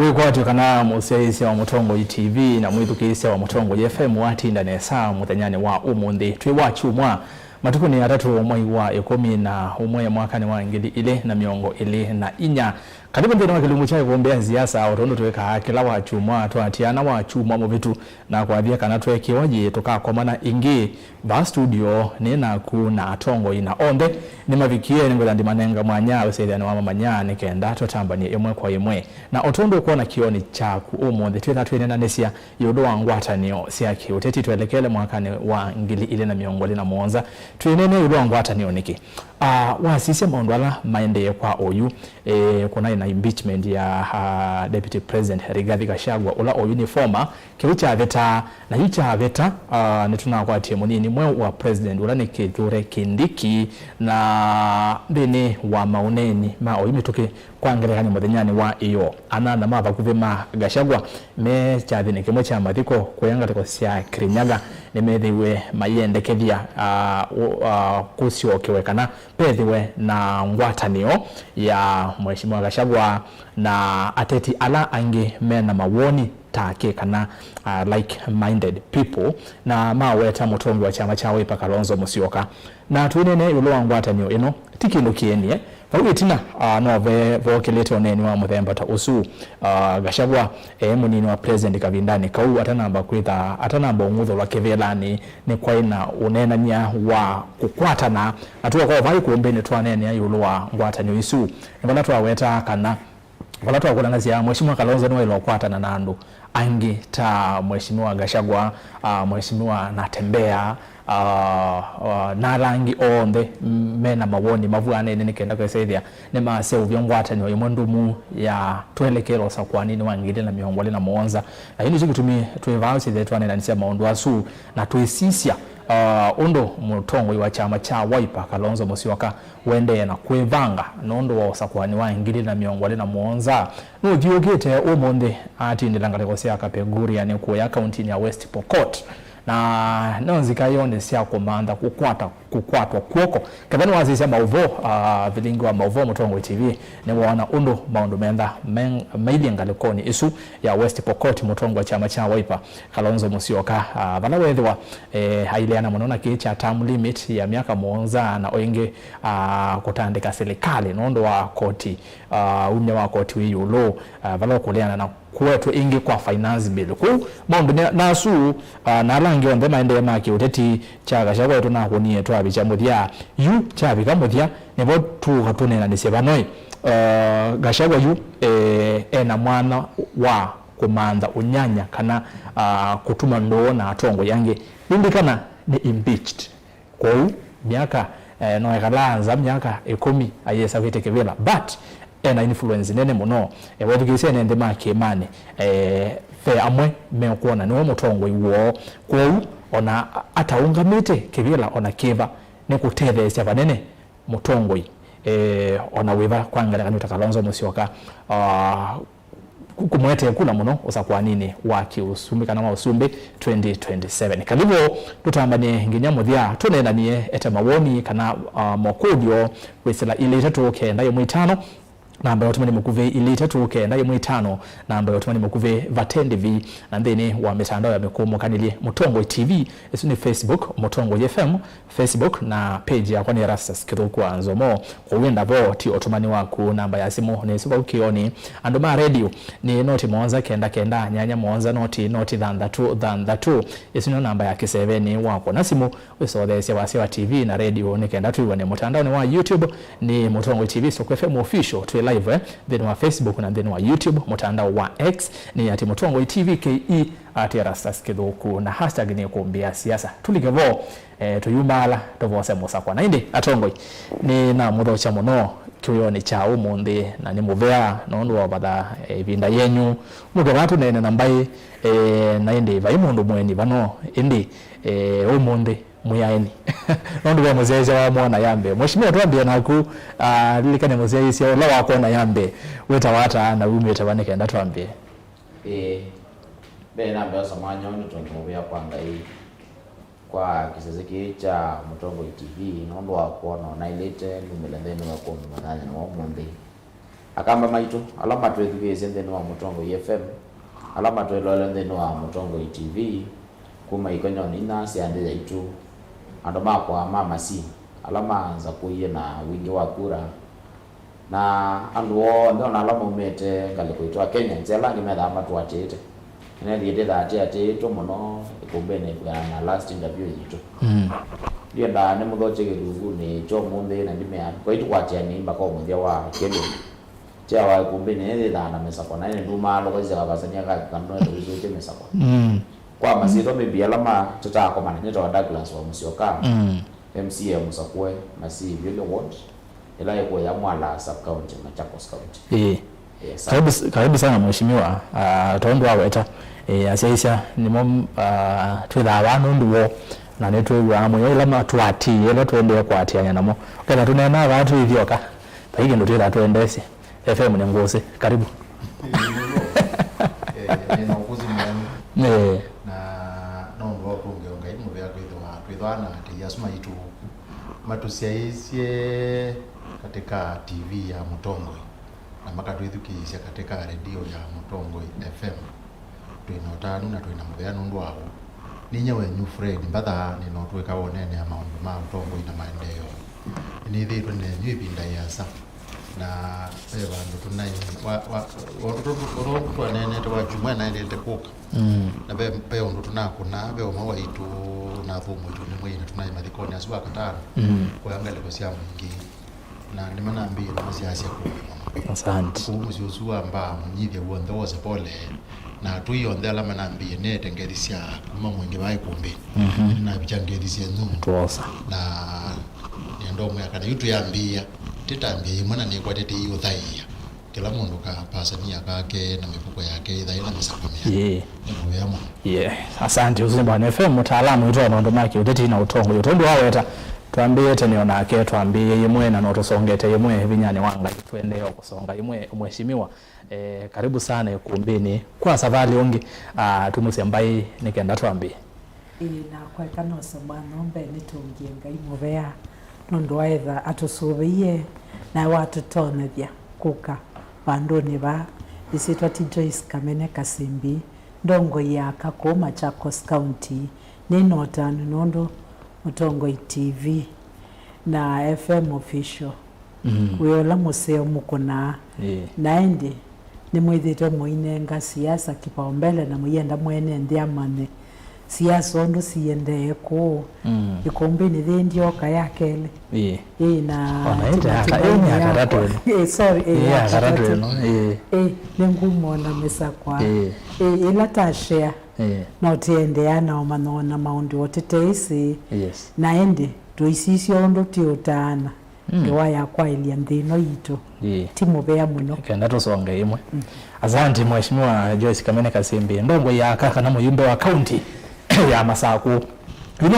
wikwatyo kana museisi wa Mutongoi TV na mwithukisi wa Mutongoi FM watinda nesa muthanyani wa umundi twi wachumwa matuku ni atatu mwai wa Ĩkũmbĩ mwakani wa 2024 karibu ndino kilungu cha Ĩkũmbĩ Siasa otondo tweka kila wachumwa twatiana wachumwa mu vitu na kwathia kana twekiwaje tukakomana ingi ba studio nina kuna atongo ina onde ni mavikie ngola ndi manenga mwanya usethana wa manya ni kenda totambani emwe kwa emwe na otondo kuona kioni cha umundi twetha twena nesia yodo wa Ngwatanĩo cia Kĩũteti twelekele mwakani wa 2024 twenene yodo wa Ngwatanĩo niki wasisi maondwala maende kwa oyu kuna ina impeachment ya deputy president Rigathi Gachagua ula oyu ni former kiucha veta na hicha veta nituna kwa munini mwe wa president ula ni Kithure Kindiki na bene wa mauneni ma oyu mituke kwangere hani muthenyani wa iyo anana mava kuvema Gachagua me chathine kimwe cha mathiko kuyanga teko cia Kirinyaga nimethiwe mayendekethia kuciokewekana pethiwe na Ngwatanĩo ya Mheshimiwa Gachagua na ateti ala angi mena mawoni take kana like-minded people na maweta mutongo wa chama cha Wiper Kalonzo Musyoka na tuinene yulo wa Ngwatanĩo ino tikilukienie Paulitina no vokeleto neni wa muthemba ta usu Gachagua munini wa president kavindani kau atanamba kwitha atanamba ngutho wa kevelani ni kwaina unenania wa kukwatana atuwa kwa vai kuombeni twanene yulo wa Ngwatanĩo isu ngala twaweta kana ngala twakudangazia Mheshimiwa Kalonzo no ilo kwatana na andu angi ta Mheshimiwa Gachagua Mheshimiwa Natembea na rangi onde mena mawoni mavuane nene kenda kwesethia ne mase uvyo Ngwatanĩo imondumu ya twelekero sa kwa nini wangile na miongole na muonza na hili zikutumi tuivausi zetu ane na nisia maundu asu na tuisisia undo mutongo wa chama cha Wiper Kalonzo Musyoka wende na kwevanga nondo wa sakwani wa ngili na miongole na muonza no diogete umonde ati ndilangale kosia kapeguri yani kuya county ya West Pokot na nonzika yone sia komanda kukwatwa kuoko kadhani wazisa mauvo vilingo wa mauvo Mutongoi TV ne wana undo maundu menda mailinga lekoni isu ya West Pokot mutongo wa chama cha Wiper Kalonzo Musyoka bana wethwa haileana monona kicha term limit ya miaka muonza na oinge kutandika serikali nondo wa koti unye wa koti wiyulo bana kuleana na kwetu ingi kwa finance bill ku maundu nasu na langi onde maende ma Kĩũteti cha Gachagua to na kunie to abicha muthia yu cha bika muthia nebo tu hatunena ni sebanoi Gachagua yu ena mwana wa kumanda unyanya kana kutuma ndoo na atongo yange indikana ni impeached kwa miaka no ekalanza miaka 10 ayesa kwitekevela but ena influence nene muno wethukise nende makimane fe amwe mekuona ni Mutongoi wo kwau ona ataungamite kivila ona kiva ni kutethecia vanene Mutongoi ona wiva kwangala kanita Kalonzo Musyoka kumwete kula muno usakwa nini waki usumbi kana usumbi 2027 kalivo tutambane nginya muthia tunena nie eta mawoni kana mokudio wesela ile itatu kenda yo mwitano namba yotumani mukuve ilita tuke na yemu 5 namba yotumani mukuve vatendivi na ndeni wa mitandao ya mekumu kanilie Mutongoi TV esuni Facebook Mutongoi FM Facebook na page ya kwani Erastus Kithuku wa Nzomo kwa wenda bo ti otumani waku namba ya simu ni suba ukioni andoma radio ni noti mwonza kenda nyanya mwonza noti than2 esuni namba ya kiseveni wako na simu usodhesia wa TV na radio ni kenda tu ni mutandao ni wa YouTube ni Mutongoi TV so FM official tu live then wa Facebook na then wa YouTube mutandao wa X ni ati Mutongoi TV KE ati Erastus Kithuku na hashtag ni Ĩkũmbĩ Siasa tuligevo tuyumbala tovose musakwa na indi atongoi ni na muthocha muno kiuyoni cha umundi na ni muvea nondo wa batha vinda yenyu mugewatu nene nambai na indi vai mundu mweni bano indi umundi muyaeni nondo wa muzeja wa mwana yambe Mheshimiwa tuambie naku lilikane muzeja isia la wako na yambe weta wata na umi tabane kenda tuambie bena mbasa manyo nitongovya kwanga hii kwa kisaziki cha Mutongoi TV nondo wako na ilete numelendeni wako mmadhani na wamundi akamba maitu alama twethukicie nthini wa Ndongoi FM alama twelole nthini wa Ndongoi TV kuma ikonyoni na ciande yaitu andu makwa Masii alama anza kuiye na wingi wa kura na andu othe ona alama umete ngaliko itwa Kenya nzela ngimetha matwatite ene thiete thati atitu muno ikumbene na last interview yitu ndio nda ne muthoche Kithuku ni cho munthi na ndimea kwa itu kwatia ni mbako munthia wa kendo cha wa ikumbene ne thana mesako na ne nduma lokoze kabasania ka kando tuzuke mesako kwa Masii to maybe alama tutakomana ni to Douglas wa Musyoka MCA Masaku Masii Vyulya ward ila yuko ya Mwala sub county na Chakos county. Karibu sana mheshimiwa tondo aweta asiaisha nimo twithawa nunduo na netwe amwe ila matwati ila twende kwatianya namo kenda tunena abantu ithioka paige ndo twitha twendese FM ni ngose karibu na ukuzi mwana na ndo wapungeonga imu bya kwithwana ati yasuma itu matusiaisie katika TV ya Ndongoi na makatwithukisha katika radio ya Ndongoi FM twinotanu na twina mubeano ndwao ninye wenyu Fred Mbatha ni no tweka wonene ya maundu ma Ndongoi na maendeleo ni thitwe ne nyibinda yasa na bandu tunai wa twanene twa jumwa na ndete kuka na be ondo tunakuna be omawa itu na thumu itu ni mwina tunai mathikoni asuba katano kwa angale kwa sia mwingi na nimanambia na siasa kwa asante Musyoka amba mnyithia wonde wose pole na tuiyonde alama nambia ne tengerisia kuma mwingi wa Ĩkũmbĩ na bichangerisia nyu tuosa na ndomo yakana yutu yambia titambia mwana ni kwa tete hiyo thaia kila mundu ka pasania kake na mifuko yake thaila misakamia asante uzimba FM Mũtaalamu ito maundu make ũteti na ũtongoria tondu aweta twambie tene nake twambie yemwe na notusongete yemwe vinyane wanga twende kusonga yemwe mheshimiwa karibu sana Ĩkũmbĩni kwa safari ongi tumusi mbai nikenda twambie na kwa kana somano mbe nitungienga imuvea nundu aitha atusubiye na watu tonethia kuka bandoni ba isitwa Joyce kamene Kasimbi Ndongoi ya kakoma Chakos county ninotanu nondo Ndongoi TV na FM official wiola museo mukuna naende ni mwithito muinenga siasa kipaumbele na muyenda mwene ndiamane siasa ondo siende ko Ĩkũmbĩni thendio kaya kele na nengumo na mesakwa ila tashare no tiende na omanona maundi oteteisi naende tuisisio ondo tiotana ndoa yakwa ilia ndino ito timu bea muno kenda tusonge imwe asante mheshimiwa Joyce kamene Kasimbi Ndongoi ya kaka na muyumbe wa county ya Masaku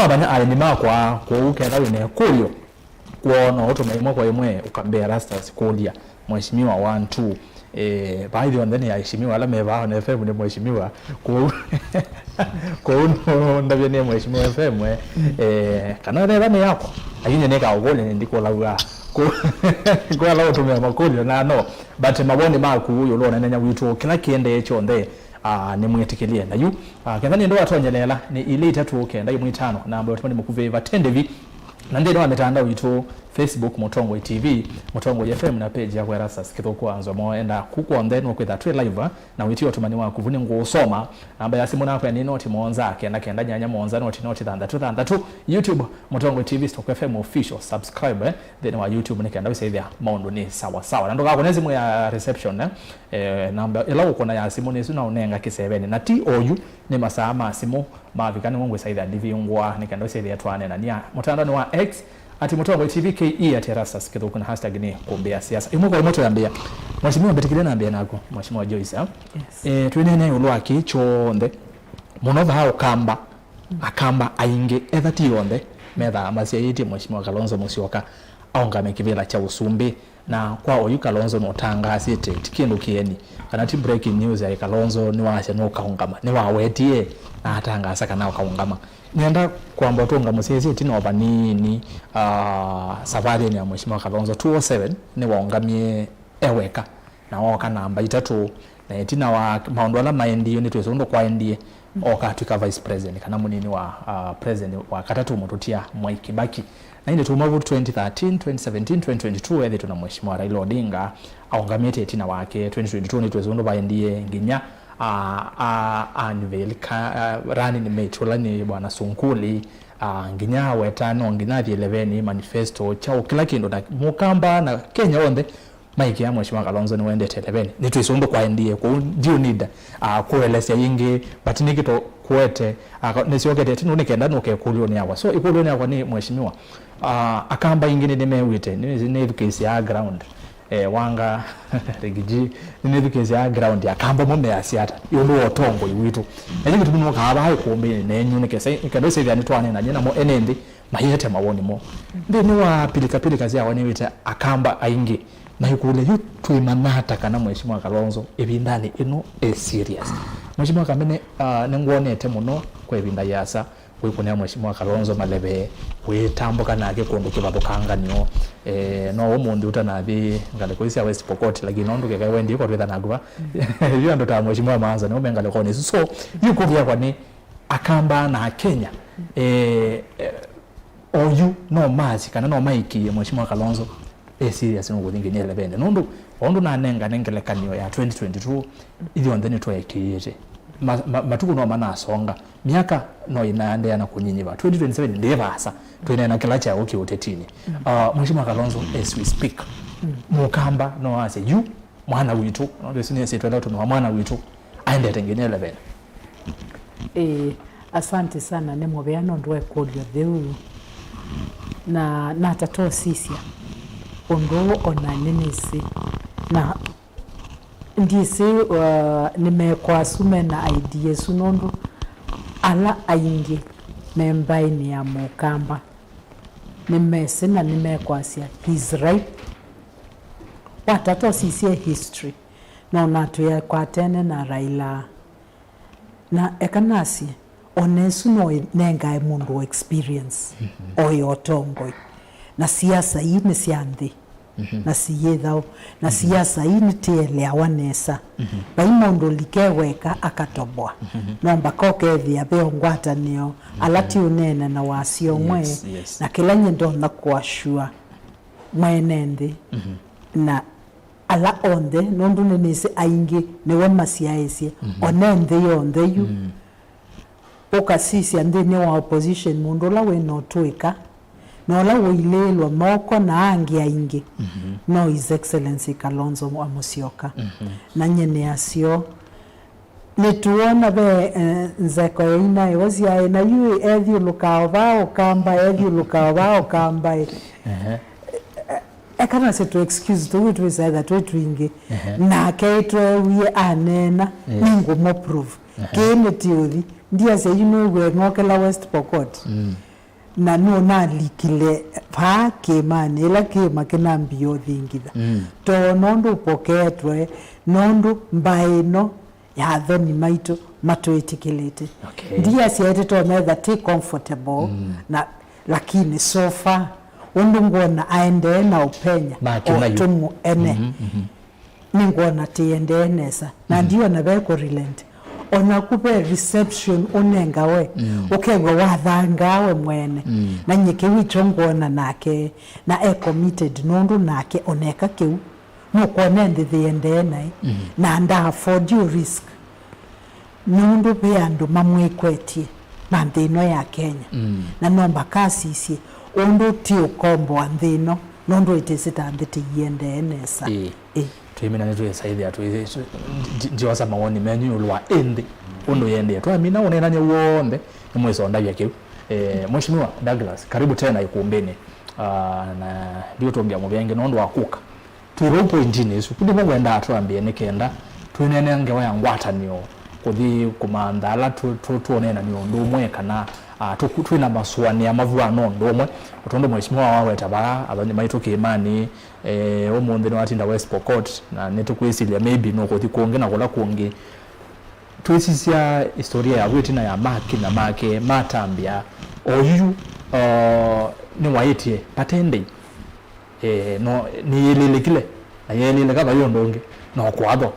abanya Aeni makwa kwa ukenda wine kulyo kuona utumeimwa kwa imwe ukambe Erastus kulia mheshimiwa 1 2 baadhi wandeni ya heshimiwa ala meva na FM ni mheshimiwa kwa ndabye ni mheshimiwa FM kana rera yako akinye neka ugole ndiko lawa kwa lawa tumia makulyo na no but maboni maku uyo lo nanya witu kila kiende chonde ni mwetikilie na yu kethani ndo atonyelela ni ile itatu kenda yu mwitano na ambayo tumani mukuveva tendevi na ndino ametanda witu Facebook Ndongoi TV Ndongoi FM na page ya Erastus Kithuku Nzomo enda kuku on then kwitha twe live na witio tumani wa kuvuni ngusoma amba ya simu nako ya ni noti monza kenda kenda nyanya monza noti thanda YouTube Ndongoi TV Stock FM official subscribe then wa YouTube ni kenda wisa maundu ni sawa na ndoka konezi mu ya reception namba ila uko na ya simu ni suna unenga kisebeni na TOU ni masaa simu mavikani ngwe saidha divingwa ni kenda wisa twane na nia mtandao wa X ati Ndongoi TV KE ati Erastus Kithuku na hashtag ni kumbea siasa imwe kwa moto yambia mheshimiwa betikile na ambia nako mheshimiwa Joyce twinene ulwaki chonde munova hao akamba ainge ethati yonde metha masiaiti mheshimiwa Kalonzo Musyoka aungame kivila cha usumbi na kwa oyu Kalonzo no tangasite tikindu kieni kana ti breaking news ya Kalonzo ni washa no kaungama ni wawetie na atangasa kana kaungama nienda kwamba tunga musisi tino banini safari ni ya mheshimiwa Kalonzo 207 ni waungamie eweka na woka namba 3 na itina wa maundu ala maendio ni twesondo kwa endie oka tuka vice president kana munini wa president wa katatu mututia Mwai Kibaki na inde tumavu 2013 2017 2022 edhe tuna mheshimiwa Raila Odinga aungamite itina wake 2022 ni twesondo baendie nginya unveil running mate wala ni bwana Sunkuli nginya wetano nginya 11 manifesto chao kila kindu na mukamba na Kenya onde maiki ya mheshimiwa Kalonzo ni wende 11 ni tuisondo kwa ndie kwa ndio need kueleza yingi but nikito kuete nisiokete tinu nikenda nuke kulio ni hawa so ikulio ni hawa ni mheshimiwa akamba ingine nimewite ni education ya ground wanga regiji ni education ya ground ya kamba mume asiata yondo otongo yitu eje kitu no kaba hayi kombe nenyu nikese ikado se yani twane na nyina mo enende mayete mawoni mo ndi wa pilika zia wani wite akamba aingi na yukule yutu imanata kana mheshimiwa Kalonzo ebindani ino serious mheshimiwa kamene nengwonete muno kwa ebinda yasa kwikune mheshimiwa Kalonzo malebe wetambuka nake kondo kibatukanganyio no omundu utanabi ngale koisia West Pokot lakini ondo ke wendi ko twetha naguba iyo ndo ta mheshimiwa Maanza no mengale kone so yuko bya kwani akamba na Kenya oyu no mazi kana no maiki mheshimiwa Kalonzo serious no kuthingi ni 11 nondo na nenga nengelekanio ya 2022 ili ondeni to ekiyete matuko no mana songa miaka no inaendea na kunyinyiva 2027 ndiye basa tuinaena kila cha Kĩũtetini mheshimiwa Kalonzo as we speak mukamba no ase you mwana witu no sine se twenda tuno mwana witu aende tengene 11 asante sana ne mubeano ndwe kodyo theu na tatoa sisia ondo ona nenesi na ndisi nimekwasume na ideas unondo ala aingi membaini ya mukamba nimesi na nimekwasia he's right watato sisi history no natuya kwatene na Raila na ekanasi onesu no nenga mundu experience oyo Ndongoi na siasa hii ni siandhi na siyethao na siasa hii ni tiele awanesa baimondo likeweka akatobwa nomba kokethia be Ngwatanĩo alati unene na wasio mwe na kila nyendo na kuashua mwenende na ala onde nondu nenese aingi newe masiaesie onende yonde yu okasisi ande ne wa opposition mundu la we no tweka no la wilelwa moko na angi aingi no his excellency Kalonzo wa Musyoka na nyene asio netuona be nzeko ina yozia na yu edhi lukao kamba ekana se to excuse to we say that we twinge na ketwe we anena ningu mo prove kene theory ndia se we ngokela West Pokot na no na likile pa kemane ela kema kenambio thingitha to nondo poketwe nondo mbaino ya thoni maito matoetikilete ndia siete to mega take comfortable na lakini so far undungona aende na upenya otumu ene ningona tiende nesa na ndio na beko relent onakupe reception onengawe okegwa wathangawe mwene na nyeke wichongona nake na committed nondu nake oneka kiu mukonende thiende nai na nda afford you risk nondu beandu mamwekwetie na nthino ya Kenya na nomba kasisi ondo tio kombo andhino nondo itesita andete yende nesa tuimina netu esaidi atu jiwasa mawoni menyu ulwa ende ondo yende tu amina onenanye uonde mweso ndavya kiu mheshimiwa Douglas karibu tena Ĩkũmbĩni na ndio tuongea mubyange nondo wakuka turopo injini su kudi mungu enda atuambie nikenda tuinene ngewa ya Ngwatanĩo kuthi kumandala tuonena ni ondo mwe kana twina masuani ya mavua nondo mwe utondo mheshimiwa wawe tabara abanye maito kimani omunde no atinda West Pokot na netukwisilia maybe no kuthi kuonge na kola kuonge twisisia historia ya wetina ya maki na make matambia oyu ni waetie patende no ni yelele kile na yelele kaba yondonge no kwatho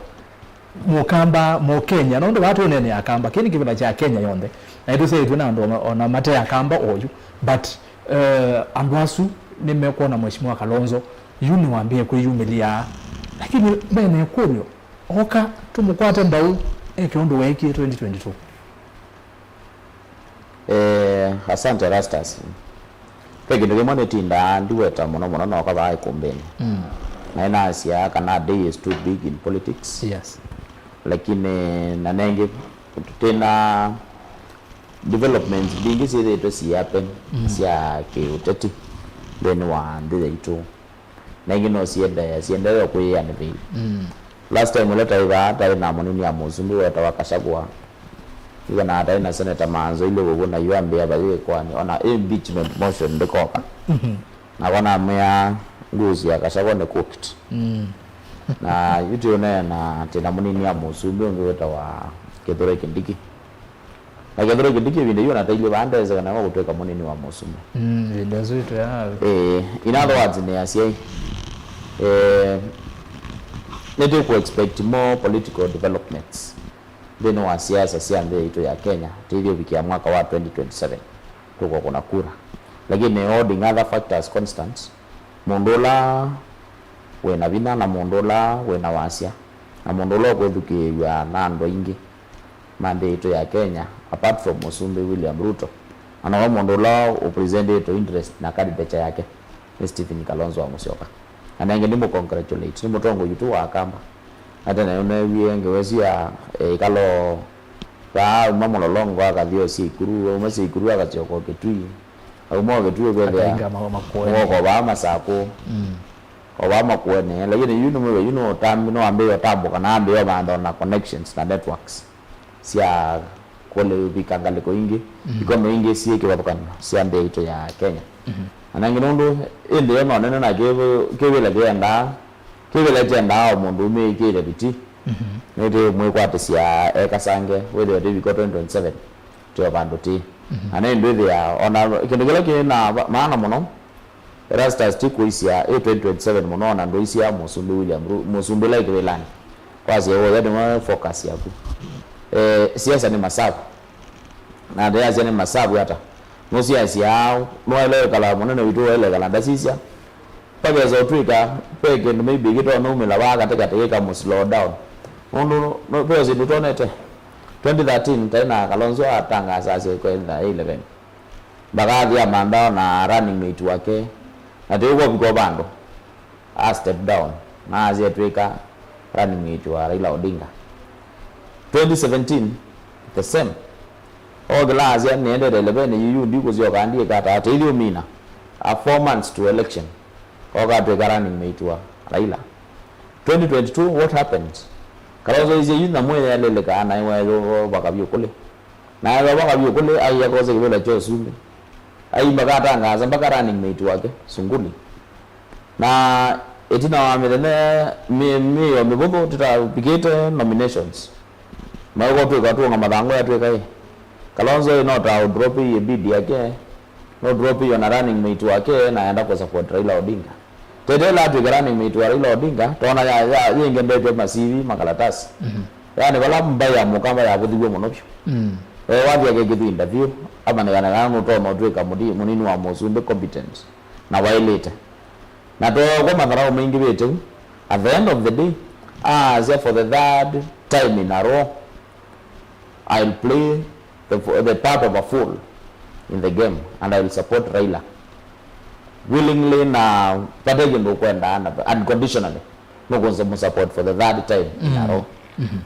mukamba mu Kenya no ndo watu nene akamba kini kibila cha Kenya yonde na itu sasa tuna ndo ona mate akamba oyu but ambasu nimekuona mheshimiwa Kalonzo yuni waambie kuyumilia lakini bene kulyo oka tumukwate ndau ekyondo weki 2022 asante Erastus pegi ndio mwana tinda ndiweta muno no kwa ba Ĩkũmbĩ na inasia kana day is too big in politics yes lakini na nenge tena developments bingi zile to si happen sia Kĩũteti then wa ndile itu na ingino sienda kwa ya ni last time uleta iba hata na munini ya muzumbi wata wakashagwa iga na hata ina senator manzo ile wona yuambia bali kwani ona impeachment motion ndekoka na wana mea nguzi ya kashagwa ne cooked na yutu na tena munini ya muzumbi ngweta wa Kindiki na Kindiki vile yona taile bandeza kana kwa kutoka munini wa muzumbi ndio zito ya in other words ne asia need to expect more political developments then wa siasa siambe ito ya Kenya tilio bikia mwaka wa 2027 tuko kuna kura lakini holding other factors constant mondola wena bina na mondola wena wasia na mondola kwethuki ya nando ingi mande ito ya Kenya apart from Musumbi William Ruto ana mondola upresent ito interest na candidate yake Stephen Kalonzo wa Musyoka anenge ndimo congratulate ndimo tongo yutu wa akamba hata na yone wienge wesia kalo ba mamololongo akathio sikuru umasikuru akachoko ketui au mo ketui kwele ko ba Masaku oba makuone lakini you know tam no ambe yotambo kana ambe yo bando na connections na networks sia kole bikangale ko ingi ikono ingi sie ke babakana sia ambe ito ya Kenya anangi nondo ende yo none na kebele genda omundu umekire biti nete mwe kwatisia ekasange wede de biko 2027 to bandu ti anendo thia ona kindegela kina maana muno Erastus tikuisia 2027 muno na ndo isia Musumbi William Musumbi like welani kwazi yo yade focus yaku siasa ni Masaku na ndia siasa ni Masaku hata no siasa yao no ile kala muno witu ile kala ndasisia page za Afrika pege ndo maybe gito no umela waga teka mu slow down no pege ndutonete 2013 tena Kalonzo atanga sasa kwa 11 baadhi ya mandao na running mate wake atuko biko bando a step down na azietweka running mate wa Raila Odinga 2017 the same oglazi niende 11 yu ndiko zio kandie kata hata ilio mina a 4 months to election ogatweka running mate wa Raila 2022 what happened Kalonzo izi yuna mwe yalele kana iwe bakabyo kule na yaba bakabyo kule ai yakoze kibela cho sumbe ai magata ngaza mpaka running mate wake sunguli na etina wamelene mi wamebobo tutapigete nominations mago tu kwa madango ya tuweka hii Kalonzo not out drop hii bid yake no drop hiyo na running mate wake na aenda kwa support Raila Odinga tedela tu running mate wa Raila Odinga tona ya yenge ndeje masivi makalatasi yani wala mbaya mukamba ya kuthibwe monopyo wathi yake kitu interview ama na yana no to no tweka munini wa Musumbi Competence na violate na to kwa madharau mengi wetu at the end of the day as for the third time in a row I'll play the part of a fool in the game and I will support Raila willingly na patege ndo kwenda unconditionally no konza support for the third time in a row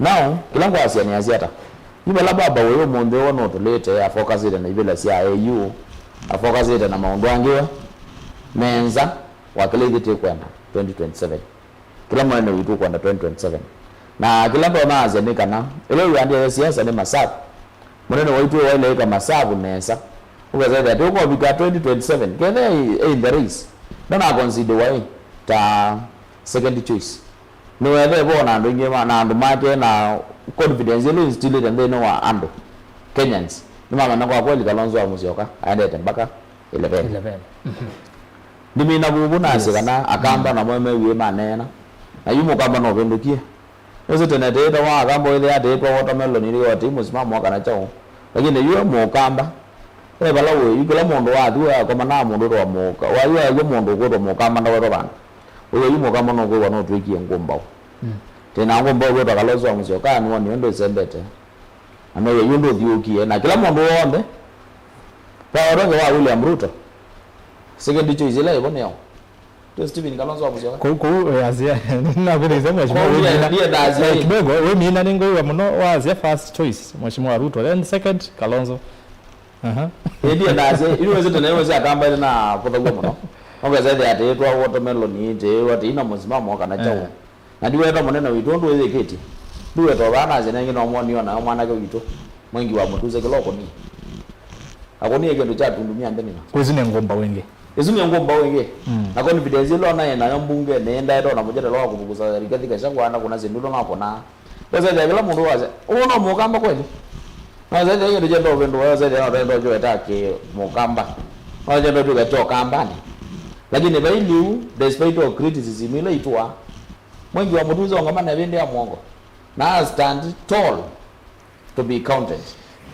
now kilango asiani asiata niba lababa wewe monde wono tolete afocus ile na ibela sia AU afocus ile na maondo angiwa menza wakile gite kwenda 2027 kila mwana witu kwenda 2027 na kila ndo naanza nikana ile yandi siasa ni Masaku mwana waitu wale kama Masaku nesa ukazaida tuko bika 2027 kene in the race na consider why ta second choice no whether bona ndo ngema na ndo make na confidence ile still ile ndio wa ando Kenyans ni mama na kwa kweli Kalonzo wa Musyoka aende mpaka 11 ndimi na bubu na sikana akamba na mweme wiye manena na yumo kamba no bendukie Uzi tena data wa kambo ile data watermelon ile wa timu simama kana chao. Lakini yule mukamba. Wewe bala wewe yule mondo wa duwa kwa mana mondo wa muka. Wa yule mondo ko mukamba ndo wa bana. Wewe yule mukamba no ko wa no twiki ngomba. Tena ngomba wewe bakalozo wa Musyoka ni wani ndo sembete. Ano yeye ndo dhiukie na kila mondo wonde. Kwa rongo wa William Ruto. Second choice ile ibone yao. Steven Kalonzo wa Musyoka. Ko azia na vile sema mheshimiwa kidogo wewe mimi nani ngoi wa mno wa azia first choice mheshimiwa Ruto then second Kalonzo. Ndio ndaze ili weze tena weze akamba ile na potagwa mno. Ongeza ile atetwa watermelon ite wati ina msimamo kana chao. Na ndiwe ndo maneno witondu weze kiti. Ndiwe to bana zene ngino mwoni ona mwana ke wito. Mwengi wa mutuze kiloko ni. Akoni yake ndo cha tundumia ndeni na. Kwezine ngomba wenge. Ezumya ngomba wenge. Na confidence lo na yena mbunge nenda ndo na mujere lo kubukuza rikati kasha kwana kuna zindulo napo na. Pesa ya kila mundu waze. Uno mukamba kweli. Na zaidi hiyo ndio ndo vendo wao zaidi ndo jo atake mukamba. Wao ndio ndio toka kambani. Lakini bailu despite of criticism ile itwa mwengi wa mutuzo ngamana vende ya mwongo. Na stand tall to be counted.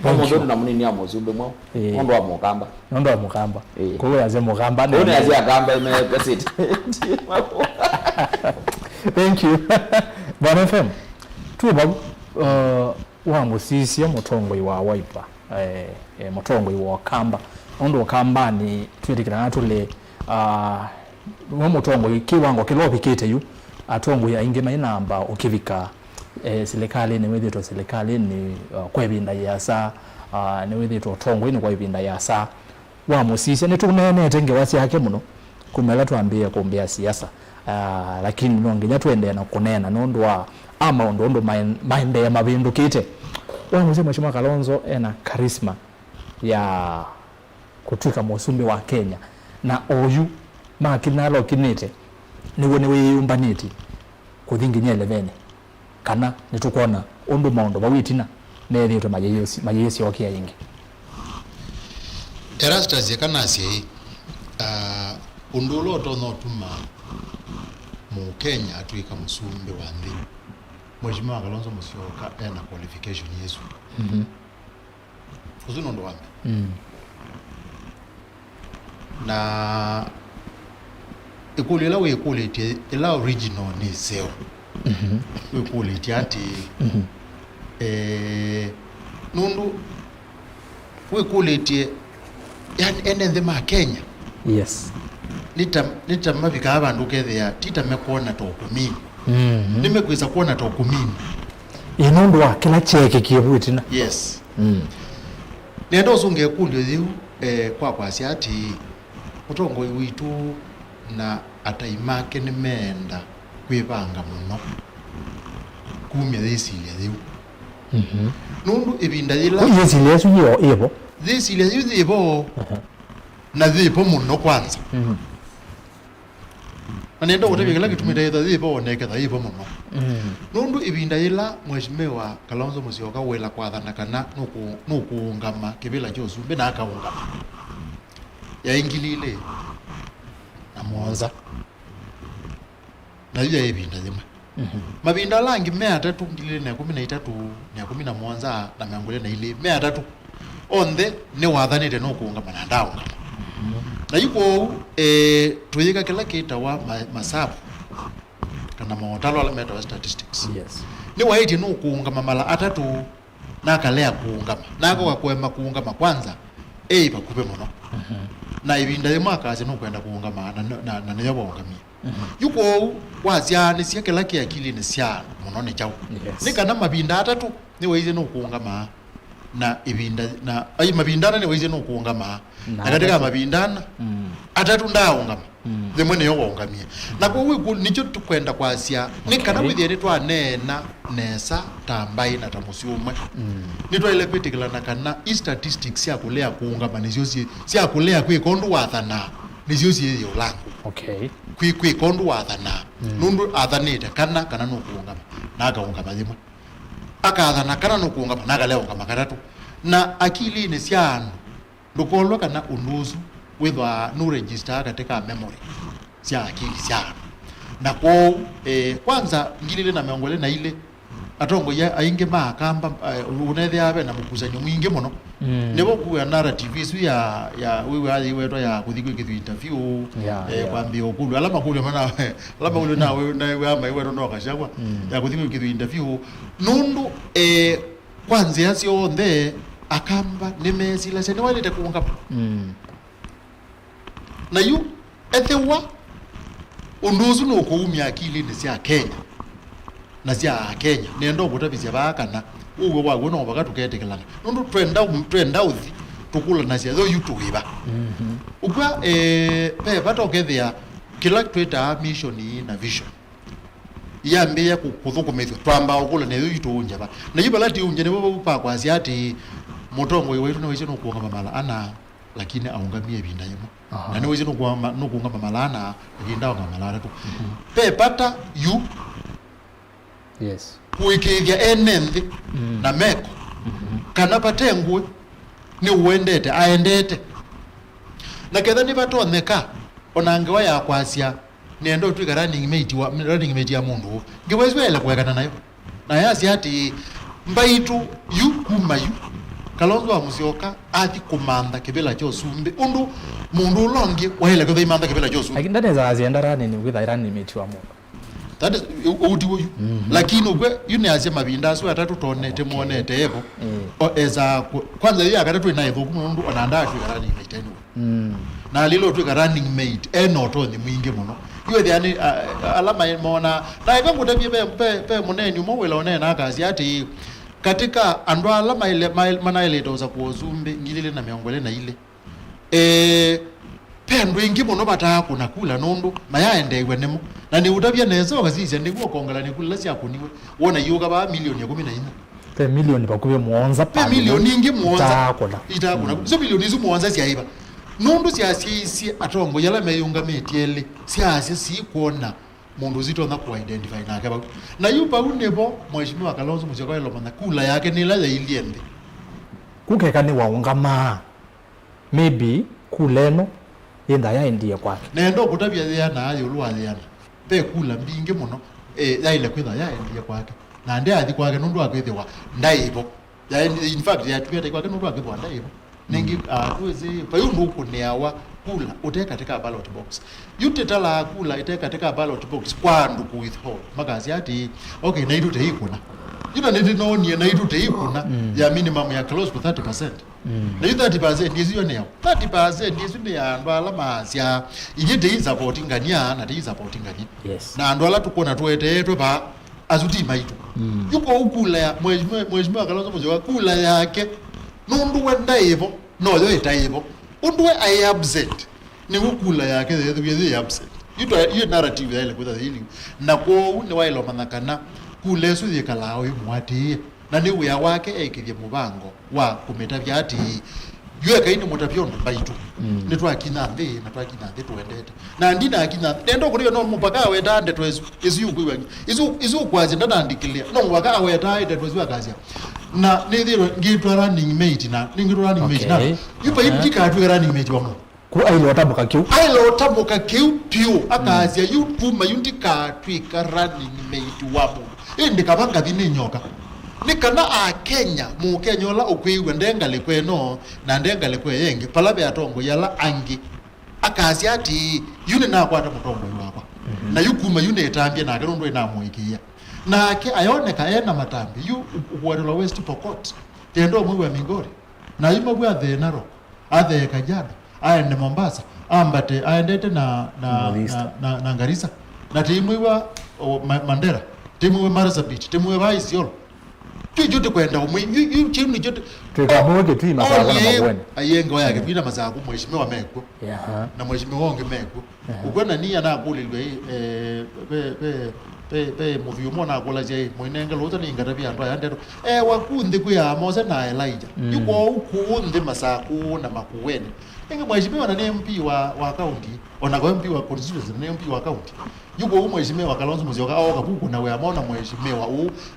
Mundu na munini ya muzumbe mwa. Mundu wa mukamba. Mundu wa mukamba. Kwa hiyo azia mukamba ndio. Ndio azia kamba imepesiti. Thank you. Bwana FM. Tu babu wa musisi mutongoi wa Wiper mutongoi wa kamba ondo kamba ni twirikira natule wa mutongoi kiwango kilopikite yu atongoi ainge mai namba ukivika serikali ni wethito serikali ni kwebinda yasa ni wethito tongoi ni kwebinda yasa wa musisi ni tunene nge wasi yake muno kumela tuambie kumbia siasa lakini nonginya twende na kunena nondo wa ama ndo maende ya mabindukite wa mzee mheshimiwa Kalonzo ena charisma ya kutuka musumbi wa Kenya na oyu makinalo kinete niwe umbaniti kuthinginya 11 kana nitukona ondo maondo bawitina nethito mayesi okia yingi Erastus yakanasi undulo tono tuma mu Kenya atuika musumbi wa ndi Mheshimiwa Kalonzo Musyoka ena qualification yesu. Uzuno ndo wambe. Na ikulela we quality ila original ni seo. We quality ati nundu we quality yani ene ma Kenya. Yes. Nita mabika abantu kethea tita mekuona to kumini. Nimekweza kuona to kumini. Inondo wa kila cheke kiyebutina. Yes. Nendo sunge kulyo thiu kwa siati mutongoi witu na ataimake ni menda kwibanga muno. Kumya thisilia thiu. Nundu ibinda yila. Thisilia su yebo. Thisilia thiu thibo. Na thibo muno kwanza. Anenda wote kila kitu midaiza thibo neketha thibo muno. Nundu ibinda yila mheshimiwa Kalonzo Musyoka wela kwathana kana nukuungama kibila kyosumbe na akaungama. Ya ingilile na mwanza. Na yuja ibinda thimwe. Mabinda langi 300 ngilile na 13 na 11 na miangole na ile 300 onde ne wathanite nukuungama na ndaungama. Na yuko tuyika kila kita wa Masaku kana mawatalo ala meta wa statistics. Yes. Ni waiti no kuungama mala atatu na kalea kuungama. Nako kwa kwema kuungama kwanza pakupe muno. Na ibinda yemaka ase no kwenda kuungama na nyoba ungamia. Yuko wazia ni sia kila akili ni sia muno ne chao. Ni kana mabinda atatu ni waize no kuungama na ibinda na mabindana ni waize no kuungama. Na katika mabindana atatu ndaungama. Themwe yo ungamia. Na kwa wiku nicho tukwenda kwa asia ni kana withiere twa nena nesa tambai na tamusiumwe. Nitwa ile particular na kana statistics ya kulea kuungama nicio cia kulea kwi kondu wathana nicio cie yolangu. Okay. Kwi kondu wathana. Nundu athanite kana no kuungama. Na akaungama thimwe. Akathana kana no kuungama na kalea ungama katatu. Na akili ni ciano ndukolwa kana unduzu withwa no register katika memory cia akili ciano na kwa kwanza ngilile na miongole na ile atongo ya ainge makamba unethe abe na mukusanyo mwingi muno nebo kuya narrative isu ya wewe ali weto ya kuthikwa kitu interview kwambia okulu alama kulu mana alama kulu na wewe ama wewe no kashagwa ya kuthikwa kitu interview nundu kwanza yasio ndhe akamba nemesila sene wale takuunga na yu ethewa unduzu no kuumya akili ni sia Kenya na sia Kenya nendo kutabizya bakana uwe wago no bakatukhetekelana nundu trenda uthi tukula na sia zo yutuiba ukwa pe batokethia kila tweta mission na vision yambe ya kuthukumithwa twamba ukula ne yutunja ba na yibalati unje ne bo pa kwa sia ati mutongo wetu na wese no kuonga mamala ana lakini aungamie binda yemo na ne wese no kuonga mamala ana binda nga malala tu pe pata yu yes kuikithia enenthi na meko kana patengwe ni uendete aendete na ketha ni batoneka onange wa ya kwasia nendo twika running mate ya mundu ngewezwele kwekana nayo na yasi ati mbaitu yu kumayu Kalonzo wa Musyoka ati kumanda kibela cho sumbe undu mundu longi wahela ko imanda kibela cho sumbe lakini ndane za zienda running with running mate wa mundu that is udiwo lakini ukwe yune ase mabinda so atatu tonete muonete evo eza kwanza yeye akatatu inaevo kumundu onanda atu running mate enu na lilo tu running mate enoto ni mwingi muno iwe yani alama mona na ikangu tabie pe muneni mo wela onena akazi ati katika andwa alama ile mana ile doza kuozumbe ngilile na miongole na ile pendo ingi muno batako nakula nundu mayaendewe nemo na ni utabia nezo kazize ndikuwa kongala ni kula sia kuniwe wona yuga ba milioni 14 pe milioni bakube muonza pe milioni ingi muonza itakona so milioni izu muonza sia iba nundu sia sisi atongo yala meyunga metiele sia si kuona mundu zito na ku identify na kaba na yupa unebo mheshimiwa Kalonzo Musyoka lomana kula yake ni la iliende kukekani waungama maybe kuleno yenda ya ndiye kwake nendo kutabia yana ayo lwaliana pe kula mbinge muno ya ile kwitha ya ndiye kwake na ndi athi kwake nundu akwithwa ndaibo ya in fact ya twete kwake nundu akwithwa ndaibo ningi tuwezi pa yundu kuneawa kula uteka katika ballot box yutetala kula iteka katika ballot box kwandu ku withhold magazi ati okay na idute ikuna yuna ndi no nie na idute ikuna ya minimum ya close to 30% na 30% ndizo ne 30% ndizo ne ya ndwala masya ijite supporting ngania na ndi supporting ngania yes na ndwala tukona tuetetwe ba azuti maitu yuko ukula ya mheshimiwa Kalonzo Musyoka kula yake nundu wenda hivyo no yo itaivo undwe I upset ni ukula yake the upset you narrative ile kwa hili na kwa ni wailo manakana kulesu yekalao imwati na ni uya wake ekithye mubango wa kumeta byati yue kaini mutapyondo baitu ni twakina ndi na twakina ndi tuendete na ndina akina ndendo kuriyo no mupaka wetande twezu iziyukwiwa izu kwazi ndandikilia no mupaka wetande twezu akazi na nithiro ngitwa running mate na ningitwa running mate na yupa ipika atwe running mate wamo ku ailo tamuka kiu pio akazi yu kuma yundika twika running mate wamo ndikabanga thini nyoka nikana a Kenya mu Kenyola okwiwe ndengale kweno na ndengale kwe yenge palabe atongo yala angi akazi ati yune na kwata mutongo wakwa na yukuma yune etambye na karondo ina muikia na ke ayoneka ena matambi yu ukwatula West Pokot tendo mwe wa Migori na yimo bwa the naro athe Kajiado aende Mombasa ambate aendete na Garissa na timwe wa Mandera timwe Marsabit timwe wa Isiolo tujote kwenda umwe chini jote tukamoge tu Masaku na mabweni ayengo yake bila Masaku mheshimiwa meko na mheshimiwa wange meko ukona nia na kulilwe pe muvyumo na kola je mwenenge lota ni ngatabia ndo yandero wakunde kuya Mose na Elijah yuko ukunde Masaku na makuweni inge mheshimiwa na MP wa county ona kwa MP wa constituency na MP wa county yuko mheshimiwa Kalonzo Musyoka au kabuku na we amona mheshimiwa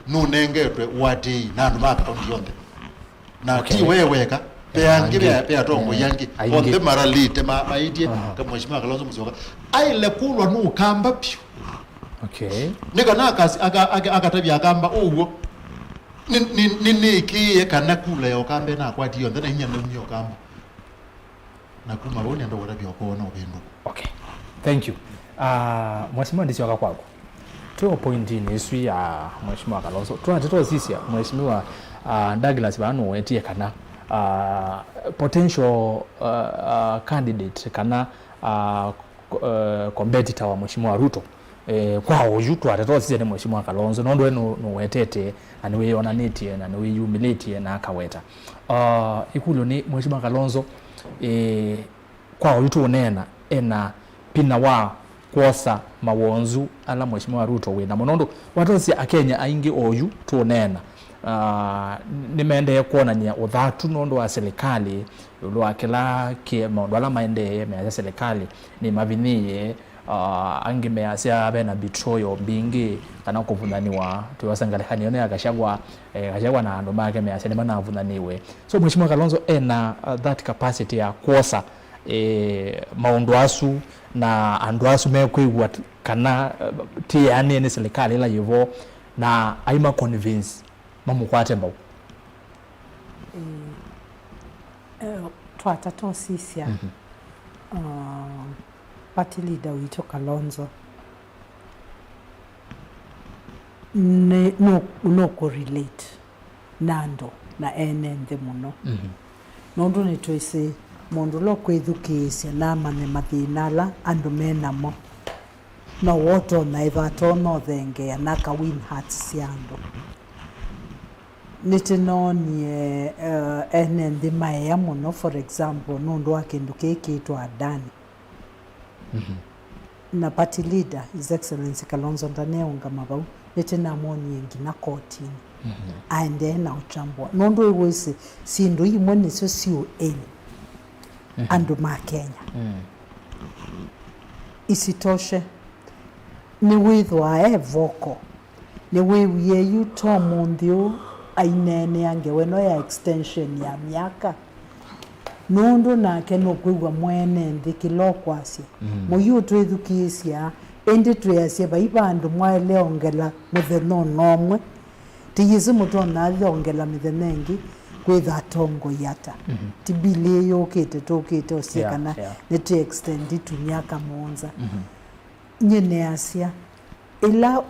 nunengetwe wati na ndo maka county yonde na ti weweka peange pe atongo yangi onde maralite maidie kama mheshimiwa Kalonzo Musyoka aile kulwa no kamba pio okay nika na akatabia akamba uwo ni ki kana kula yo kambe na kwa dio ndana hinya nyo kamba na kuma boni ndo wala byokona obendo. Okay, thank you. Mheshimiwa ndisi waka kwako to point ni isu ya Mheshimiwa Kalonzo tunatetoa sisi Mheshimiwa Douglas bano wetie kana potential candidate kana competitor wa Mheshimiwa Ruto kwa oju twatetoa sisi ni Mheshimiwa Kalonzo nondo no wetete na niwe onanitie na niwe humility na akaweta ikulo ni Mheshimiwa Kalonzo kwa oju tunena ena pina wa kosa mawonzu ala Mheshimiwa Ruto wina munondo watosi akenya aingi oyu tunena nimeende kuonania uthatu nondo wa serikali lwa kila ke maundu ala maende ya serikali ni mavinie angi measia bena betrayal bingi kana kuvunaniwa tuwasangalekani yone akashagwa na ndo make measia ni mana avunaniwe so Mheshimiwa Kalonzo ena that capacity ya kosa maundu asu na andu asu mekwigwa kana tiani ni serikali la yivo na aima convince mamukwate mbao twatatoa sisia party leader wito Kalonzo no correlate nando na enende muno nondo ni twese mundu lo kwithukisia na mane mathinala andu menamo no woto na ivato no thenge na ka win hearts siando nitinonie enende maya muno for example nondo akindu kekitwa Adani na party leader His Excellency Kalonzo ndaneonga mabau nitinamonie ngina kotini aende na uchambwa nondo iwese sindu imwe niso sio eni andu ma Kenya isitoshe ni withwa voko ni wiwie yuto mundio ainene angewe no ya extension ya miaka nundu nake no kwigwa mwene ndikilo kwasi muyu twithukisia ende tweasie baibandu mwaele ongela mutheno nomwe tiyize mutona ongela mithenengi kwitha tongo yata tibili yokete tokete osiekana neti extend to miaka monza nyene asia ila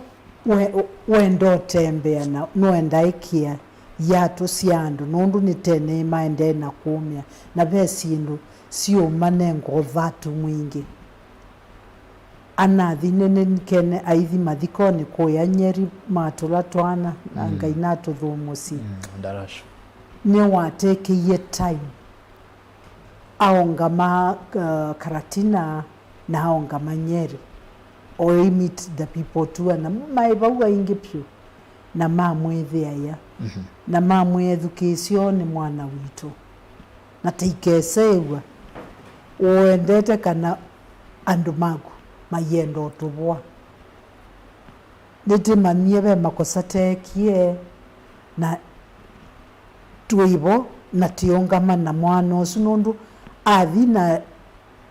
wendo tembea na noenda ikia yato siandu nondu nitene maende na kumya na besindu sio manengo vatu mwingi anathi nene nkene aithi mathikoni koya Nyeri matula twana ngaina tuthumosi ndarashu ni watekiye time aongama Karatina na aongama Nyeri or meet the people too na maibawa ingi pyu na mamwethia ya na mamwethukisio ni mwana witu na teikesewa uendete kana andu magu mayendo tubwa niti mamiebe makosatekie na tuibo na tiongama na mwana usu nundu athi na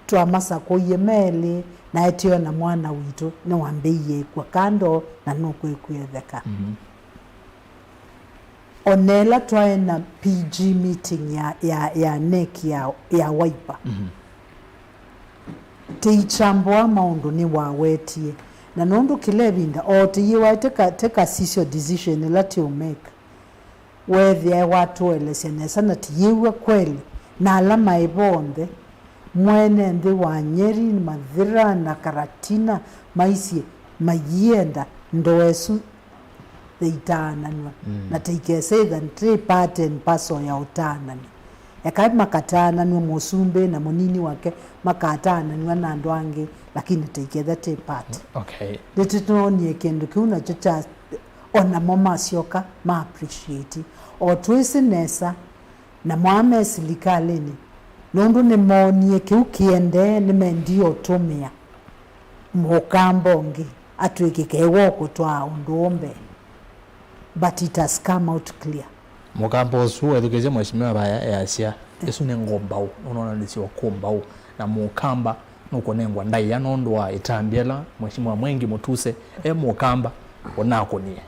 twa Masaku yemeli na etio na mwana witu ni wambeiye kwa kando na nukwetheka onela twae na PG meeting ya NEC ya Wiper tichambwa maundu ni wawetie na nundu kilebinda o tiyiwa take a decision let you make whether watu elesene sana tiyiwa kweli na alama ibonde mwene ndi wa Nyeri Mathira na Karatina maisi mayenda ndoesu theitananwa na teikese than 3 part and parcel ya utanani yakai makatananwa musumbe na munini wake makatananwa na andu angi lakini teiketha 3 part okay ndititonie kindu kiuna chacha ona Musyoka ma appreciate o twisi nesa na mwame silikalini nundu ni monie kiu kiende ni mendio tumia mukambongi atwikike woko twa undumbe but it has come out clear mukambo su edukeje Mheshimiwa baya yasia esu ne ngombao unaona ndisi wakombao na mukamba nuko nengwa ndai ya nondwa itambiela Mheshimiwa mwengi mutuse mukamba onako nie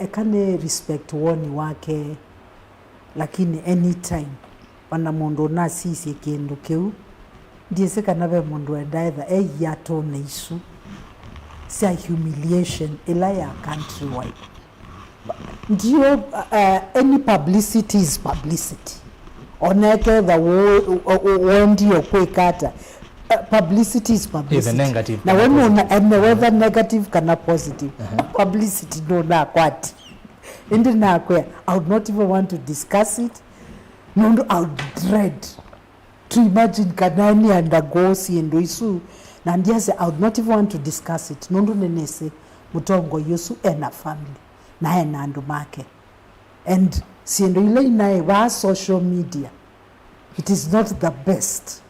ekane respect woni wake lakini anytime wana mundu na sisi kindu kiu ndiese kana be mundu endaitha yato na isu sia humiliation ila ya country wide ndio any publicity is publicity oneke the ndio kwekata publicity is publicity. Even negative. Na whether negative kana positive. Publicity no na kwati. Indi na kwe, I would not even want to discuss it. No, I would dread to imagine kanani undergo siendo isu. Na ndiase, I would not even want to discuss it. Nundu nenese, mutongo yosu ena family. Na ena andumake. And siendo ile inae wa social media. It is not the best.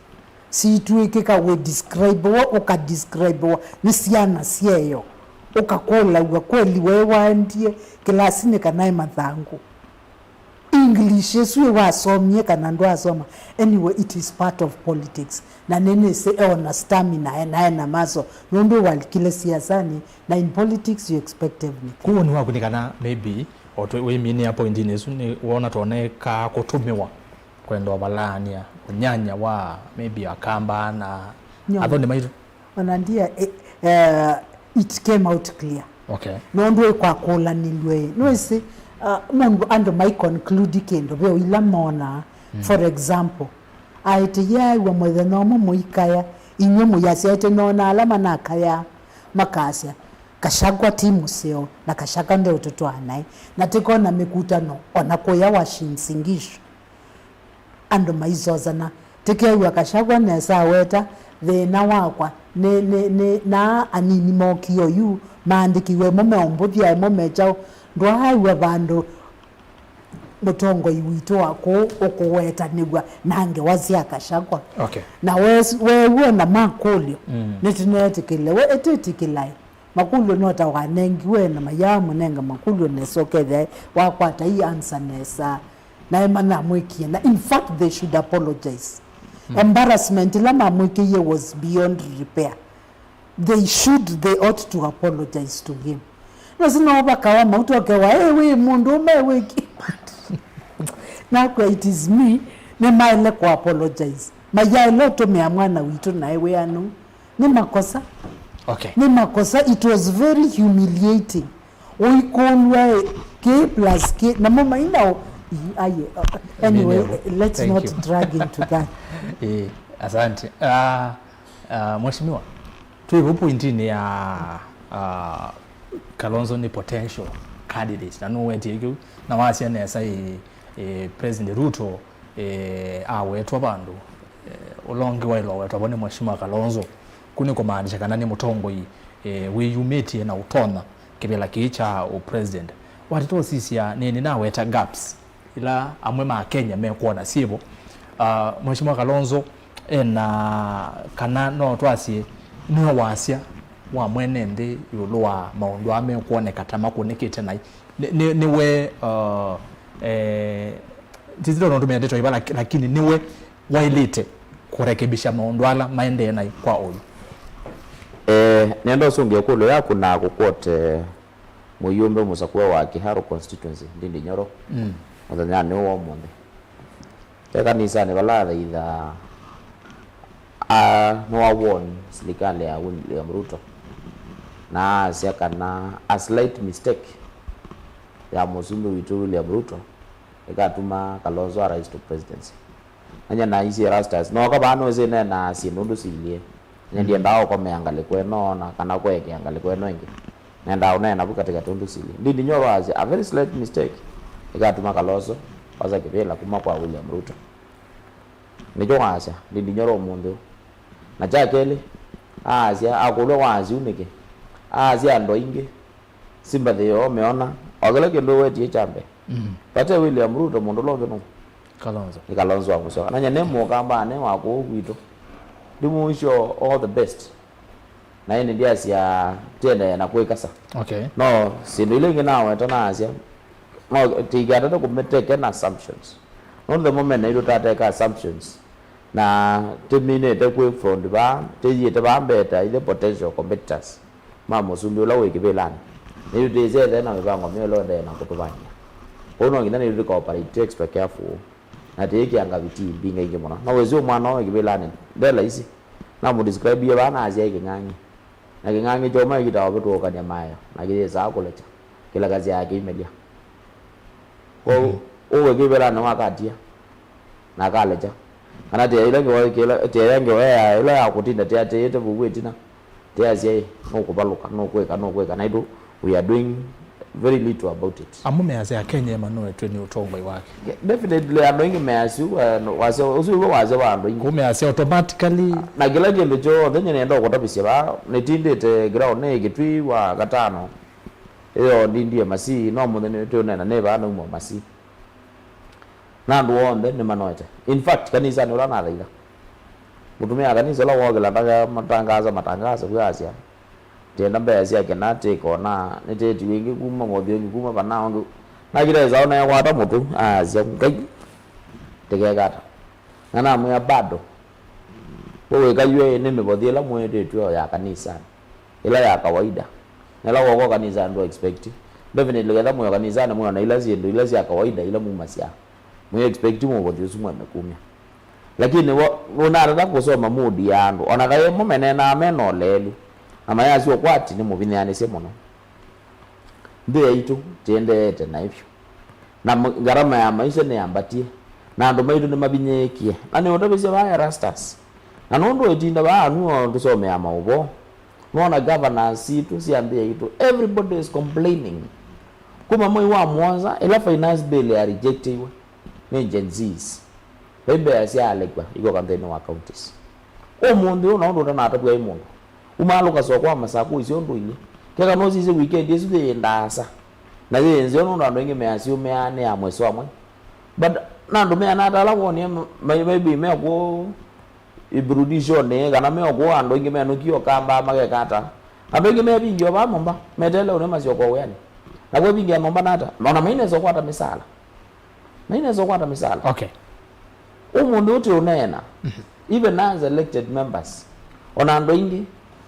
Si tuikeka we describe wa describe wa nisiana sieyo ukakola kweli wewe ndie klasini kanaye mathangu English yesu wasomye kana ndo asoma anyway it is part of politics na nene se ona stamina na maso ndo walikile siasani na in politics you expect everything kuo ni wakunikana maybe oto we mini hapo indine su ni uona tuoneka kutumiwa kwenda balania unyanya wa maybe akamba na adhoni maitu wanandia it came out clear. Okay. Nondwe kwa kola nilwe nwese mungu ando my conclude kendo be ila mona for example aite ya wa mwethe no muikaya inyo muyasete nona alama nakaya makasya kashagwa timu sio na kashaka ndio utoto anai na teko na mikutano onakoya washinsingisho ando maizozana tekewa kashagwa nesa weta thina wakwa na anini mokio yu maandikiwe mumeombuthia mumeja ndwaiwe bandu mutongo iwito wako okuweta nigwa nange wazia kashagwa. Okay. Na wewe na makulio netinetikile we etetikilai makulio nota wanengiwe na mayamu nenga makulio nesokethe wakwata hii answer nesa na emana mwikie na in fact they should apologize. Embarrassment lama mwikie was beyond repair. They ought to apologize to him. Nasina bakawa mautu akewa we mundu mewe na kwa it is me ne maile ko apologize mayailo to me amwana witu na ewe anu ni makosa. Okay. Ni makosa. It was very humiliating. We konwa k plus k na mama ina anyway let's Thank not you. drag into that. Asante. Mheshimiwa tuipo pointini ya Kalonzo ni potential candidates na no wetigu na wasia nesa President Ruto awetwa bandu ulongi wailo wetwa bone Mheshimiwa Kalonzo kuni kumaanisha kana ni mutongo wiyumeti na utona kibela kicha o president watito sisi ya nini na weta gaps ila amwe ma Kenya mekuona sibo Mheshimiwa Kalonzo na kana no twasi no wasia wa mwene ndi yulwa maundu ame kuoneka tamakuonekete na niwe tizito ndo tumeendetwa ibala lakini niwe wailite kurekebisha maundu ala maende na kwa oyu nendo sungia kulo yako na kukote muyumbe musakuwa wa Kiharo constituency ndindi Nyoro muthanya ni wo munde kanisa ni balala ida no awon serikali ya William Ruto na siaka na a slight mistake ya musumbe witu William Ruto ikatuma Kalonzo rise to presidency anya na hizi Erastus no kabano zene na sinundu silie ndiye ndao kwa meangale kweno na kana kweke angale kweno ingi nenda una buka katika tundu silie ndindi Nyoro azi a very slight mistake ikatuma Kalonzo waza kibela kuma kwa William Ruto nijo asa ndindi Nyoro mundu na jakele azia akulo wazi unike azia ndo inge simba theo meona ogele kendo wetie chambe pate William Ruto mundu longe no Kalonzo ni Kalonzo wangu so nanya nemo kamba ne wako gwito dimusho all the best na yeye ndiye asia tena na kuikasa. Okay. No sindu ile ngina tana asia no tigata to kumete na assumptions on the moment na take assumptions na terminate kwe from the ba teji te ba beta ile potential competitors mamo sumbi la wiki belani ni uteze na mibango miolo nde na kutubania ono ngina ni cooperate extra careful na teki anga viti binga inge mona na wezo mwana wa kibelani ndela isi na mu describe ya bana azia kingangi na kingangi joma kita wabetu okanya mayo na kile za kulecha kila kazi yake imelia owe kibelani wakatia na kalecha ana te ile ngo kila te ngo ya ile ya kutinda te te te buwe tina te azia no kubaluka no kweka na ido we are doing very little about it. Amume ya Kenya manoe tweni utongoi wake. Definitely andoingi measu wase usiwe wase wandoingi. Kume ase automatically na kila kindu cho thenye nenda kutapisia ba netindite ground ne gitwi wa gatano. Iyo ndindie Masii no muthene tunena ne ba no Masii. Na ndu wonde ni manoete. In fact kanisa ni urana thaitha. Mutumia kanisa la wogela ndaga matangazo kwa asia. Tenda mbaya cia kena tiko na niteti wingi kuma mothio wingi kuma bana wangu na kile zao na wata mutu azia kai tegegata na mwe bado wewe kaywe ni mebothia la mwende tu ya kanisa ila ya kawaida na la wako kanisa ndo expect definitely kada mwe kanisa na mwe na ila zi ndo ila zi ya kawaida ila mu masia mwe expect mu bothio sumu amekumia lakini wona kusoma mudi yangu ona kaye mumene na ameno lelu ama ya sio kwati ni mubiniane semono ndio itu tiendete na hivyo na gharama ya maisha ni ambatie na ndo maido ni mabinyekie na ni ondobese ba Erastus na nondo etinda ba anu ndusome ya maubo nona governor situ siambie itu everybody is complaining kuma moi wa mwanza ila finance bill ya rejectiwa ni agencies bebe asia alekwa iko kampeni wa counties omundu unaondo na atabwa imundu umaluka sokwa Masaku isio nduile keka no sisi weekend yesu de ndasa na yenze ono ndo ngi measi umeane ya mweso amwe but na ndo me na tala woni maybe me ko ibrudisho ne kana me ko ando ngi me no kio kamba magekata ando ngi me bingio ba momba metele one masio ko yani na ko bingia momba nata naona maine sokwa ta misala okay umundu uti unena even as elected members ona ando ngi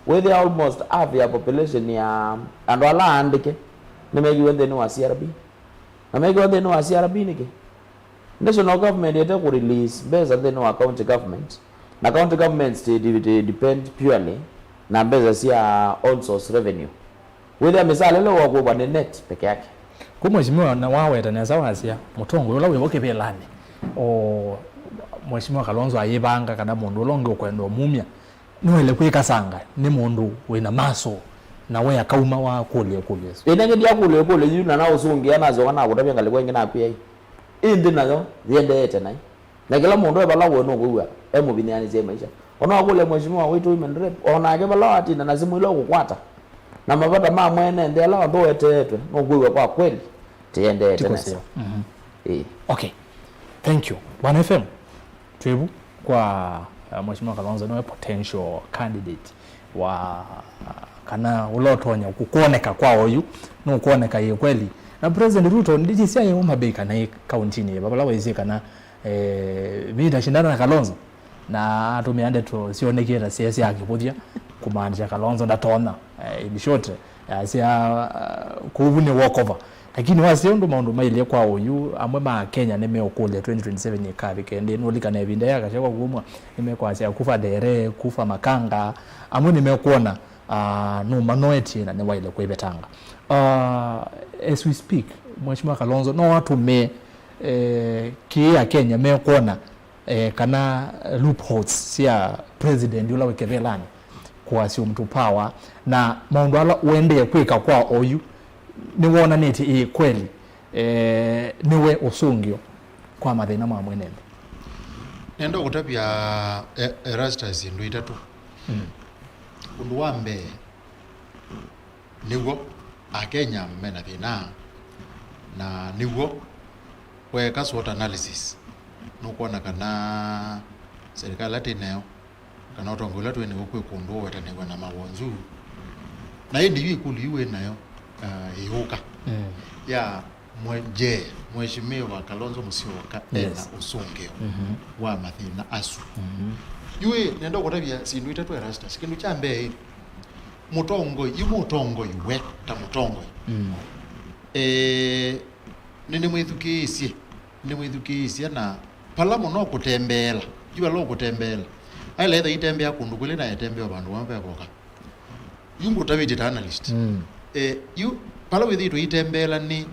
where they almost half ya population ya ando ala andike nemegi wende no CRB namegi wende no CRB nike national government yete ku release beza the no county government na county governments depend purely na beza sia own source revenue whether misale lo wako kwa net peke yake kumheshimiwa na wawe taneza wasia mutongo ula wewoke belani o mheshimiwa Kalonzo ayibanga kada mundu longe kwendo mumya nwele kwikasanga ni mundu wina maso na we akauma wa kule ene ndia kule yuna na usungia nazo kana kutabya ngale kwenge na pia indi nazo ziendete nai na kila mundu ebala wono kuwa emubiniani ze maisha ona kule mheshimiwa wetu women rep ona ake bala ati na nazimu ile kukwata na mabata ma mwene ndela ndo etetwe no kuwa kwa kweli tiendete nasi okay thank you Bwana FM twebu kwa mheshimiwa Kalonzo no potential candidate wa kana ulotonya kukuoneka kwa oyu no kuoneka ye kweli na president Ruto ndiji sia ye umabeka na county ni babala wezi kana vida shindana na Kalonzo na tumeande to sionekera siasa yake kudia kumaanisha Kalonzo ndatona ibishote sia kuvune walkover lakini wasiondo maundu maile kwa oyu amwe ma Kenya nemeokole 2027 yekabi kende nolika na ebinda yakashakwa kumwa nimekwasya kufa dere kufa makanga amwe nimekuona no manoeti na ne waile kwebetanga as we speak mheshimiwa Kalonzo no watu me kia Kenya mekuona kana loopholes sia president yula wekebelani kwa sio mtu power na maundu ala uende kwika kwa oyu ni wona neti kweli niwe usungio kwa mathina ma mwenendo nendo kutapia Erastus ndu itatu undu wambe niwo akenya mena thina na niwo weka SWOT analysis nukuona kana serikali atineo kana utongola twene kwekundu wetanegwa na mawonzu na hindi yikuliwe nayo ihuka ya mheshimiwa Kalonzo Musyoka ena usungeo wa mathina asu yue nenda kutabia sindu itatu Erastus kindu cha mbe Mũtongoi yu Mũtongoi we ta Mũtongoi nini mwithukiisie na pala muno kutembela yu alo kutembela aile either itembea kundu kule na itembea bandu wambe koka yungu taviti ta analyst yu pala withitu itembela ni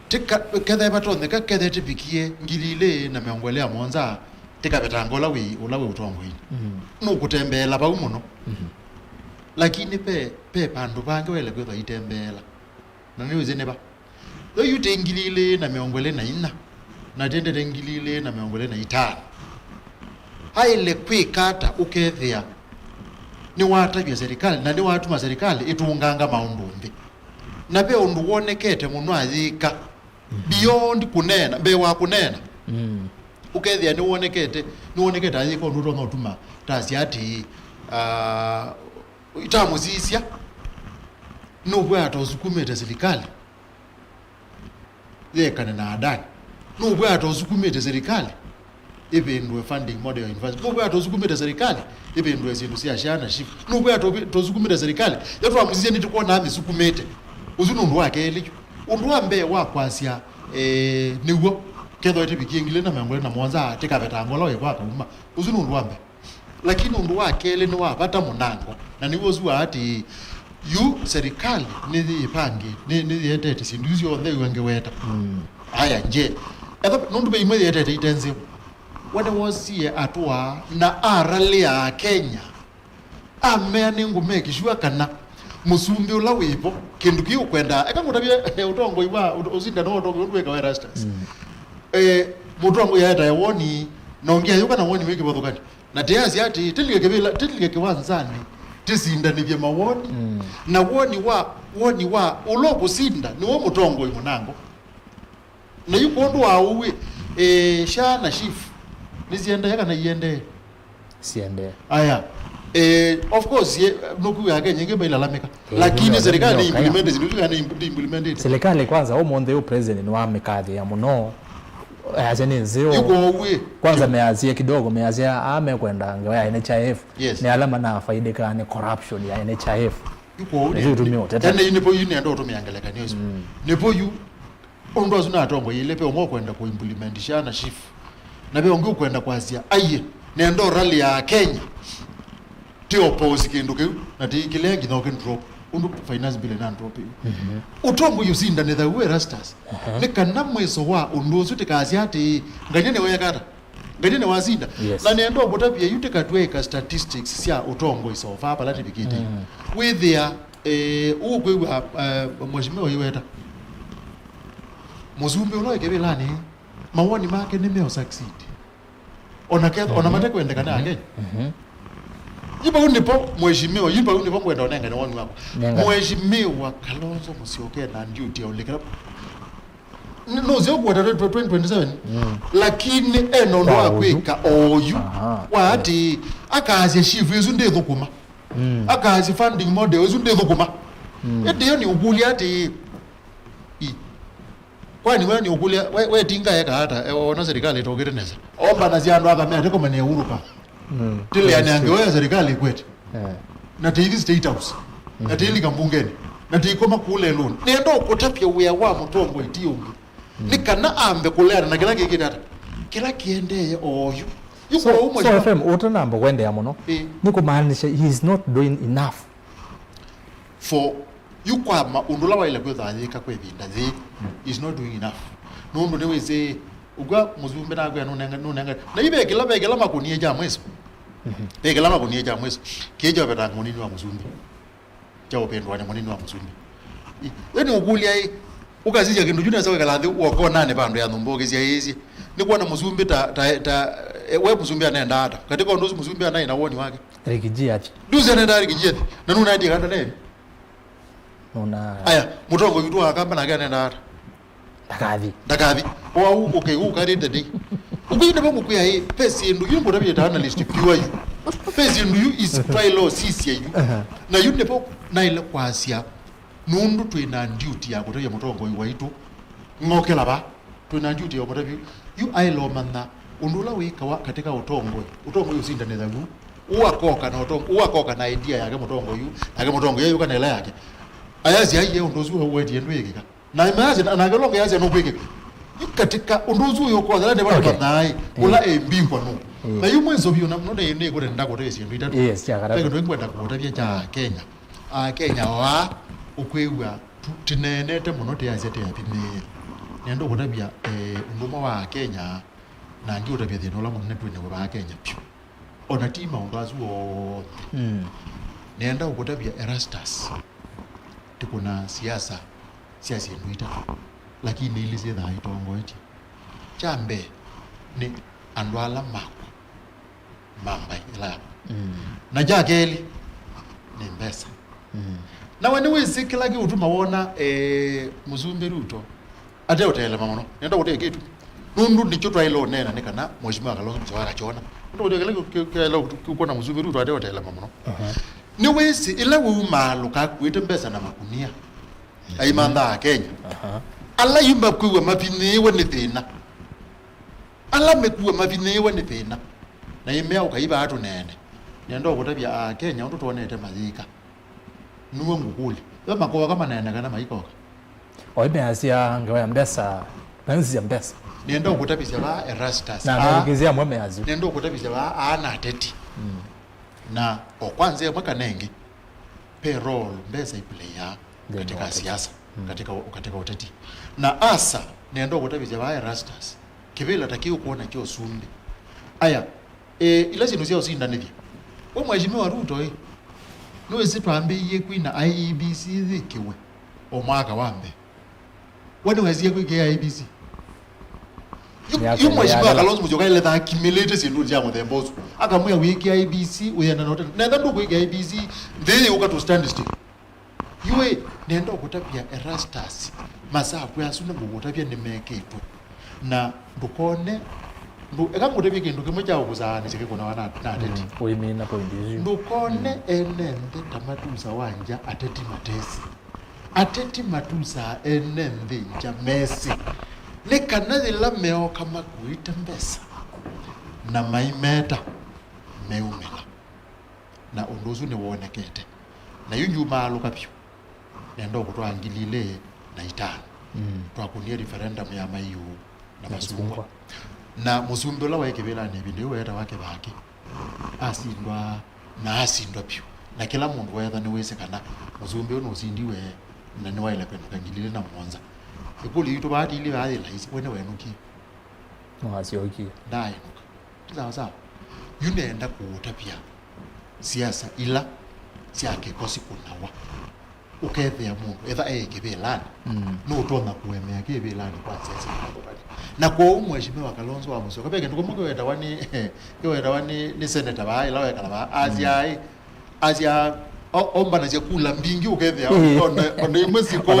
tika kethe batonde ka kethe tipikie ngilile na meongwelea monza tika betangola ulawe Ũtongoi no kutembela ba umuno lakini pe pandu bange wele kwetha itembela na ni uzene ba though you tengilile na meongwele na ina na tende tengilile na meongwele na itano haile kwikata ukethia ni watavya serikali na ni watuma serikali itunganga maundumbi na pe undu wonekete muno athika beyond kunena be wa kunena ukethia ni wonekete athika undu ronga utuma tasi ati itamuzisia no bwato usukumete serikali yekane na adani no bwato usukumete serikali ibindwe funding model university no bwato usukumete serikali ibindwe zindu cia shana shift no bwato usukumete serikali yetu amuzie niti kuona amisukumete uzunundu wake elicho undu wambe wakwasia niwo ketho etibikiengile na mangole na mwanza tikabetangola we kwa kuma uzunundu wambe lakini undu wake ele ni wapata munango na niwo zuwa ati yu serikali nithi ipange nithi yetete sinduzi on the wengeweta aya nje etho nundu be imwe yetete itenze what was here atwa na arali ya Kenya amene ngumeki shua kana musumbi ula wipo kindu kiyo kwenda ekangutabye Ũtongoi wa uzinda no Ũtongoi ndweka wa Erastus Mũtongoi yaeta yoni nongia yuka na woni wiki bothukani na teazi ati tilike kiwanzani tisindanivye mawoni na woni wa uloku sinda ni wo Mũtongoi munango na yuko ndo auwe shana shifu nizienda yaka na iende siende aya of course nuku yake nyingi bailalamika lakini serikali implement implement serikali kwanza omonde president wa mekadhi ya muno azeni zero yuko uwe kwanza meazia kidogo meazia amekwenda ngewa ya NHIF yes. Ni alama na faidika ni corruption ya NHIF yuko uwe tena nipo yuni ndo tumeangeleka news nipo yu ondo azuna Ũtongoi ile pe ongo kwenda ku implementishana shift na be ongo kwenda kwazia aye nendo rally ya Kenya ti oppose kindu kiu na ti kilengi no ken drop undu finance bill na drop Ũtongoi usinda ne the Erastus ne kana mweso wa undu usuti kazi ati nganyene weyakata nganyene wasinda na nendo botapia yuteka tweka statistics cia Ũtongoi so far palati bikite with their ukwe mheshimiwa yiweta muzumbe uno ekebelani mawoni make nimeo succeed ona mate kwendeka na Kenya yiba unipo mheshimiwa yiba unipo kwenda onenga na woni wako mheshimiwa Kalonzo Musyoka na duty ya ulekera no zio kwa 2027 lakini eno ndo akwika oyu wati akazi shifu izunde thukuma akazi funding model izunde thukuma ede ni uguli ati kwani wewe ni ukulia wewe tinga yeka hata ona serikali itogere neza omba na ziando aka mimi ateko mane uruka tile yani angewewe serikali kwetu na TV state house na tili kambungeni na tikoma kule luni nendo kutapia uya wa Mũtongoi tiungi nikana ambe kulera na kila kikitata kila kiendeye oyu yuko umo so FM utanamba kwende amuno niko maanisha he is not doing enough for yukwama undula wa ile kwethathika kwebinda thi is not doing enough nundu ni weze ugwa muzumbe na gwa nunenga na ibe kila makunie ja mweso kila makunie ja mweso kejo beta munini wa muzumbe cha upendwa ni munini wa muzumbe weni ugulia ukazija kindu juna sawa kala thi uokona ne bandu ya thumboge cia hizi ni kuona muzumbe we muzumbe anaenda hata katika ndozi muzumbe anaye na woni wake rikijia achi duze anaenda rikijia na nuna ndi kanda nene una aya Mũtongoi witu akamba na gane ndara ndakathi wa okay ukarinde ndi ukuyinde bomukuya hii pesi ndu yimbo tabi ta analyst pure you pesi ndu is trial sisi you na yunde po na ile kwasia nundu twina duty ya kutaya Mũtongoi waitu ngokela ba twina duty ya kutaya you ailo manna undula wika wa katika Ũtongoi usinda ne thagu uwakoka na idea yake mutongo yu kana ela yake ayazi aiye undozu wedi endo yekika na imazi na ngelonga yazi no kwekeka katika undozu yo kwa zalande bana nayi ula embingwa no na yu mwenzo byo na mnone ene ko ndako to yesindu itatu yes chakara ko ngwenda ko tabia cha Kenya Kenya wa ukwewa tinenete muno te yazi te yapime nendo ko tabia ngoma wa Kenya na ngi utabia thino la muno netwe ne ba Kenya pyo ona tima undazuo nenda ko tabia Erastus kuna siasa inuita lakini ili zitha itongo eti chambe ni andwala makwa mamba ila na jakeli ni mbesa na wene wese kila ki utuma wona muzumbe ruto ate utele mamono nenda uteke kitu nundu ni chotwa ilo nena nikana mheshimiwa Kalonzo Musyoka chona ndio uteke kile ukona muzumbe ruto ate utele mamono ni wesi ila umalo ka kwete mbesa na makunia aimanda Kenya ala yimba kuwa mapinewe ni thina ala mekuwa mapinewe ni thina na imea ukaiba atu nene nendo kutabia Kenya ndo tuonete mazika nuwe ngukuli kama kwa kama nene kana maikoka oibe asia ngawa mbesa nanzi ya mbesa nendo kutabia ba Erastus na ngizia mweme azi nendo kutabia ba ana teti na okwanze mwaka nengi payroll mbesa iplayer katika siasa katika uteti na asa nendo kutabia ba Erastus kivela takiwa kuona kio sumbi aya ila sino sia usinda nivyo we mheshimiwa Ruto no twambiye kwina IEBC thikiwe omwaka wambe wani wazie kwike IEBC yu mheshimiwa Kalonzo Musyoka ile tha accumulate sindu cia muthembozo akamwe wiki IEBC uyenda note na ndandu kwike IEBC ndiye ukato stand still yuwe nendo kutapia Erastus Masaku yasuna ngutapia nimeketwe na ndukone ekamutebye kintu kimwe kya ukuzana sikikona wana nateti oyimina point izi ndukone enende tamatuza wanja ateti matuza enende nja mesi nekanadhila meo kama kuita mbesa na maimeta meumela na undozu ni wonekete na yunju malo kapyo nendo kutwangilile na itano twakunia referendum ya mayu na masungwa na musumbe la wake bela ne binde weta wake baki asindwa pyo na kila mundu wetha ni wese kana musumbe ono sindiwe na ni waile kwenda kangilile na mwanza ikuli yitu baati ile baadhi laisi wene wenuki mwasioki dai sawa yunenda kuutapia siasa ila siake kosi kunawa ukethea mundu etha kibelani no utona kuemea kibelani kwa siasa na kwa mheshimiwa Kalonzo Musyoka peke nduko wenda wani ni senator ba ila wekala ba Asia omba na kula mbingi ukethea ona imwesi ko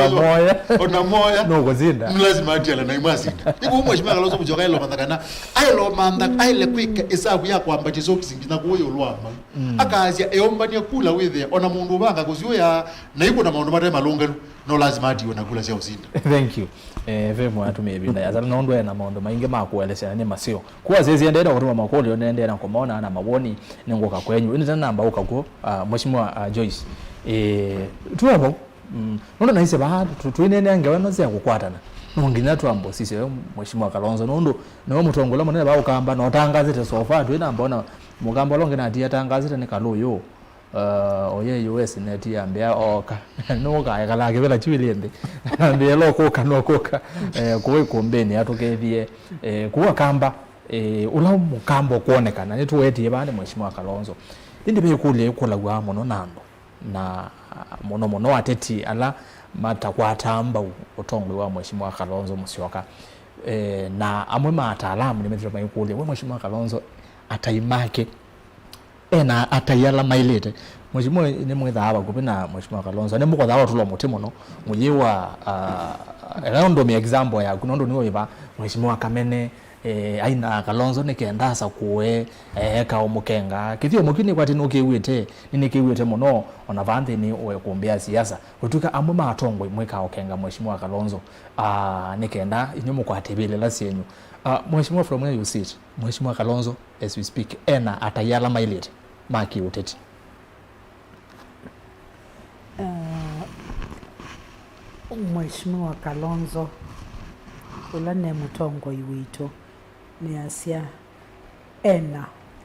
ona moya no gozinda lazima atela na imwasinda ibo mheshimiwa Kalonzo Musyoka ilo mandakana aile kwika isabu ya kwamba chizokisingi na kuyo lwama akaazia eomba ni kula wethe ona mundu banga kuziya na iko na maundu matema lungano no lazima atiwe na kula cia usinda thank you vemo atumie binda yazana nondo na maundu maingi makuelesea ni masio kwa zezi endera kutuma makoli endera komaona na mawoni ningoka kwenyu ini tena namba ukako mheshimiwa Joyce tuamo nondo naise ba tuinene ngawe no cia kukwatana nongina tuambo sisi mheshimiwa Kalonzo nondo no mutongola monene ba ukamba no tangazite sofa tuina mbona mugamba longe na dia tangazite ne kaloyo oye US neti ambia oka no ga kala kebela chiwiliende ambia lokoka nokoka kuwe Ĩkũmbĩ atokethie kuwa kamba ula mukambo kuonekana ni tuwetie bane mheshimiwa Kalonzo indi be kule kulagwa mono nando na mono ateti ala matakwatamba utongwe wa mheshimiwa Kalonzo Musyoka na amwe mataalamu nimetira kule we mheshimiwa Kalonzo ataimake ena atayala mailete mheshimiwa ni mwetha aba kupina mheshimiwa Kalonzo ne muko dawa tulo mutimo no muyiwa round me example ya kunondo niwe ba mheshimiwa Kamene aina Kalonzo ne kendasa kuwe ka omukenga kithio mukini kwati no kiwite ni kiwite muno ona vande ni Ĩkũmbĩ siasa utuka amwe matongwe mweka okenga mheshimiwa Kalonzo ne kenda inyomo kwatebele la sienyu mheshimiwa from where you sit mheshimiwa Kalonzo as we speak ena atayala mailete ma Kĩũteti? Mheshimiwa Kalonzo ula ne Mũtongoi witũ nĩ acia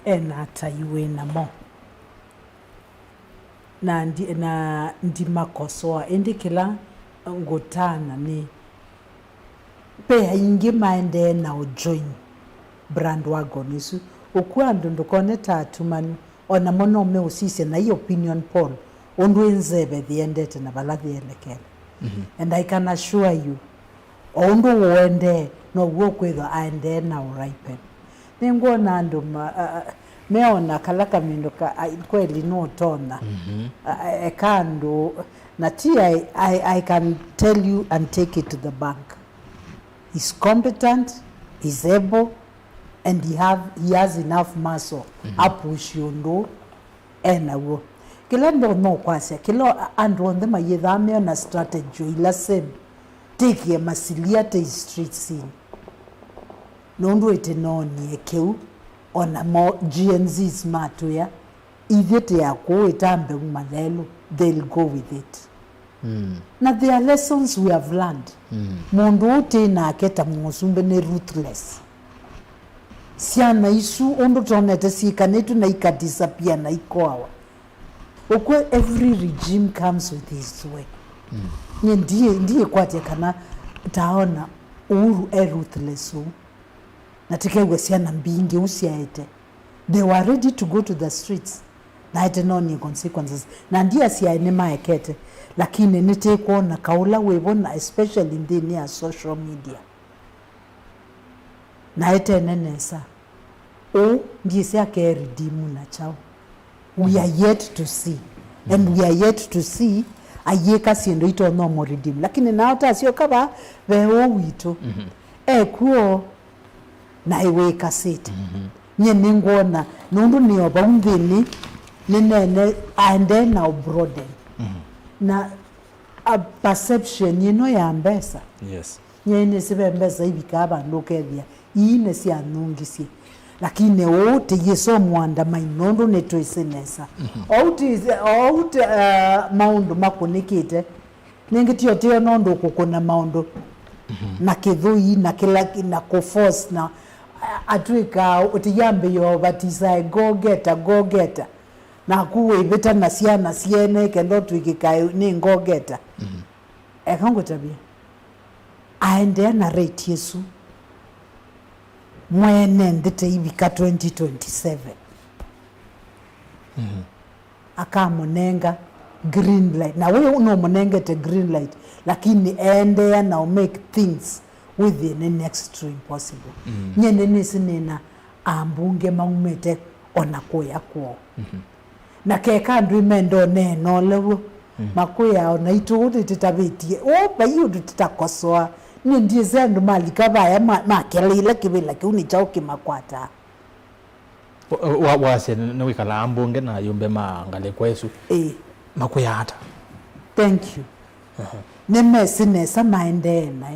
ena ataiwe namo na ndi makosoa indi kila ngutana ni pe ingi maende na join brand wagon isu okuwa ndukone tatu man ona mono me usise na hiyo opinion poll ondu enzebe thiendete na balathi elekele and I can assure you ondu wende no wokwitha aende na uripen ningona andu meona kalaka mindoka kweli no tona ekando na I can tell you and take it to the bank. He's competent, he's able, and he has enough muscle apushondo enawo kila ndo no kwase kila ando ndema yedhamio na strategy ila same take ya masilia te street scene nondo etenoni ekeu ona mo GNZ smart ya ithete yako etambe umalelo they'll go with it. Na there are lessons we have learned. Mundu uti na aketa musumbe ne ruthless. Siana isu ondo tonete sikanetu na ikadisappear na ikoawa. Okwe every regime comes with his way. Ndiye kwate kana taona uru ruthless u. Natikewe siana mbingi usiaete. They were ready to go to the streets. Na ite no ni consequences. Na ndiye siaene maekete. Lakini nite kuona kaula webona especially ndini ya social media. Na ite nenesa. O ndiye siya ke redeemu na chao. We are yet to see. And we are yet to see ayeka siendo ito no mo redeem. Lakini na ota siyo kaba veo wito. Kuo na iweka seti. Nye ningona nundu ni oba undhini nene aende na ubroden. Na a perception ya mbesa. Yes. Nye sibe mbesa hivi kaba ndokedia. Ine si anungisi. Lakini ote yeso mwanda mainondo neto isenesa. Ote maundu makonikite. Nengitio teo nondo kukona maundu. Na kithui na kilaki na kuforce na atwika utiyambe yo batisa go getter. Na kuwe ibeta na siana siene kendo twikikayo ni ngogeta. Ekango tabia. Aende na rate Yesu. Mwene ndete ibika 2027. Akamonenga green light. Na wewe unomonenga te green light. Lakini ende na make things within an extreme possible. Nyene nisinena ambunge maumete onakoya kuo. Na keka ndu imendo neno lewo makuya ona ituudi titabitie bayu titakosoa ni ndiye zendo mali kabaya makelile kibila kiuni chauki makwata wase nwikala ambunge na yumbe mangale kwesu makuya hata thank you nemesinesa maendena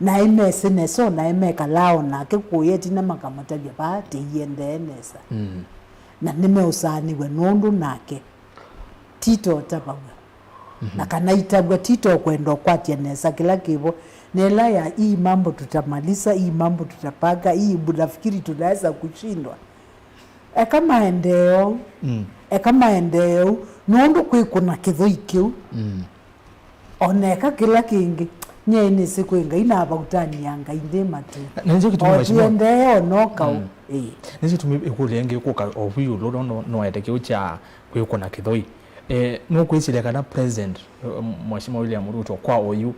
na imesinesa na imeka lao na kekuyeti na makamotabia baati yendenesa na nimeusaniwe nundu nake tito tabawe na kanaitabwa tito kwendo kwatia nesa kila kivo nela ya hii mambo tutamaliza hii mambo tutapaka hii budafikiri tunaweza kushindwa eka maendeo nundu kwikuna kithui kiu oneka kila kingi nyene sikwinga inaba utani yanga indema tu nenzo kitumwa mheshimiwa ndeo nokau nenzo tumi ikulenge kuka obuyu lo no eteke ucha kwikuna kithoi no kwisile kana president mheshimiwa William Ruto kwa oyu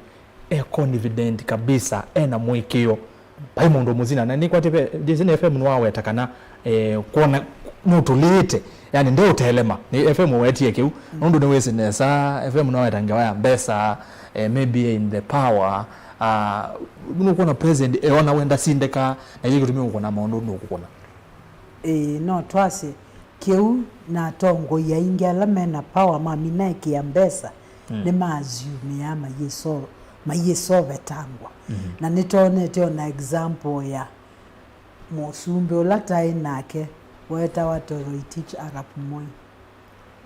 confident kabisa na mwekeo pai mundu muzina na ni kwate Disney FM nwawe takana kuona nutulite yani ndio utelema ni FM wetie kiu nundu ni wese nesa FM nwawe tangawa mbesa maybe in the power nukuona president ona wenda sindeka na yiki tumia ukona maondo nukukona no twase kiu na tongo ya ingala mena power mamina ya mbesa ni maazumi ya mayeso vetangwa na nitone teo na example ya musumbe olatai nake weta watoro itich Arab Moi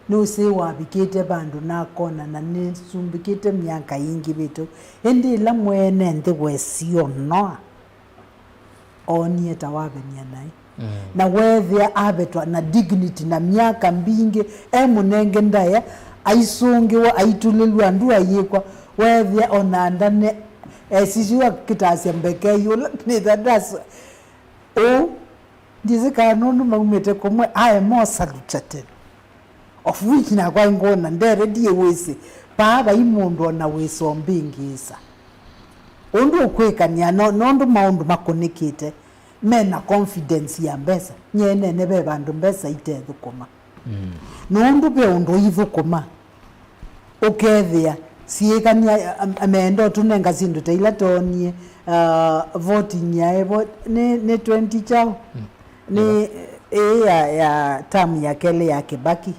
no se wabikite bandu nakona na nisumbikite myaka ingi bitu hindi la mwene ndi wesio noa onieta wabenia nai na wethia abetwa na dignity na myaka mbingi munenge ndaya aisungiwa aitulilwa ndu ayikwa wethia onandane sisiwa kitasia mbekeyo ni dadas o ndizika nonu maumete komwe I am more saluted of which na kwa ngona ndere die wese baba imundu na wese ombingisa undu kwekania nondu maundu makonikite mena confidence ya mbesa nyene nebe bandu mbesa itethukuma nondu be undu ithukuma ukethia siekania amendo tunenga sindu teila tonie voting ya ni 20 chao ni ya tamu ya kele ya Kibaki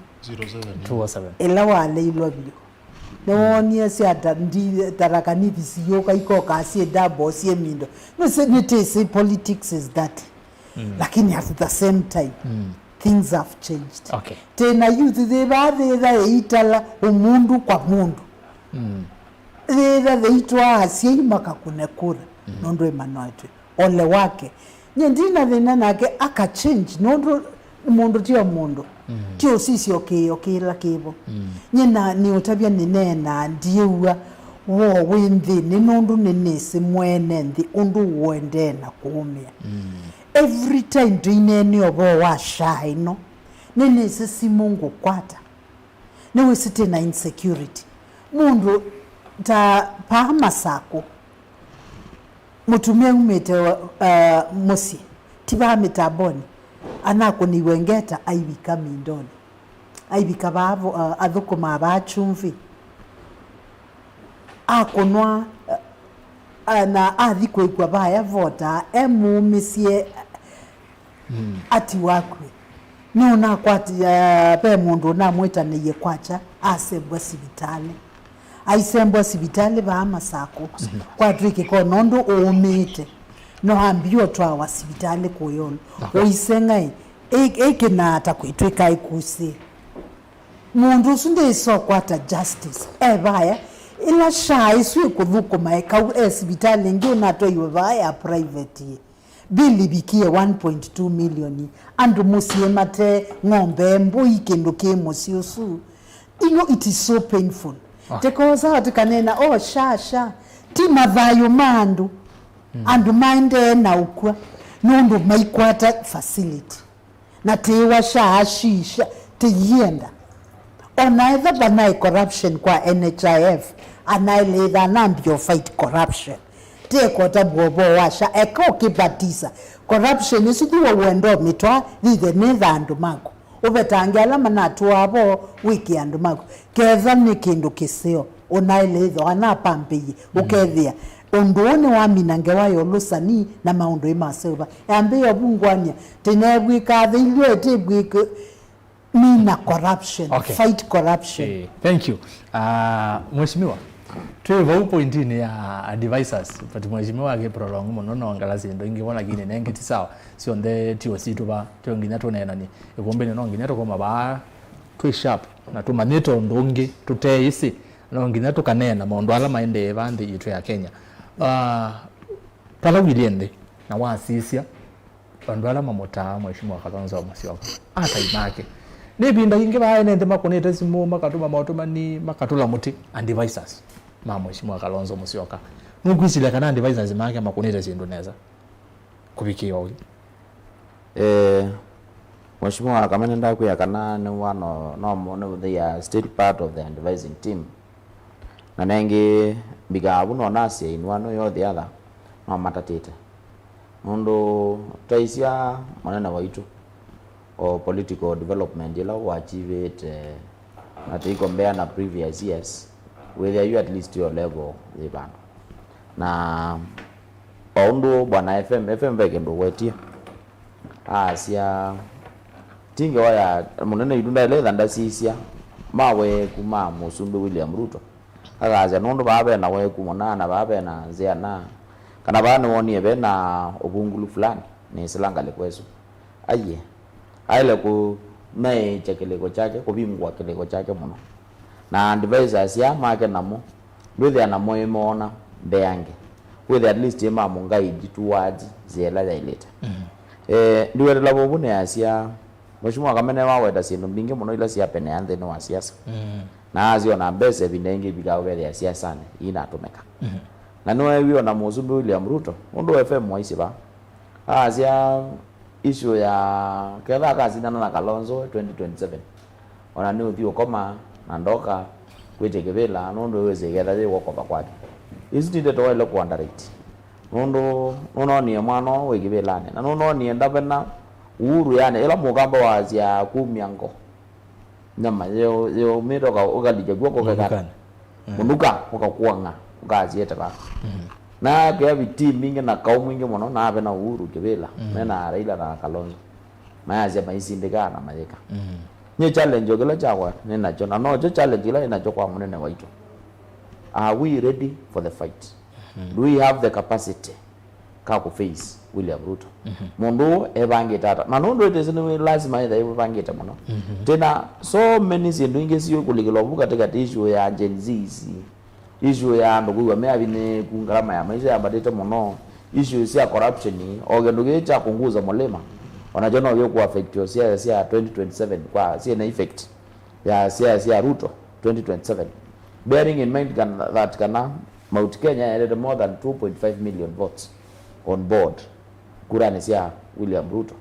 207 ila wale ilobio nonie siata ndi tarakanithi siyoka iko kasi dabo sie mindo no say politics is that lakini at the same time things have changed okay tena youth they bathe itala umundu kwa mundu they itwa asie makakunekura nondo emanoitwe ole wake nyendina thina nake aka change nondo mundu tio mundu tio sisi okay la kibo nyina ni utabia ninena ndiwa wo windi ni nondu nenesi mwene ndi undu wende na kuumia every time duineni obo wa shaino nenesi simungu kwata newe site na insecurity mundu ta pa Masaku mutumia umete Musii tiba metaboni anako ni wengeta aibika mindoni aibika babo athukuma abachumvi akonwa na athikwe kwa baya vota emumisie ati wakwe nona kwati pe mundu na mweta niye kwacha asebwa sibitali aisembwa sibitali ba Masaku kwa trike ko nondo omete no ambio twa wa sibitali koyono oisengai ekena atakwitweka ikusi mundu sunde so kwata justice baya ila shai swi kuthukuma eka sibitali ngi nato yobaya private bili bikie 1.2 million andu musie mate ngombe mbui kendo ke musiosu it is so painful tekoza atikanena shasha tima vayo mandu andu mande na ukwa nondo maikwata facility na tewa shisha teyenda onaitha banai corruption kwa NHIF anaileza nambio fight corruption tekota bobo washa eko kibatisa corruption isikiwa wendo mitwa thithe netha andu mako ubetangela manatu abo wiki andu mako ketha ni kindu kisio onaileza anapambiye ukethia ondone wa minange wayo lusani na maundu imaseba ambe obungwanya tenebwika thilwe tebwika mina corruption fight corruption thank you mheshimiwa tuwe point ni ya advisors but mheshimiwa age prolong muno no ngalazi ndo ingibona gine nenge tisawa sio nde TOC tuba tongina tonena ni Ĩkũmbĩ no ngina to koma ba twi sharp na tumanito ndongi tuteisi no ngina tukanena maundu ala maende bandi yitu ya Kenya pala wiliende na wasisia bandu ala mamota mheshimiwa Kalonzo Musyoka ata imake nebinda inge baene ndema koneta simu makatuma mautuma ni makatula muti and devices mheshimiwa Kalonzo Musyoka nugwisile kana devices make makoneta zindu neza kubikiyo mheshimiwa kama nenda kuya kana ni no they are still part of the advising team na nengi bigabu no nasi in one or the other no matatete mundo taisia manana waitu or political development ila wa achieve it at compare na previous years whether you at least your level the band na paundo bwana FM veke ndo wetia asia tinge waya munene idunda ile thanda sisia mawe kuma musumbe William Ruto akaza nondo babe na we kumonana babe na ziana kana bana woni ebe na obungulu fulani ni silanga lekweso aye aile ku mai chakileko chake kubimgwa kileko chake muno na advisors ya make namo nduthe namo imona ndeyange with at least ema mungaidi towards zela zaileta ndiwe labo bune asia mheshimiwa kamene waweta sindu mbingi muno ila sia pene anthe no siasa na azio na mbese binenge bigawele ya siasa ni inatumeka na no ewe na muzumbi William Ruto ndo FM mwaisi ba azia issue ya kela kazi na Kalonzo 2027 ona ni uthio koma na ndoka kwetekebela nondo weze getha je gokoba kwake isitinde to ile ku direct nondo ni mwana wegibelane na nondo ni ndabena uhuru yani ela mugamba wazia kumyango nyama yo mero ka ugalije gwoko kaka munuka ukakuanga ukazieta ba na kwa biti mingi na kaumu mingi muno na abe na uhuru kibela na Raila na Kalonzo maazia maisindikana majeka nye challenge ogela chakwa nina chona no challenge ila inachokwa munene waito. Are we ready for the fight? Do we have the capacity ka face William Ruto? Mundu evangeta na nondo itesini lazima ida evangeta muno tena so many zindu ingesiyo kuligelo katika issue ya Gen Z, issue ya ndugu amea bine kungarama ya maisha ya badete muno, issue ya corruption ogendo gecha kunguza mulema wanajona wyo ku affect yo siasa ya 2027 kwa na effect ya siasa ya Ruto 2027, bearing in mind that kana Mount Kenya had more than 2.5 million votes on board kurane sia William Ruto.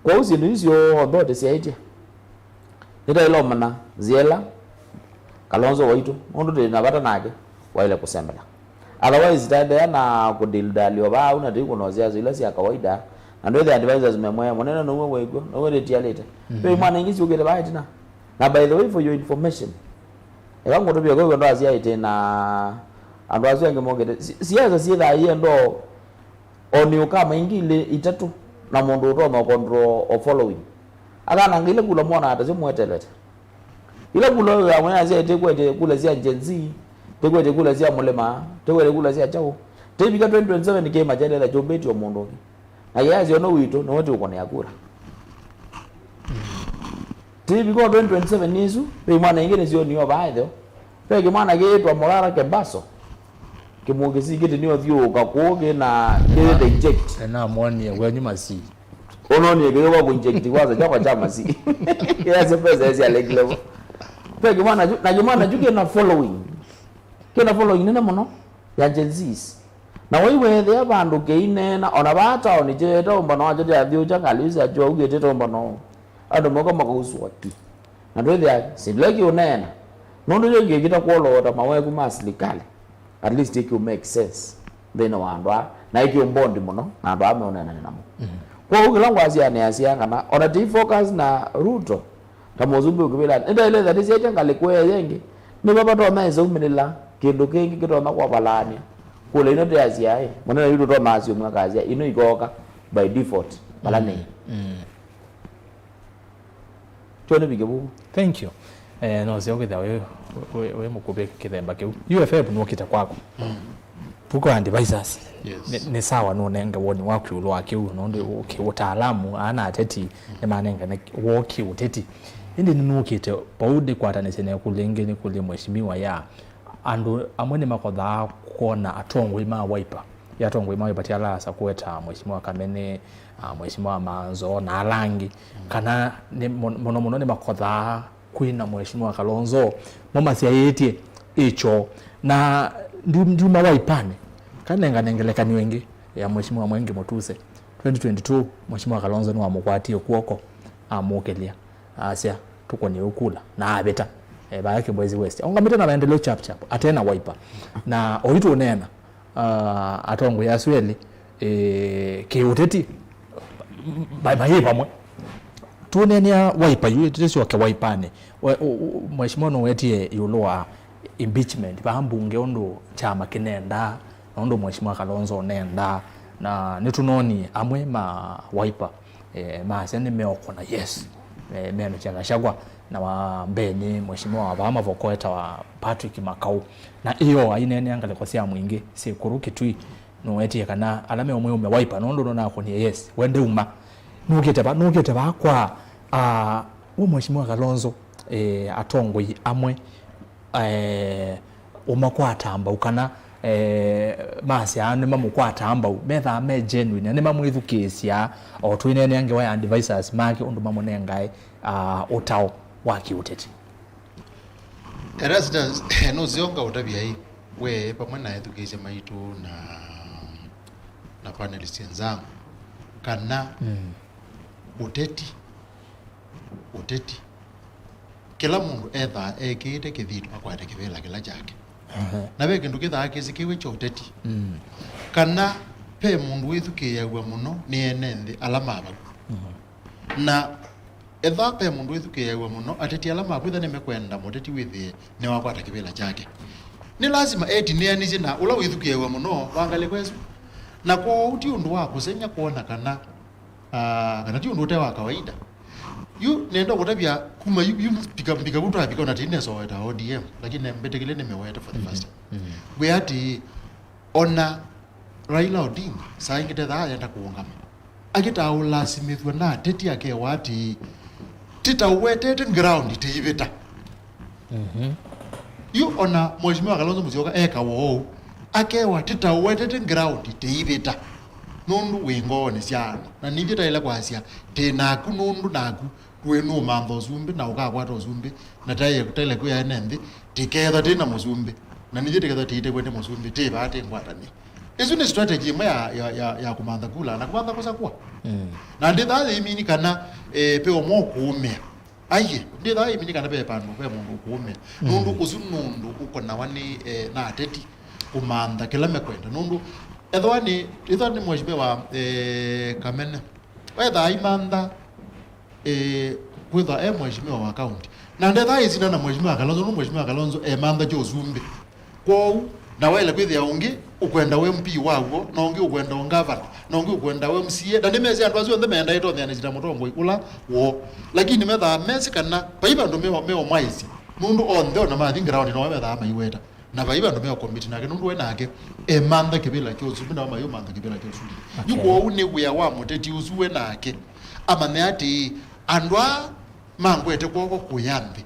Kwa uzinu hizo ndote sia ite nita ilo mana ziela Kalonzo waitu ndote na bata nake waile kusembela otherwise tade na kudildalio ba una ndiko no zia zile sia kawaida and the advisors memwe monena no wego no we tia later pe mwana ingisi ugele ba itina na by the way for your information eka ngoto bya go ndo azia ite na ando azia ngemogede siasa sietha hiye ndo oni ukama ingile itatu na mundu utoma control of following akana ngile kula mwana ata simweteleta ile kula ya mwana azia ite kwete kula zia Gen Z tekwete kula zia mulema tekwete kula zia chao tebika 2027 ke majadela jombeti wa mundu ayazi ono wito no wote uko na yakura tebika 2027 nizu pe mwana ingine sio niyo baadho pe ke mwana geetwa morara ke baso ke mugezi gete niyo thio kakoge na gete inject na mwani ya nyuma Masii ono ni gete wa inject kwanza chapa cha Masii yes pesa hizi ale level pe ke mwana na jumana juke na following kena following nena mono ya Gen Z's na wewe the abandu keine na ona bata onije to mbano ajo ya thio cha kalisa jo ugete to mbano ando moko makusu wati na ndwe ya sidleki onena nondo yo ngegita kwolo ota mawe ku maslikali at least it will make sense then wandwa na ikyo mbondi muno na ndo ameonana namo kwa ugilangwa asia ne asia kana ona ti focus na Ruto tamozumbi ukibela nda ile that is ya ngale kwa yenge ne baba to maize uminila kindu kingi kitona kwa balani kule ino te asia mwana yudo to masio mwaka asia ino ikoka by default balani chone bigebu. Thank you. No sio kitha we mukube kithemba kiu UFF no kita kwako puko advisors ne sawa no nenga woni waku ulo akiu no ndo Ũtaalamu ana ateti ne manenga ne woki ũteti indi ninukite paude kwatanise ne kulengeni kule mheshimiwa ya andu amwene makodha kuona atongwe ma wiper ya tongwe ma wiper tiala sakweta mheshimiwa Kamene mheshimiwa Manzo na Alangi kana mono ne makodha kwina mheshimiwa Kalonzo mama siayetie icho na ndi mawaipane kanenga nengeleka ni wengi ya mheshimiwa Mwenge Motuse 2022 mheshimiwa Kalonzo ni amukwatie kuoko amukelia asia tuko ni ukula na abeta bayake Boys West ongamita na maendeleo chap atena wiper na oitu onena atongo ya sweli Kĩũteti bye pamwe tunenia wiper yetesi wake wipane mheshimiwa no wetie yuloa impeachment bahambunge ondo chama kinenda ondo mheshimiwa Kalonzo nenda na nitunoni amwe ma wiper ma sene meoko na yes meno chagashagwa na wambeni mheshimiwa wabama vokoeta wa Patrick Makau na iyo ainene angale kwa sia mwingi sikuruki tui no wetie kana alame omwe wiper nondo nona ko ni yes wende uma nugete ba kwa mheshimiwa Kalonzo atongoi amwe umakwata amba ukana masi ane mamukwata amba metha me genuine ne mamwithukia o twine ne ange wa advisors make undu mamunengai utao wa kiuteti Erastus no zionga utabia hii we pamwe na education maitu na panelists wenzangu kana uteti kila mundu etha ekite kithitu akwate kivela kila jake na we kindu kithaa kizikiwe cha uteti kana pe mundu withukiagwa muno ni enenthi alama aba na etha pe mundu withukiagwa muno ateti alama aba ne mekwenda muteti withie ne wakwata kivela jake ni lazima ni anizi na ula withukiagwa muno wangale kwesu na kwa uti undu wako senya kuona kana ti undu utewa kawaida yu nenda kutabia kuma yu pika butu apika unatine so eta ODM lakini mbetekele nimeweta for the first time we ati ona Raila Odinga saingite tha yenda kuongama agita ulasimithwa na teti yake wati tita wetete ground tiivita yu ona mheshimiwa Kalonzo Musyoka eka wo akewa tita wetete ground tiivita nundu wingone syana na ningita ila kwasia tena ku nundu naku wenu mambo zumbi na ukakwata zumbi na tele ku ya nende tiketha tena muzumbi na nije tiketha tiite kwende muzumbi tiba ate ngwatani izo ni strategy ya kumanda kula na kumanda kosa kwa na nditha imini kana pe omo kuumia aye nditha imini kana pe pano pe mundu kuumia nundu kuzunundu ukona wani na ateti kumanda kila mekwenda nundu edwani mheshimiwa Kamene wetha imanda kwitha mheshimiwa wa county na ndetha izina na mheshimiwa Kalonzo manda jo zumbi kwou na wele kwithia ungi ukwenda we MP wawo na ungi ukwenda governor na ungi ukwenda we MCA na ndimeze andu azu ndemenda ito thia nizira mutongo ikula wo lakini metha mesi kana paiba ndo meo mwaisi mundu on the na mathi ground no metha maiweta na paiba ndo meo committee nake nundu we nake manda kibila kyo zumbi na mayo manda kibila kyo zumbi yuko une kuya wa muteti uzuwe nake amane ati andwa mangwete kwoko kuyambi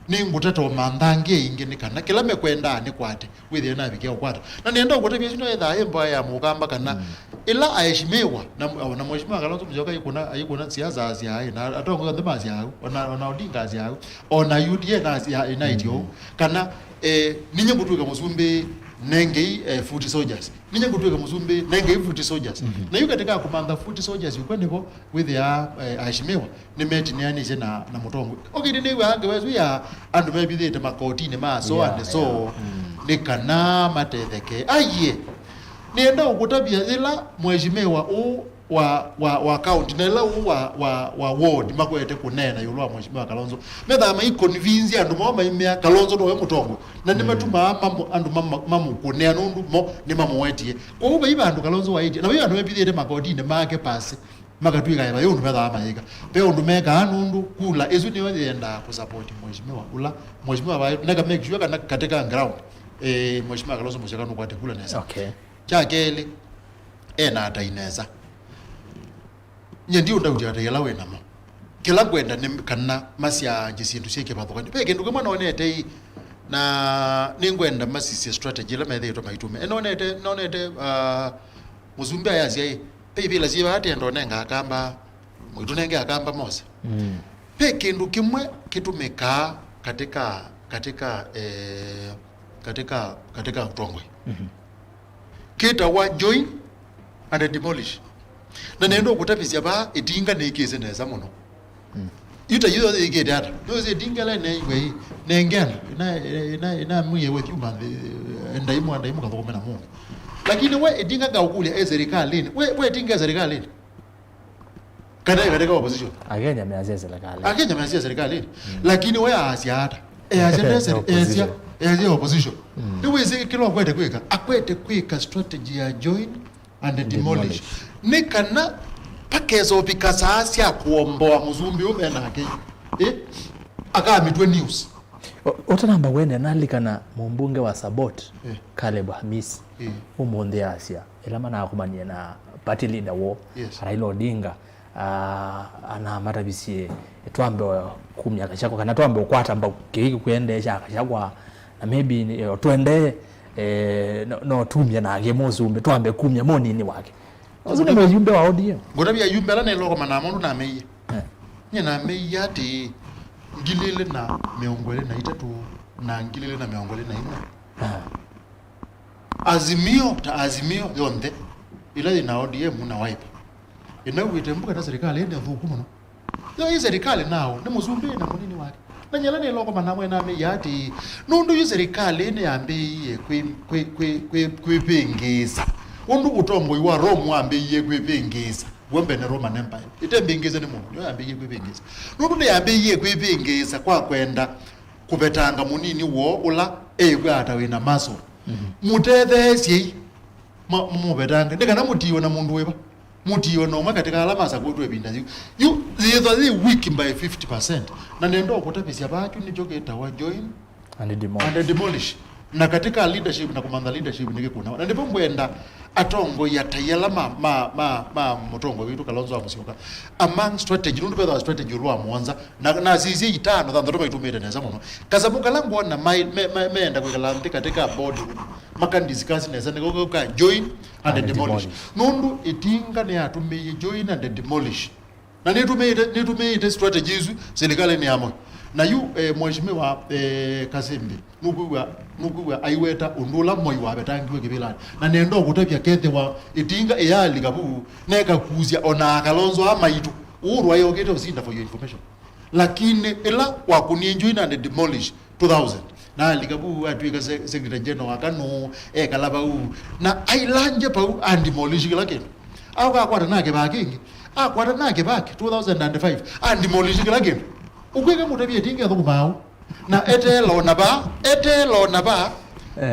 ningutata mandange ingene kana kila mekwenda ni kwate withie na bikia kwata na nienda ukutebia sino etha emba ya mukamba kana ila aheshimiwa na mheshimiwa Kalonzo Musyoka ikuna siasa asia na atongo ndema sia ona Odinga sia ona UDA na sia inaitio kana ninye ngutuka musumbi nengei foot soldiers ninye ngutuka musumbi nengei foot soldiers na yuka teka kumanda foot soldiers yukwendebo withie aheshimiwa ni meti ni ani na mutongo okay ni wange wezu ya andu mebithite makoti ni maso and so ni kana matetheke aye nienda ukutabia ila mheshimiwa wa county na ila wa ward makwete kunena yulwa mheshimiwa Kalonzo metha mai convince andu mama imya Kalonzo no we mutongo na nimatuma andu mamu kunena nundu mo ni mamu wetie kwa uba iba andu Kalonzo waiti na we andu mebithite makoti ni make pasi makatwika ya yundu metha maika pe undu meka nundu kula ezu ni wenda ku support mheshimiwa ula mheshimiwa wa naga make sure kana katika ground mheshimiwa Kalonzo Musyoka no kwate kula nesa okay chakele na ataineza nyendi unda ujata yala we namo kila kwenda kana masya jisindu sieke bathokani pe kindu kimwe nonete na ningwenda masisi strategy la methe to maitume nonete muzumbi ayazia pe bila ziba hati ndonenga akamba mwitunenge akamba mose pe kindu kimwe kitumeka katika utongwe kita wa join and demolish na nendo kutapisia ba itinga nekeze neza muno yuta yuta igedata noze dinga la newe nengana ina muye with human ndaimu kathomena mungu lakini we idinga ga ukulia serikali we dinga serikali kana katika opposition agenya meazia serikali lakini we asiata azia opposition niwe kilo akwete kweka strategy ya join and demolish nikana pakezo bikasa sia kuomboa muzumbi umena hake akamitwe news otanamba wene nalikana mumbunge wa Sabot Caleb Hamisi umonde asia ela mana akumania na party leader wo Raila Odinga ana matabisie twambe kumya Gachagua kana twambe kwata mba kiki kuendesha Gachagua na maybe twende no tumya na gemozumbe twambe kumya monini wake uzune mjumbe wa ODM gotabia yumbe la nelo kama na mundu na meye nyina meye ati ngilele na meongole na itatu na ngilele na meongole na ina azimio yonde ila ina ODM na wipe inawite mbuka na serikali ende thuku muno yo serikali nao ni muzumbe na munini wake na nyala nelo kama na mwe na meye ati nundu yo serikali ene ambe kwe pengeza undu utombo wa Rome ambe kwepengeza wembe ne Roman Empire itembengeza ni mundu yo ambe kwepengeza nundu ne ambe kwepengeza kwa kwenda kubetanga munini wo ula kwata wena maso mutethesi mubetanga ndikana mutiyo na mundu weba mutiyo no makatika alama za kwetu ebinda you the weak by 50% na nendo kutapisia bachu ni jogeta wa join and demolish na katika leadership na komanda leadership nige kuna na ndipo mwenda atongo ya tayala mutongo witu Kalonzo wa Musyoka among strategy nundu betha strategy ruwa mwanza na zizi itano tha ndoma itumire neza muno kasabuka langu na meenda kwikala katika board maka discuss neza niko ka join and demolish nundu itinga ne atumie join and demolish na nitumie strategies serikali ni amo na yu mheshimiwa Kasimbi nukuwa aiweta undula moyo wa betangiwe kibelani na nendo kutabya kethe wa itinga eyali kabu neka kuzia ona Kalonzo amaitu urwa yogete usinda for your information lakini ila wa kuninjoin and demolish 2000 na likabu atwika secretary general akano kalaba na ailanje pa and demolish kila kitu au kwa nake bakingi kwa nake baki 2005 and demolish kila kitu ukweka mutabia tinga thumao na etelo na ba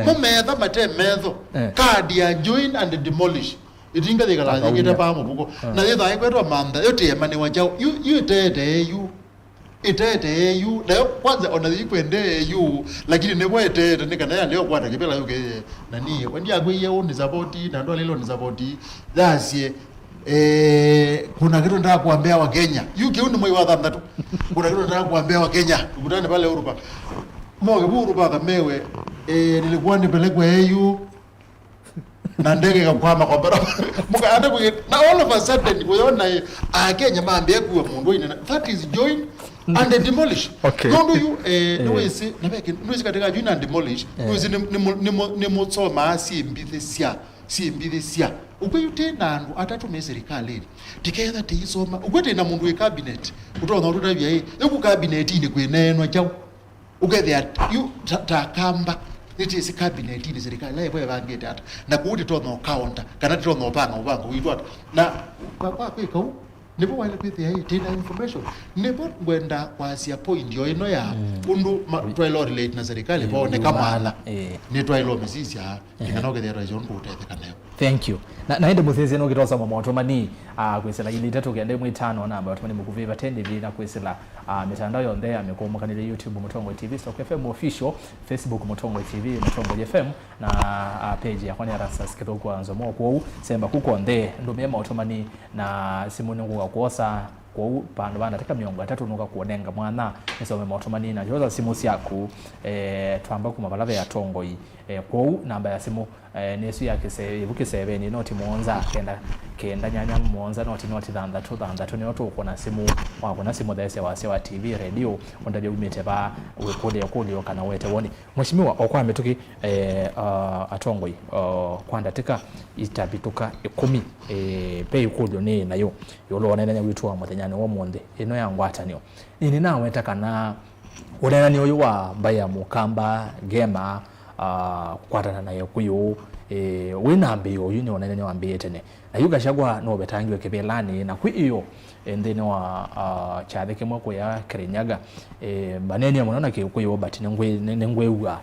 mumetha matemetho card ya join and demolish itinga thikala thikita pa mubuko na thitha ikwetwa mantha yote mani wajao you itete you na kwanza ona thikwende you lakini ne wetete nikana ya leo kwata kipela yuke nani wendi agwe ni support na ndo lilo ni support dasie kuna kitu nataka kuambia wa Kenya kiuni mwe wa thamatu kuna kitu nataka kuambia wa Kenya tukutane pale Europa moge Europa kamewe nilikuwa nipelekwe EU na ndege kakwama kwa barabara mukaenda na all of a sudden kuona Kenya maambia kuwa mundu ina that is join and demolish no you nwese nabeke nwese katika join and demolish nwese ni mutsoma simbithisia ukwete nandu atatu me serikali tiketha teisoma ukwete na mundu we cabinet utona utabia eku cabinet ni kwenenwa chao ukethe you takamba niti si cabinet ni serikali laye bwe bangete ata na kuti tona counter kana tona opanga uitwa na kwa kweka nipo wale kwete tena information nipo gwenda kwasia point yo ino ya undu twilo relate na serikali baone kama ni twilo mesisi ya inganoge the region kutete kaneo. Thank you. Na ende muthezi no girosa mamoto mani kwesela ili tatu gende mwitano na ambayo tumani mukuviva tende vina kwesela mitandao yonde amekuwa kanile YouTube Mutongo TV, Stock FM official, Facebook Mutongo TV, Mutongo FM na page ya kwani Erastus Kithuku Nzomo kwa semba kuko nde ndomye maotomani na simu nungu wa kuosa kwa pando bana taka miongo 3 nuka kuonenga mwana nisome maotomani na joza simu siaku twamba ku mabalave ya Ndongoi kwa namba ya simu nesu yake se ibuke 7 ni noti monza kenda nyanya monza noti thanda 2 ni oto ukona simu wako na simu daise wa TV radio ondabye umeteba wekode yakoli kana wete woni mheshimiwa okwa ametuki Ndongoi kwanda tika itabituka 10 pe yukodo ne nayo yolo onena witwa muthenyane wo monde ino ya Ngwatanĩo nini nawe takana onena oyo wa baya mukamba gema kwatana naye kuyo wina mbiyo yuni onene wambie tene na yuga shagwa no betangiwe kebelani na kwiyo ndene wa chatheke mwako ya Kirinyaga banene mwana ke kuyo bati nengwewa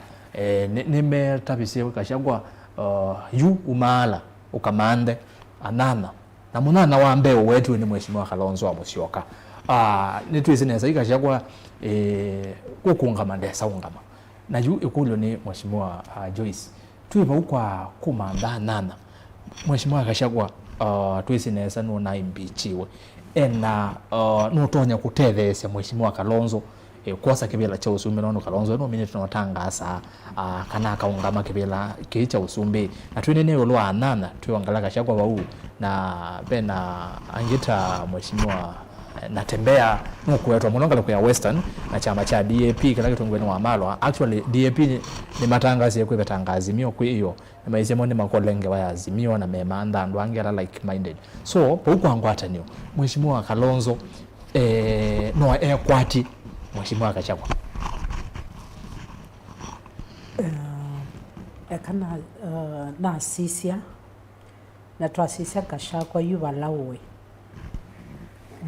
nime tabise kashagwa yu umala ukamande anana na munana wambe wetu ni mheshimiwa Kalonzo wa Musyoka nitwise neza ikashagwa kukunga ndesa ungama na yu ikulo ni mheshimiwa Joyce tuiba ukwa kumanda nana mheshimiwa Gachagua twisinesa nuna imbichiwe ena nutonya kutetheesya mheshimiwa Kalonzo kosa kibela cha usumbi nono Kalonzo no minute no tangasa kana kaungama kibela kicha usumbi na twinene olwa anana twiongala shakwa bau na bena angita mheshimiwa natembea nukuetwa munongala kwa Western na chama cha DAP kila kitu ngwene wa Malwa. Actually DAP ni matangazo ya kwa tangazimio kwa hiyo na maisemo ni makolenge wa azimio na memanda ndo angela like minded. So huko Ngwatanĩo mheshimiwa Kalonzo no kwati mheshimiwa Gachagua kana na sisia na twasisia Gachagua yubalawe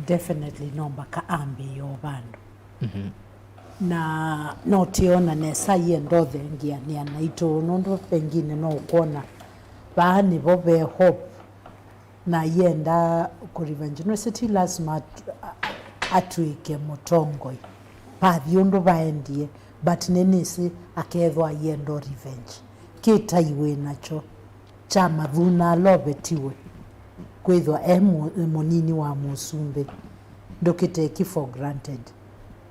definitely nomba ka ambi yo bandu na notiona nesa yendo thengia ni anaito nondo pengine no kuona bani bobe hope na yenda ku revenge university lazima atwike Mutongoi pathiundu baendie but nenisi akethwa yendo revenge kita iwe nacho chama thuna lobetiwe kwithwa munini wa musumbi ndukiteki for granted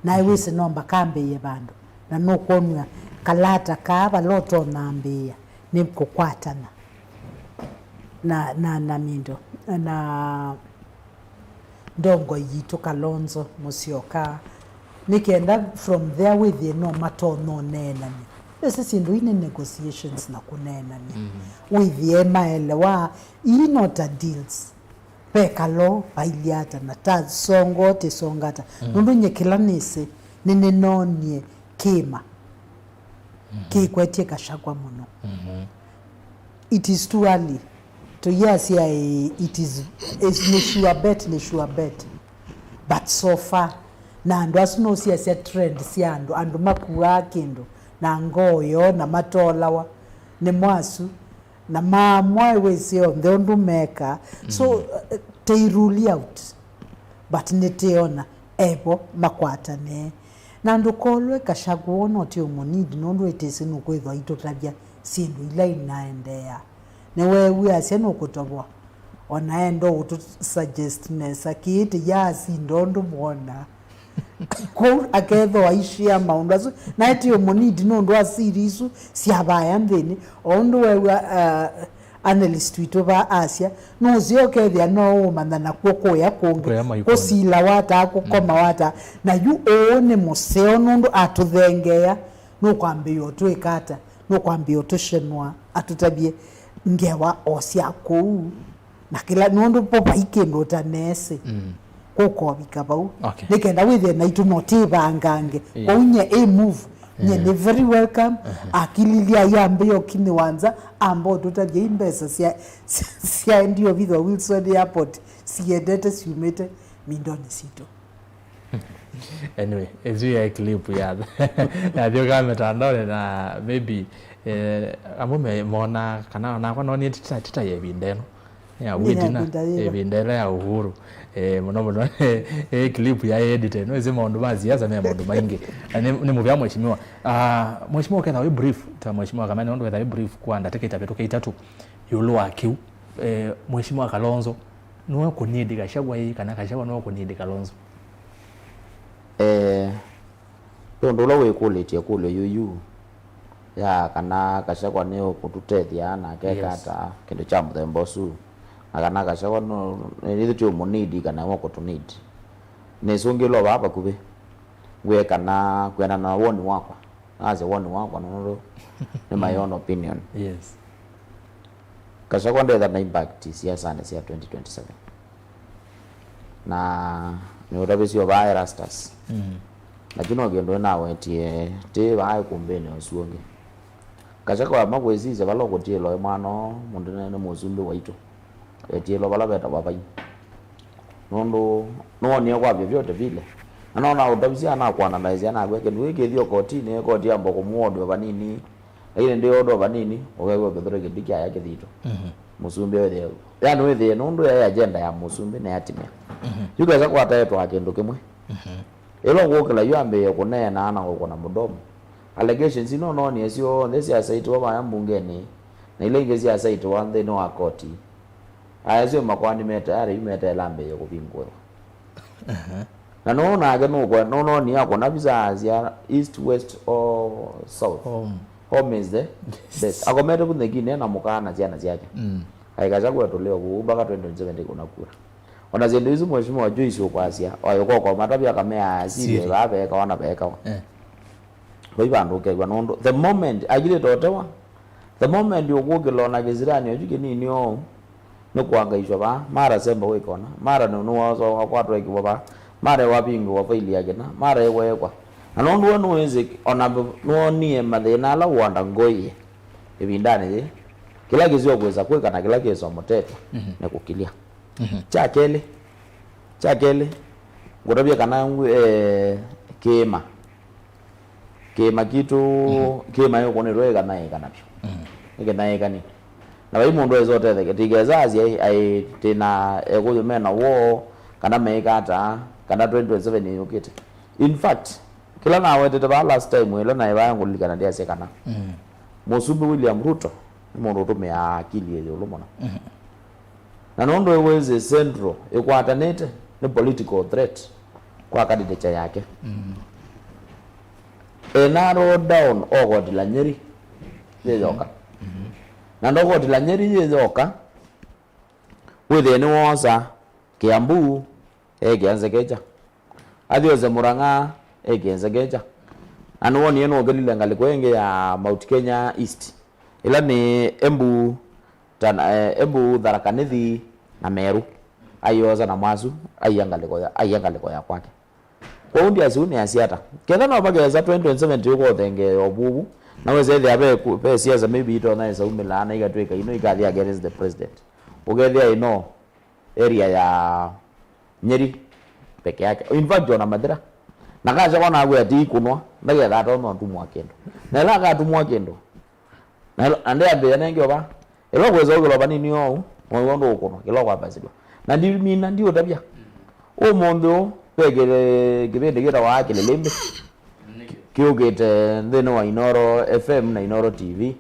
na iwise nomba kambe ye bandu na no konwa kalata kaba loto nambia ni kukwatana na mindo na Ndongoi yitu Kalonzo Musyoka nikenda from there with the no matter no nena ese sindu ine negotiations na kunena ni with the maelewa inota deals pekalo bailiata na ta songo te songata nundu nyekilanise nene nonie kima kikwetie Gachagua muno it is too early to yes yeah it is ni sure bet but so far na andu asuno siasa trend si andu makuwa kindu na ngoyo na matolawa ne mwasu na mamwa wese on the ondumeka so they rule out but neteona ebo makwatane na ndukolwe Gachagua no ti umunidi nondu etese no kwethwa itotabia sindu ila inaendea ne wewe aseno kutobwa onaendo utu suggest nesa kiti ya sindondo muona ko aketho aishia maundazo na eti umunidi nondo asirisu siabaya ndeni ondo wewe analyst wito ba Asia no ziokethia no mandana kuokoya konge kosila wata kukoma wata na yu one museo nondo atuthengea no kwambio twekata no kwambio tushenwa atutabie ngewa osia kou na kila nondo popa ikendo tanese koko bikabau nikenda withe na itu motiva angange onye a move nye ni very welcome akililia yambio kini wanza ambo tutabie imbesa sia ndio vidwa Wilson Airport siedete siumete mindoni sito anyway ezu ya clip ya na dio kama tandao na maybe amume mona kana na kwa noni tita yebindeno ya widina ebindela ya uhuru muno clip ya edit no ezema ndo baziaza na ndo maingi ni muvya mheshimiwa mheshimiwa kana we brief ta mheshimiwa kama ndo we brief kwa ndateke itapetoka itatu yulo akiu mheshimiwa Kalonzo no kunidi Gachagua hii kana Gachagua no kunidi Kalonzo tondo lo we kuletie kule yuyu ya kana Gachagua neo kututethia na kekata kindu cha muthembosu akana Gachagua no ni tu munidi kana wako tunidi nesungilo baba kube we kana kwena na woni wako as a woni wako no in my own opinion yes Gachagua ndio that impact siasa na sia 2027 na ni urabisio ba Erastus lakini ogendo nawe tie te ba Ĩkũmbĩ ne osuonge Gachagua magwezize baloko tie lo mano mundu ne muzumbi waito tie lo bala beta babai nondo no ni kwa vyote vile anaona utabisia na kwa analyze ana gweke ndweke dio kotini koti ambo kumuodo banini ile ndio odo banini ogewe bedore gidikia yake dito musumbi wewe yani wewe nondo ya agenda ya musumbi na yatimia yuko za kwa tayeto akendo kimwe elo ngokela yambe kunena ana ngokona mudomo allegations no ni sio ndesi asaitwa ba mbungeni na ile ingezi asaitwa ande no akoti ayo makwani meta ari meta lambe yo kubingwa na no age no ni yako na vizazi ya east west or south home is the best agomete kunegine na mukana ziana zake aikachagua toleo kuubaka 2027 kuna kura ona zendo hizo mheshimiwa Joyce okwasia ayoko kwa matabia kamea asili babe kaona beka kwa hivyo andoke kwa nondo the moment agire totewa the moment yogogelo gezirani ojuke nini o no kuangaishwa ba mara semba wekona mara no wazo akwatwa ikiwa mara wabingo wafaili yake na mara yewekwa anondo no weze ona no nie mathina ala wanda ngoye ibindane je kila kizio kuweza kweka na kila kizo motete na kukilia chakele ngorabia kana kema kitu kema yo konerwe kana pyo ikena ikani na bai mundu ezote theke tigezazi ai tena ego mena wo kana meikata kana 2027 yokete in fact kila na wetete ba last time wela na iba yangu likana dia sekana Musumbi William Ruto mundu to me akili ile ulomona na nondo eweze central ekwatanete ne political threat kwa candidature yake enaro down ogodi la Nyeri yeyoka na ndogodi la Nyeri yeyoka within wosa Kiambu ekianzekeja adioze Murang'a ekianzekeja anwoni eno gelile ngalikwenge ya Mount Kenya East ila ni Embu Tharaka Nithi na Meru ayoza na Masu ayangaliko ya kwake kwa undi azuni asiata kenda no bageza 2027 yuko thenge obubu na weze the abe Siasa maybe ito na isa umela na igatweka ino ikathia against the president ugethia ino area ya Nyeri peke yake in fact Jona Madira nakaja wana agwe ati kunwa ndage gato no ntumwa kendo na la gatumwa kendo na ande abe nenge oba elo kwezo kuloba nini yo mwondo ukono kilo kwa basidwa na ndi mina ndio tabia o mondo pegere gibende gira wa Kilelembe kiugete ndeno wa Inoro FM na Inoro TV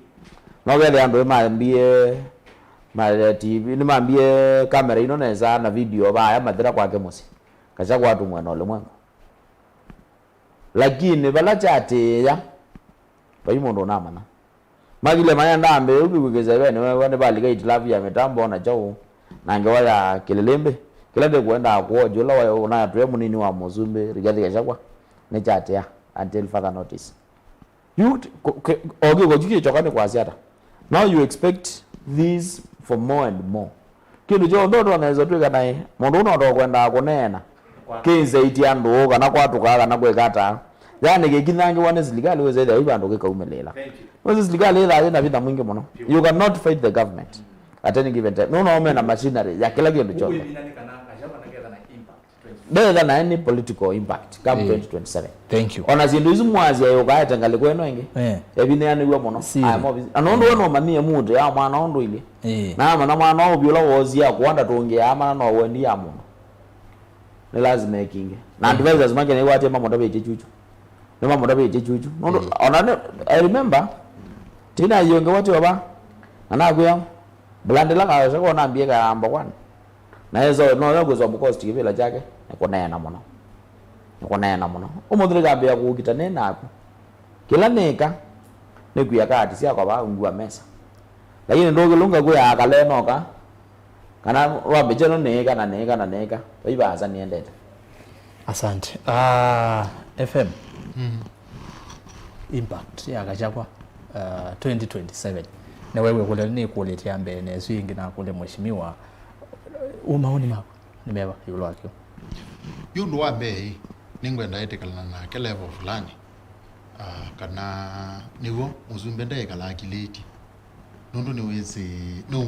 no gele ando maambie TV ni maambie kamera ino neza na video baya madira kwake musi kacha kwa watu mwana ole mwangu lakini bala chate ya bai mondo na mana magile maya ndambe ubigeza bene wane bali ga itilafu ya mitambo na chao na ngewa ya Kilelembe kila de kwenda kwa jola wa una tuwe munini wa Muzumbe Rigathi Gachagua ne chate ya until further notice you oge gojuki chokane kwa Siasa now you expect this for more and more kindu jo ndo anaweza tuika naye mundu uno kwenda kunena kinze itiando kana kwatuka kana kwekata yani gekithangi wane serikali weze ile ibando gekaumelela weze serikali ile na vita mwingi muno you cannot fight the government at any given time no na machinery ya kila kindu chote better than any political impact come 2027 thank you ona zindu izu mwazi ayo kaya tangali kweno inge ebine yani wa muno anondo wono manie mude ya mwana ondo ile na mwana obyola wozi ya kuanda tonge ya mana no wendi ya muno ni lazima ekinge na advisors mange ne wate mama ndabe chechuchu ne mama ndabe chechuchu ona I remember tina yonge wate baba anakuya blandela ka shako na ambie ka amba kwana na hizo no yagozo mukosti kibela chake nekonena muno umudhire gambe ya kugitane nako kila neka nekuya kati sia kwa ngua mesa lakini ndogo lunga kwa akalenoka kana wabe cheno neka baibaza niendete asante FM impact ya Gachagua 2027 na wewe kule ni kuletea mbele swingi na kule mheshimiwa umaoni mako nimeba yulo akio yundu wa bei ningwenda etekalana na ke level fulani kana niwo Muzumbe ndekala akileti nundu niwezi no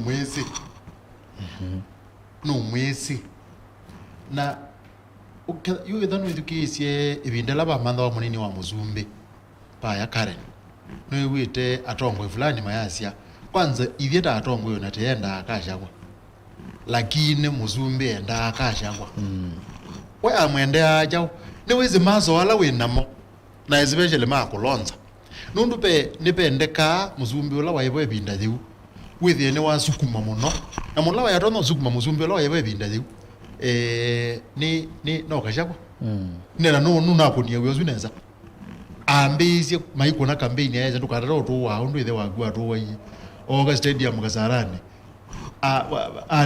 mwezi na yu ethano edukisie ibindela ba manda wa munini wa Muzumbe pa ya Karen no wite atongwe fulani mayasia kwanza ithieta atongwe yo natenda akashagwa lakini Muzumbe enda akashagwa we amwende ajao niwezi mazo wala winamo na especially makulonza nundu pe nipendeka Muzumbe ula waibo ebinda thiu withene wa sukuma muno na mulawa ya tono sukuma muzumbe lo yebe binda yu ni no kashakwa nena no nuna kunia wezo neza ambizie maiko na campaign ya ndo kadaro to wa ndo ithe wa gwa to wa yi oga stadium kasarani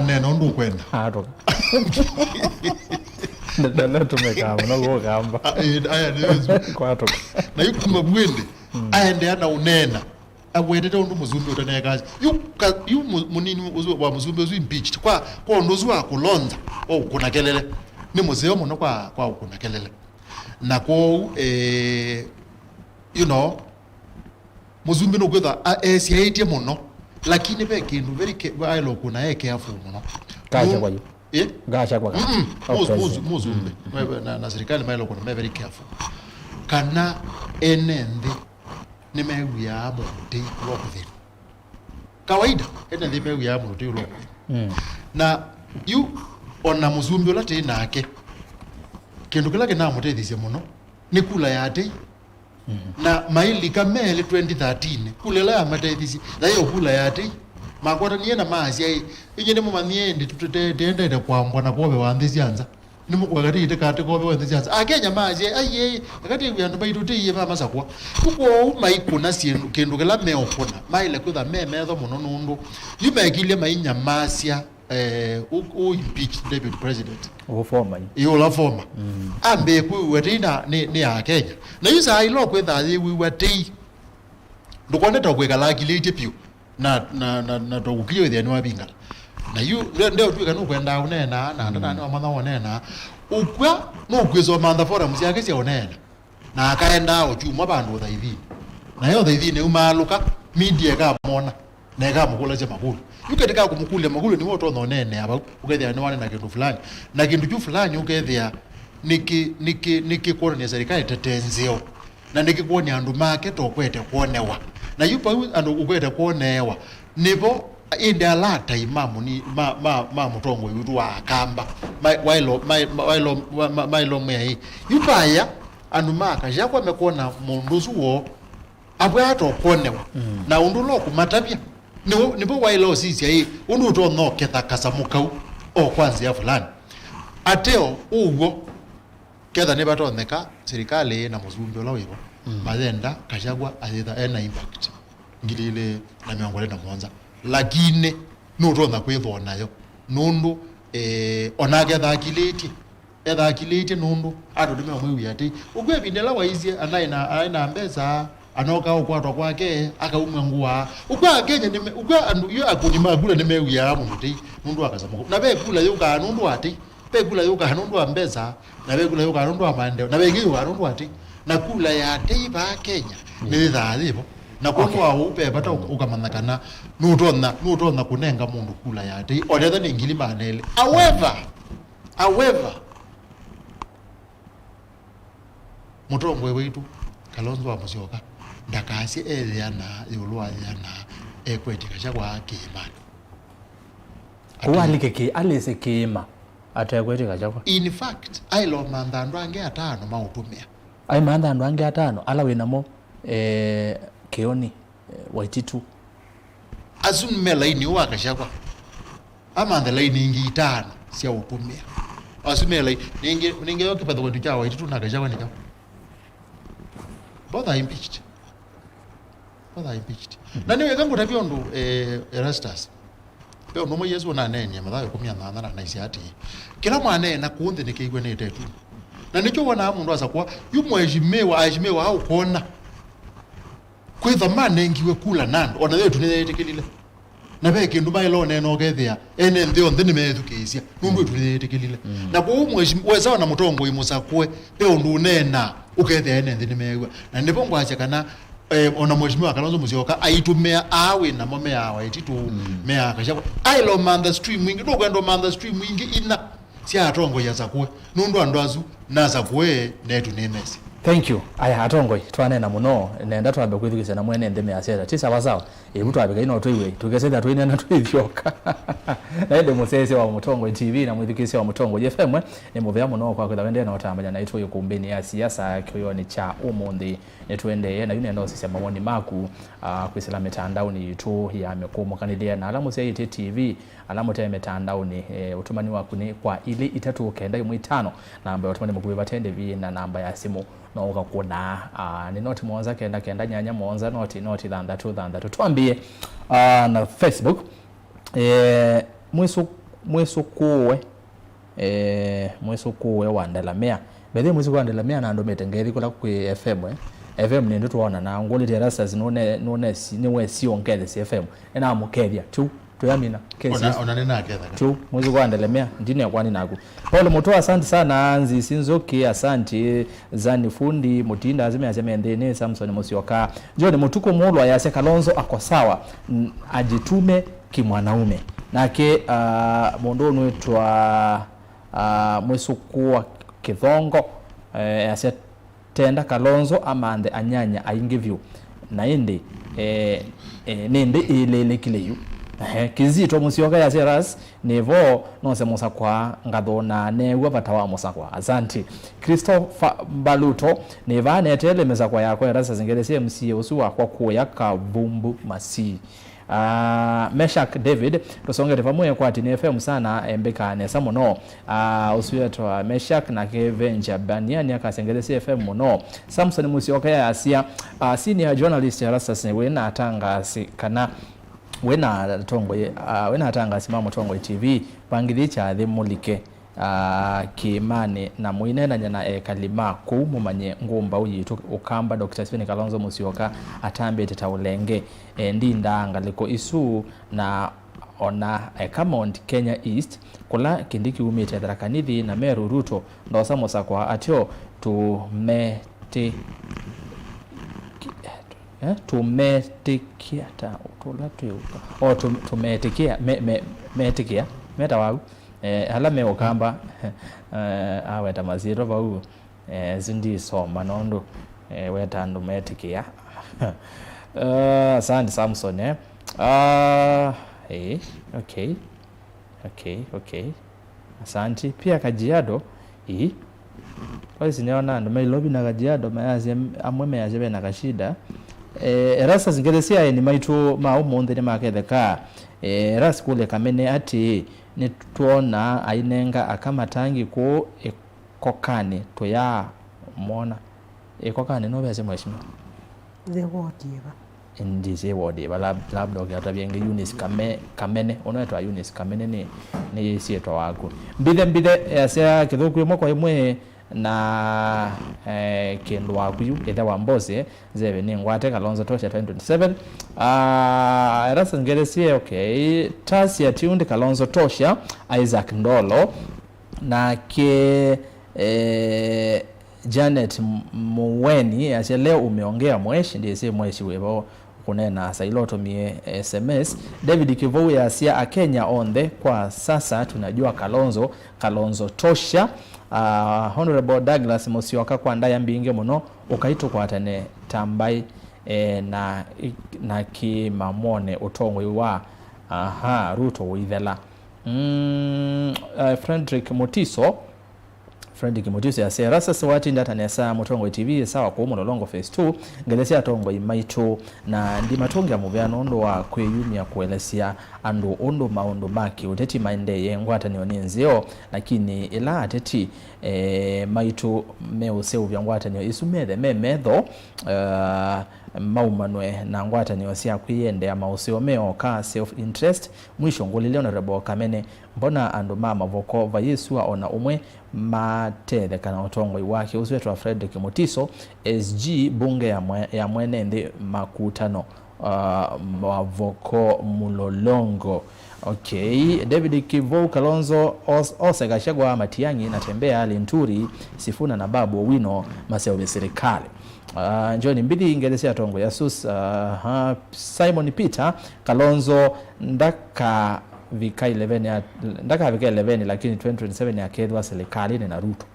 nena ndo kwenda ndala tumekama no go kamba aya nizo kwato na yuko mabwende aende ana unena awedete ndo muzumbe utaneka yu munini wa muzumbe uzu impeached kwa ndozu wa kulonza kuna kelele ni muzeo muno kwa kuna kelele na ko you know muzumbe no kwetha siaitie muno lakini be kindu very bailo kuna careful muno kaja kwa hiyo gacha kwa muzumbe na serikali mailo kuna very careful kana enende nimewiya amuti lokuvira kawaida enende mewiya amuti lokuvira na yu ona muzumbe olate nake kindu kila kina amutethisia muno ni kula yate na maili kamele 2013 kulela ya matethisi na hiyo kula yate makwata niena maasi ai inyene mumaniende tutende kwambwa na kobe wanthisianza nimu wakati itekate kobe wanthisianza akenya maasi ai akati yandu baitu tiye Masakwa kuko maikuna sindu kindu kila meokuna maile kutha memetho muno nundu yumekilie mainya masia impeach deputy president former la former ambe kuwetina ni ya Kenya na yusa ilo kwetha wiwati ndokoneta kwekala kilete pio na to ukio ile ni wabinga na yu ndio twika no kwenda unena na ndana wa matha onena ukwa no kwezo manda forum yake sia onena na akaenda ochuma bandu thaithi na yo thaithi ne umaluka media ka mona na ka mukula cha makulu yuketika kumukule makulu ni woto nonene aba ukethia ni wane na kindu fulani na kindu chu fulani ukethia niki kuona serikali tetenzeo na niki kuona andu make to kwete kuonewa na yupa andu ukwete kuonewa nivo inde alata imamu ni ma mutongo witu wa kamba mailo mwe yupa ya andu maka jakwa mekona munduzu wo abwato kuonewa na undu loku matapia nipo wailo sisi hii undu to no ketha kasamukau kwanza ya fulani ateo ugo ketha ne batoneka serikali na muzumbe la wiro madenda kashagwa aidha ena impact ngilile na miongo na mwanza lakini no to na kwetho nayo nundu onage etha akileti nundu ado dime mwe yati ugwe bindela waizie anaina mbeza anoka okwatwa kwake akaumwa nguwa ukwa Kenya ni ukwa andu yo akunyima kula nimewiya muti nundu akasama na be kula yoka nundu ati be kula yoka nundu ambeza na be kula yoka nundu amande na be giyo nundu ati na kula ya tei ba Kenya ni thalibo na kwa kwa upe bata ukamanakana nutona kunenga mundu kula ya tei onetha ni ngili manele however mutongwe wetu Kalonzo wa Musyoka ndakasi eliana yulwa yana ekwetika chakwa kima kualike ki alise kima atekwetika chakwa in fact ailo mandando ange atano mautumia ai mandando ange atano ala winamo keoni waititu azun melaini waka chakwa amanda laini ingi itano sia utumia asumela ninge yokipadha kwetu cha waititu nakachakwa nika both are impeached. Na niwe kangu tabiondo Erastus. Peo nomo Yesu na nene mathayo 18 na isiati. Kila mwana na kuonde nikigwe ne tetu. Na nicho wana mundu asakwa ajimewa au kona. Kwetha mane ngiwe kula nando ona wetu netekelile. Na be kindu mailo neno gethia ene ndio ndini methukisia nundu wetu netekelile. Na kwa mheshimiwa weza na mutongo imusakwe peo ndu nena ukethia ene ndini mewa. Na ndipo ngwacha kana ona mheshimiwa Kalonzo Musyoka aitumia awe na mame awa ititu mea kashako ailo manda stream wingi ndo kwendo manda stream wingi ina sia atongo ya zakwe nundu andazu na zakwe netu nemesi. Thank you. Aya Ndongoi twanena muno nenda twambe kwithikisa na mwene ndeme ya Siasa. Tisa wasawa. Ebutu abika ino twiwe. Tugeseda twine na twithyoka. Ende musese wa Ndongoi TV na mwithikisi wa Ndongoi FM ni muvya muno kwa kwenda na watambanya na itu Ĩkũmbĩ ya siasa kyoyoni cha umundi netwende na yune ndo sisi mawoni maku kwisila mitandao ni itu ya mekumu kanidia na alamu sia ite TV alamu tia mitandao ni utumani waku ni kwa ili itatu kenda yumu itano na ambayo utumani mkubi batende vi na namba ya simu na uka kuna ni noti mwonza kenda nyanya mwonza noti dhanda tuambie na Facebook mwesu kuwe wandalamea bedhe mwesu kuwe wandalamea na ando metengeri kula kwe FM FM ni ndu tuona na ngoli Erastus niwe siongele si FM ena amukethia tu tuyamina kesi onanena aketha tu mwesu kuwe wandalamea ndine ya kwani naku Paulo Mutoa asante sana Anzi Sinzoki asante Zani Fundi Mutinda azime ndene Samson Musyoka John Mutuko Mulwa ya Kalonzo ako sawa ajitume kimwanaume nake mondo nwetwa mwesu kuwa kithongo ase tenda Kalonzo amande anyanya aingivyu na indi nindi ilelekileyu kizito Musyoka ya Seras nevo nose Masakwa ngadona newa batawa Masakwa asante Christopher Baluto neva netele Masakwa yako Erastus ngelesie MCA usuwa kwa kuya Kavumbu Masii Meshak David tusongere pamoja kwa Tini FM sana embeka nesa muno usuyeto Meshak na Kevenja Baniani akasengelesi FM muno Samson Musyoka ya Asia senior journalist Erastus wena atanga kana wena Ndongoi wena atanga simama Ndongoi TV pangilicha thimulike kimane na muinena nyana kalima kumumanye ngumba uyitu ukamba Dr. Stephen Kalonzo Musyoka atambe tetaulenge ndinda ngaliko isu na ona Kamont Kenya East kula kindiki umite darakanithi na Meru Ruto ndosa Masakwa atyo tumetikia meta wau hala me okamba aweta maziro bau zindi soma nondo weta ndo metikia asante Samson okay asante pia Kajiado kwa sinaona ndo mailobi na Kajiado mayazi amweme yaje na kashida Erastus ngelesia ni maitu maumonde ni maketheka Erastus kule kamene ati nituona ainenga akamatangi ko ekokane to ya mona ekokane no bese mweshima the wodiba ndize wodiba labda okatabenge Eunice kamene onaitwa Eunice kamene ni sietwa wako mbide ase Kithuku moko imwe na kendo wakuyu etha wambose zebe ni ngwate Kalonzo tosha 2027 Erastus ngelesie okay tasi ya tiundi Kalonzo tosha Isaac Ndolo na ke Janet Muweni ase leo umeongea mweshi ndiye si mweshi webo kunena sailoto mie SMS David Kivu ya Asia Akenya onde kwa sasa tunajua Kalonzo tosha Honorable Douglas Musyoka kwa ndaya mbinge muno ukaito kwa atane tambai na kimamone utongwe wa Ruto withela Frederick Mutiso ya Erastus wati ndata nesa Ndongoi TV sawa kwa Mulolongo phase 2 ngelesia Ndongoi maitu na ndi matonga muvyano ndo wa kweyumia kuelesia ando ondo maondo maki uteti maende ye Ngwatanĩo ni nzio lakini ila ateti maitu meuseu vya Ngwatanĩo isumedhe memedho maumanwe na Ngwatanĩo sia kuyende mauseo meo ka self interest mwisho ngolile Honorable Kamene mbona ando mama voko va Yesu ona umwe matele kana Ndongoi wake uswetwa Frederick Mutiso SG bunge ya mwene ndi makutano wavoko Mulolongo okay David Kivu Kalonzo Osegashagwa Matiangi natembea Linturi Sifuna na Babu Wino maseo serikali John mbili ngelesia Ndongoi Yasus Simon Peter Kalonzo ndaka vika 11 lakini 2027 ya kedwa serikali na Ruto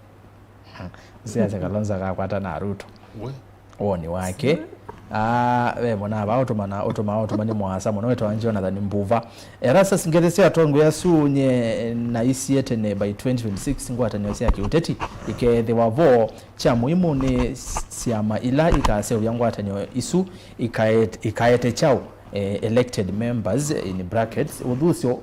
Siasa Kalonzo akakwata na Ruto woni wake we mona ba otoma ni mwasa mona wetu anje Jonathan Mbuva Erastus ngelese atongo yasunye na isiete ne by 2026 Ngwatanĩo cia Kĩũteti ikethe wavo cha muhimu ni siama ila ikase Ngwatanĩo isu ikaete chao elected members in brackets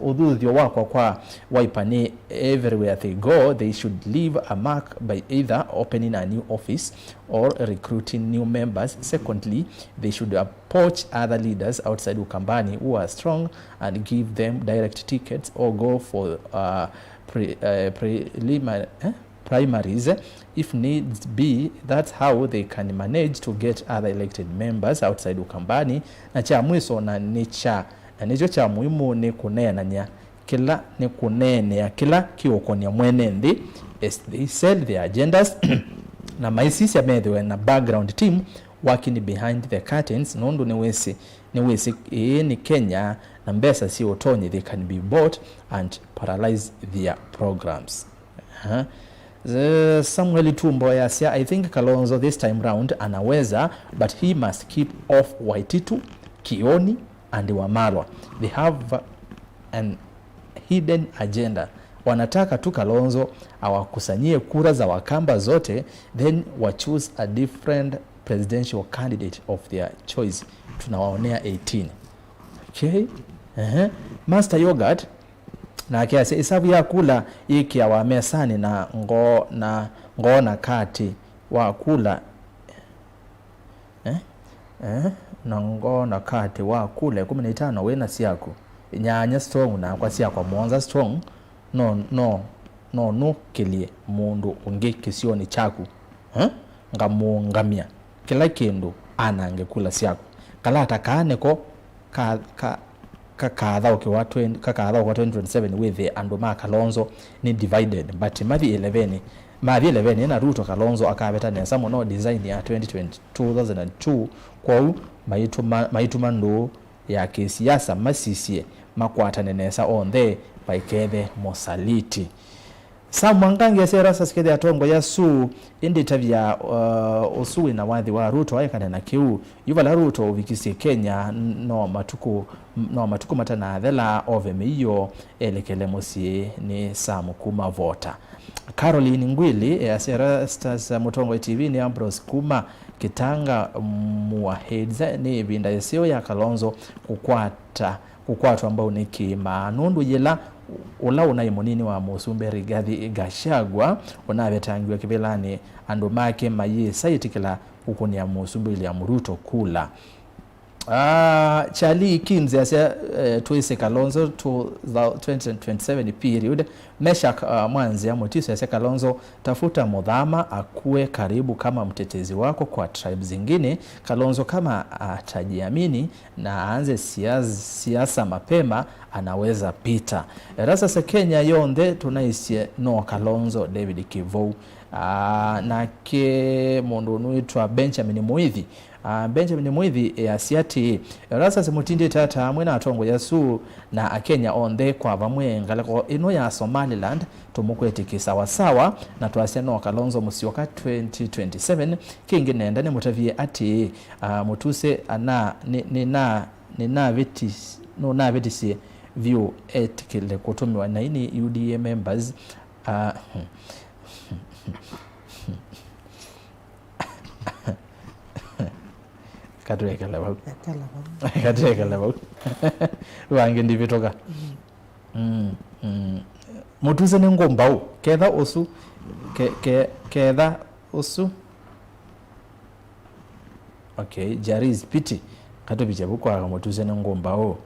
udhuthio wako kwa waipani everywhere they go they should leave a mark by either opening a new office or recruiting new members. Secondly, they should approach other leaders outside Ukambani who are strong and give them direct tickets or go for primaries if needs be. That's how they can manage to get other elected members outside Ukambani. Na cha mwiso na nicho cha muhimu ni kunenanya kila kiokonia mwenendi as they sell their agendas na maisisi amethwe na background team working behind the curtains nondo ni Kenya na mbesa si otonye they can be bought and paralyze their programs. Samuel Tumbo yasia I think Kalonzo this time round anaweza but he must keep off Waititu, Kioni and Wamalwa. They have an hidden agenda. Wanataka tu Kalonzo awakusanyie kura za Wakamba zote then wa choose a different presidential candidate of their choice. Tunawaonea 18. Okay? Master Yogurt na kiasi isabu ya kula iki ya wamesani na ngona kati wa kula na ngona kati wa kule 15 wena siako nyanya strong na kwa siako mwanza strong no kilie mundu unge kisioni chaku ngamungamia kila kindu anange kula siako kala atakane ko kakadha kwa 2027 with the andoma Kalonzo ni divided but mavi 11 na Ruto Kalonzo akabeta nesa mono design ya 2002 kwa maituma ndo ya kisiasa masisie makwatane nesa on the baikethe mosaliti Samwangange serasa sikede atongo yasu indi tavya usui na wadhi wa Ruto aikane na kiu yuvala Ruto uvikisi Kenya no matuku matana dhela oveme iyo elekele mosi ni samu kuma vota. Caroline Ngwili ya Erastus Mutongo TV ni Ambrose Kuma Kitanga muahedza ni vinda yesio ya Kalonzo kukwatu ambao ni kima nundu yela ula unayimunini wa Musumbe Rigathi Gachagua unabetangiwa kibelani ando make maye saitikila ukoni ya Musumbe ili ya Ruto kula Charlie Kimze asa tuise Kalonzo to the 2027 period Meshak Mwanzi ya motiso asa Kalonzo tafuta Mudhama akue karibu kama mtetezi wako kwa tribe zingine. Kalonzo kama atajiamini na aanze siasa mapema anaweza pita. Rasa Kenya yonde tunaisi no Kalonzo David Kivou na ke mundu nuitwa Benjamin Muithi Benjamin Muithi asiati Erastus mutindi tata mwena atongo yasu na Kenya onde kwa vamwe ngalako ino ya Somaliland tumukweti sawa na tuasia no Kalonzo Musyoka 2027 kingi nenda ne mutavie ati mutuse ana nina vetisi view etikile kutumiwa na ini UDA members Katreka level. Wange ndivitoka. Mutuse ni ngombao. Kedha osu. Kedha osu. Okay, Jariz piti. Kato bichabu kwa mutuse ni ngombao.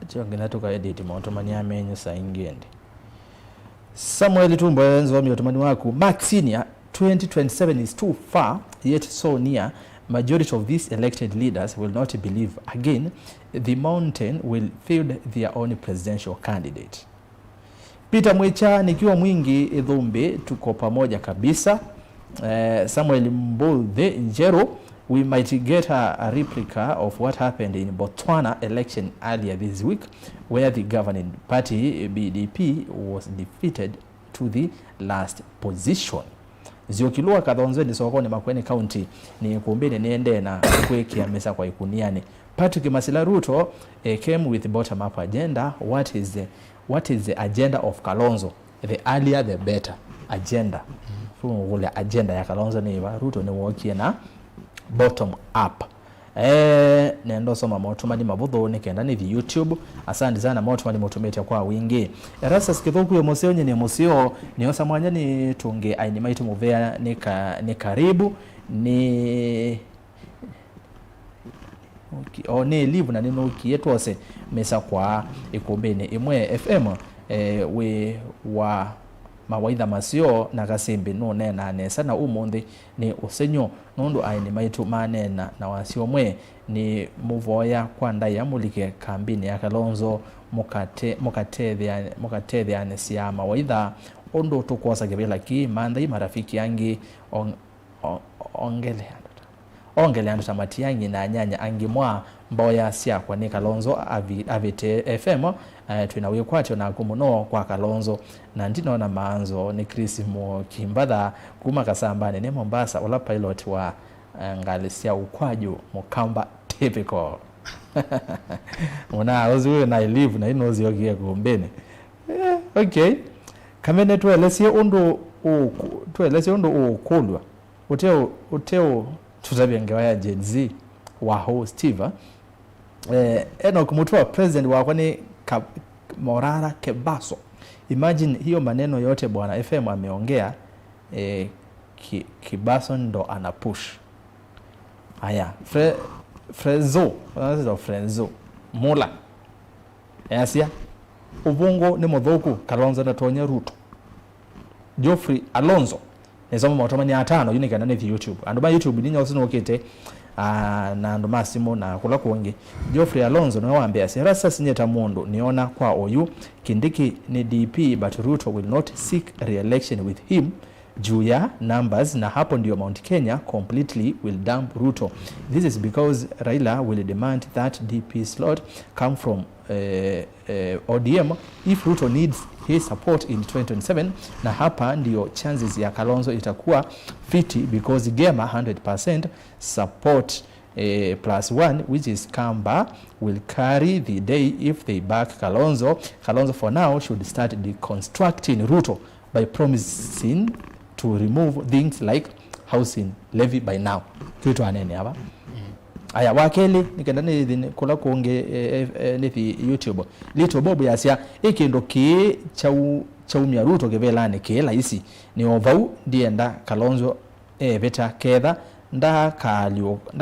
Chonge toka edit mautomani amenyo sa ingendi. Samuel Tumbo Nzomo otomani waku. Maxinia 2027 is too far yet so near. Majority of these elected leaders will not believe again the mountain will field their own presidential candidate. Peter Mwicha nikiwa mwingi Idhumbi tuko pamoja kabisa. Samuel Mbulde Njero, we might get a replica of what happened in Botswana election earlier this week where the governing party BDP was defeated to the last position. ziokilua kathonzo ni sokoni Makueni County ni Ĩkũmbĩ niende na kwekia mesa kwa ikuniani. Patrick Masila Ruto came with bottom up agenda. What is the agenda of Kalonzo? The earlier the better agenda. Ule agenda ya Kalonzo ni Ruto ni wokie na bottom up. Nendo soma motumani mabudho ni kenda ni YouTube. Asante sana motumani motumete kwa wingi. Erastus Kithuku Museo ni Museo ni osamwanya ni tunge Aeni maitu muvea ni karibu ni ni live na nino kietwose mesa kwa Ĩkũmbĩ ni imwe FM we wa mawaitha Masio na Kasimbi no nena nesa na umundi ni usenyo nundu Aeni maitu manena na wasio mwe ni muvoya kwa ndai ya mulike kambini ya Kalonzo mukatethia sia mawaitha ondo tukosa gebela ki mandai marafiki yangi ongele andu tamati yangi na nyanya angi mwa mboya sia kwa ni Kalonzo avite FM twinawe kwatyo na kumuno kwa Kalonzo na ndino na maanzo ni Chris Mbatha kuma Kasambani ni Mombasa ola pilot wa ngalisia ukwaju mukamba typical muna oziwe na live na inozi yogie Ĩkũmbĩ okay kamene tuelesie undu ukulwa uteo tuzabyengewa ya Gen Z wa ho Steve eno kumutua president wa kwani Morara Kebaso. Imagine hiyo maneno yote bwana FM ameongea Kibaso ndo anapush. Haya Frezo Mula Asia Ubungo ni Modhoku Kalonzo na Tonya Ruto Geoffrey Alonzo Nzomo motomani 5 unika na YouTube andoma YouTube ninyo osinokete na ndo masimo na kula kuonge Geoffrey Alonzo no waambia Erastus nyeta mundu niona kwa oyu Kindiki ni DP but Ruto will not seek re-election with him Juya numbers na hapo ndio Mount Kenya completely will dump Ruto. This is because Raila will demand that DP slot come from ODM if Ruto needs his support in 2027 na hapa ndio chances ya Kalonzo itakuwa fiti because Gema 100% support +1 which is Kamba will carry the day if they back Kalonzo. Kalonzo for now should start deconstructing Ruto by promising to remove things like housing levy by now. Kitu anene hapa. Aya wakeli nikenda ni kula kuonge ni YouTube. Lito bobu yasia ikindo ki chaumia Ruto kevelane kela isi ni ovau ndienda Kalonzo beta kedha nda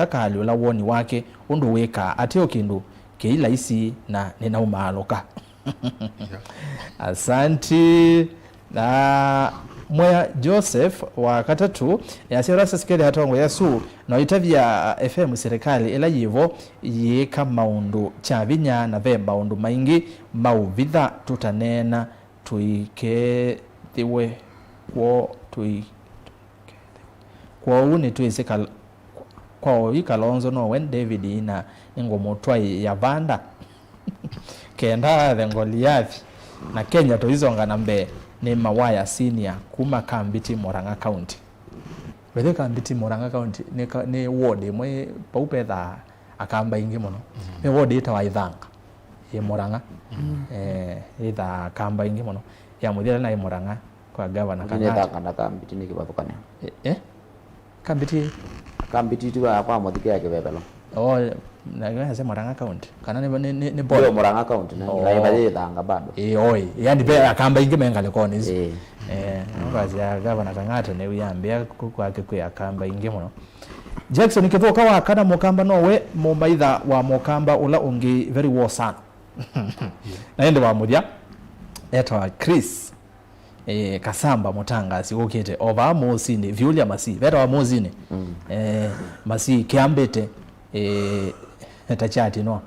kalio la woni wake undu weka atio kindu keila isi na nina umaloka. Asanti na Moya Joseph wa katatu ya Siasa sikeli hatongo yasu na itavya FM serikali ela yivo yeka maundu chavinya na vemba undu maingi mauvitha tutanena tuike thiwe kwa uni tuiseka kwa Kalonzo no when David ina ngomotwa ya vanda kenda thengoliathi na Kenya tuizonga na mbe ni mawaya senior kuma Kambiti Murang'a County. Wethe Kambiti Murang'a County ni ward mwe paupetha akamba ingi muno. Ni ward ita wa Ithanga. Ye Murang'a. Ita akamba ingi muno. Ya muthira na Murang'a kwa governor kana. Ni Ithanga Kambiti ni kibathukania. Kambiti tu kwa muthike yake bebelo. Na yase Murang'a County kana ni boy Murang'a County na ibadhi Ithanga bado oi yani be akamba ingi mengale koni ngazi ya governor Kang'ata ne uyambia kwake kwa akamba ingi muno Jackson Kithuku wa kana mukamba nowe mumaitha wa mukamba ula ungi very war sana na ende wa mudia etwa Chris Kasamba mutangasi ukete over Mosini Vyulya Masii vera wa Mosini Masii kiambete tachati no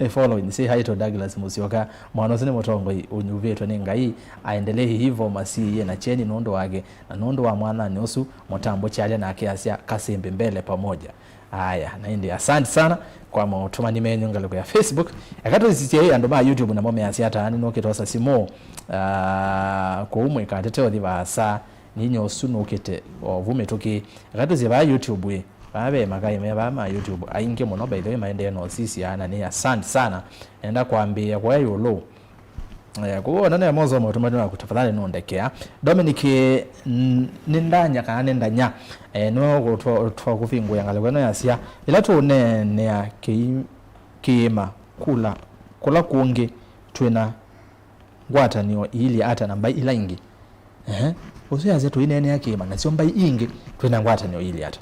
following say hi to Douglas Musyoka mwanozene Mutongoi unyuvetwa ningai aendelee hivyo Masii ye na cheni nondo wake na nondo wa mwana nusu Mutambo chale na kiasia Kasimbi mbele pamoja. Haya na ndi asante sana kwa mtumani menyu ngalo ya Facebook akato sisi andoma YouTube na mome asia tani no kitosa simo ko umwe ka teteo divasa ninyo sunukite ovume toki gatu ziba YouTube we babe magai meba ma YouTube ainge muno by the way maende no sisi ana ni asante sana enda kuambia kwa hiyo lo kuona na mozo moto kutafadhali nondekea Dominic nindanya kana nindanya no gutwa kufingu yangale kweno yasia ila tuone ne ya kima kula kuonge twena Ngwatanĩo ili ata namba ila ingi usiyaze tu ine yake ima na sio mbai ingi twena Ngwatanĩo ili ata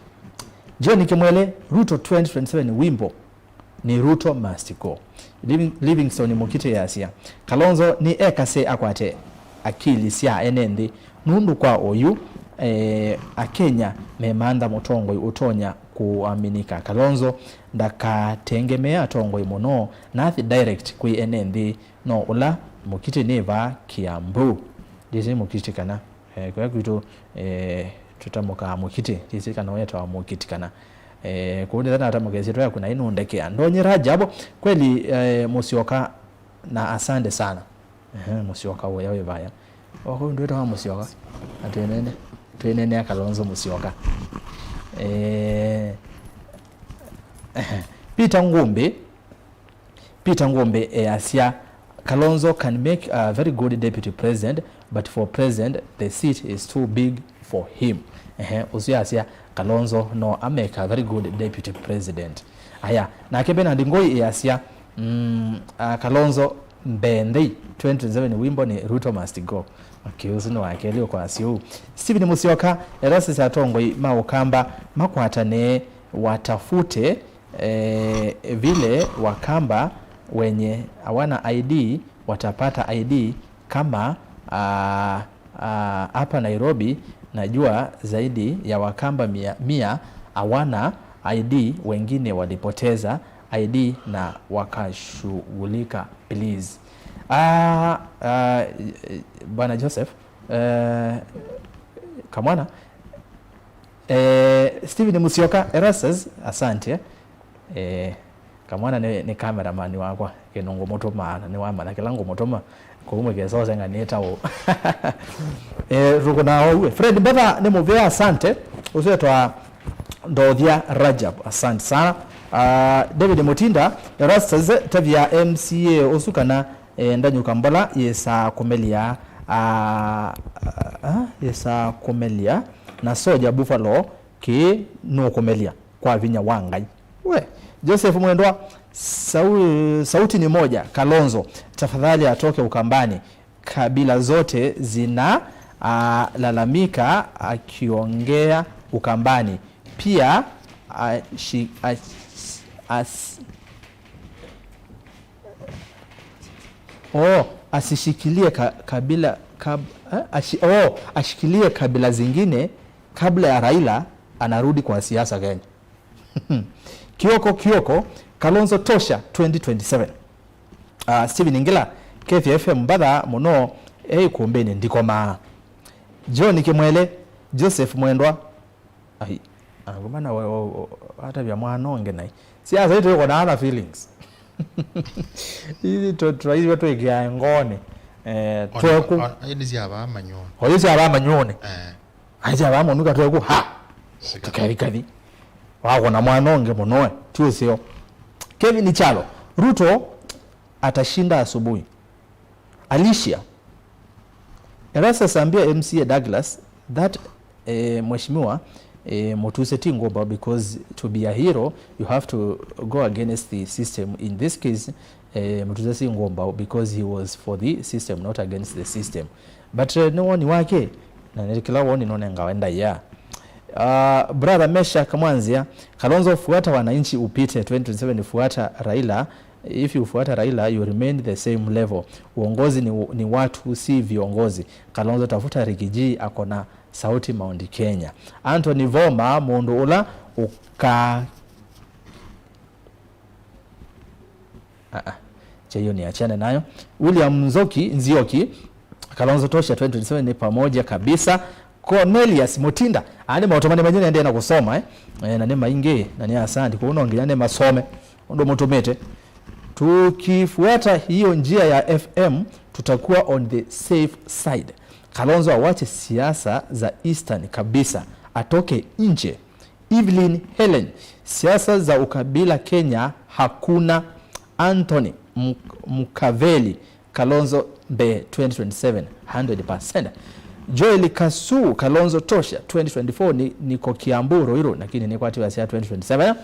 John Kimwele Ruto 2027 wimbo ni Ruto must go Livingstone mukite yasia Kalonzo ni ekase akwate akili sia enende nundu kwa oyu akenya memanda Mutongoi utonya kuaminika Kalonzo ndakatengemea Tongoi muno nathi direct kui enende no ula mukite neva Kiambu dise mukite kana kwa kitu tutamuka mukite dise kana weta mukite kana kundi dana hata mugezi ya kuna inu ndekea ndonye Rajabo kweli Musyoka na asante sana Musyoka wewe baya wako ndio wa Musyoka atenene ya Kalonzo Musyoka Peter Ngombe Asia Kalonzo can make a very good deputy president but for president the seat is too big for him Asia Kalonzo no make a very good deputy president aya na kebena Ndongoi Asia Kalonzo mbende 2027 wimbo ni Ruto must go akiuzino akelio kwa asiu Stephen Musyoka Erastus atongoi maokamba makwatane watafute vile wakamba wenye hawana ID watapata ID kama hapa Nairobi najua zaidi ya wakamba 100 hawana ID wengine walipoteza ID na wakashughulika please Bwana Joseph kamwana Stephen Musyoka Erastus asante kamwana ni cameraman wakwa kenongo motoma ni wama kilango motoma kumwe kesoze nganeta o ruko na wewe Fred Mbatha ni muvea asante usetwa Ndothia Rajab asante sana David Mutinda Erastus tavia MCA usukana ndanyuka mbola yesa komelia na soja Buffalo ki no komelia kwa vinya wangai we Joseph Mwendwa sauti ni moja Kalonzo tafadhali atoke Ukambani kabila zote zina lalamika akiongea Ukambani pia asishikilie ashikilie kabila zingine kabla ya Raila anarudi kwa siasa Kenya Kioko Kalonzo tosha 2027 Steven Ngila KFM Mbatha muno Ĩkũmbĩ ndiko maa John Kimwele Joseph Mwendwa ngomana hata vya mwanonge nai siasa yetu iko na feelings hizi hizi watu ikia ngone tweku hizi aba manyone hizi aba manyone hizi aba munuka tweku ha tukari wako na mwanonge munoe tio sio Kevin Chalo Ruto atashinda asubuhi Alicia Erastus ambia MCA Douglas that mheshimiwa Motuseti Ngomba because to be a hero you have to go against the system in this case Motuseti Ngomba because he was for the system not against the system but no one wake na nikila woni none ngaenda ya brother Mesha Kamwanzia Kalonzo fuata wananchi upite 2027 fuata Raila if you fuata Raila you remain the same level uongozi ni watu si viongozi Kalonzo tafuta Rigiji akona sauti Mount Kenya Anthony Voma mundu ula uka cheyo ni achane nayo William Nzioki Kalonzo tosha 2027 ni pamoja kabisa Cornelius Mutinda ane mautomane manyene ndiye na kusoma na ne mainge na ne asante kuona ongea masome ndo mutumete tukifuata hiyo njia ya FM tutakuwa on the safe side Kalonzo awache siasa za Eastern kabisa, atoke nje. Evelyn Helen, siasa za ukabila Kenya hakuna. Anthony Mkaveli, Kalonzo Mbe 2027 100%. Joel Kasu, Kalonzo tosha 2024 niko Kiambu Ruiru, lakini niko ati wa 2027.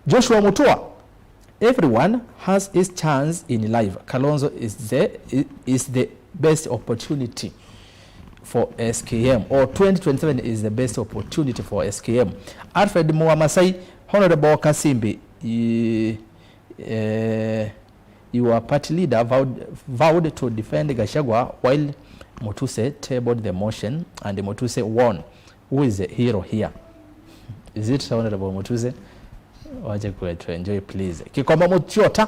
Joshua Mutua, everyone has his chance in life. Kalonzo is the best opportunity for SKM, or 2027 is the best opportunity for SKM. Alfred Masai, Honorable Kasimbi, your party leader vowed to defend Gachagua while Mutuse tabled the motion and Mutuse won. Who is the hero here? Is it Honorable Mutuse? Waje to enjoy, please. Kikomba Mutyota,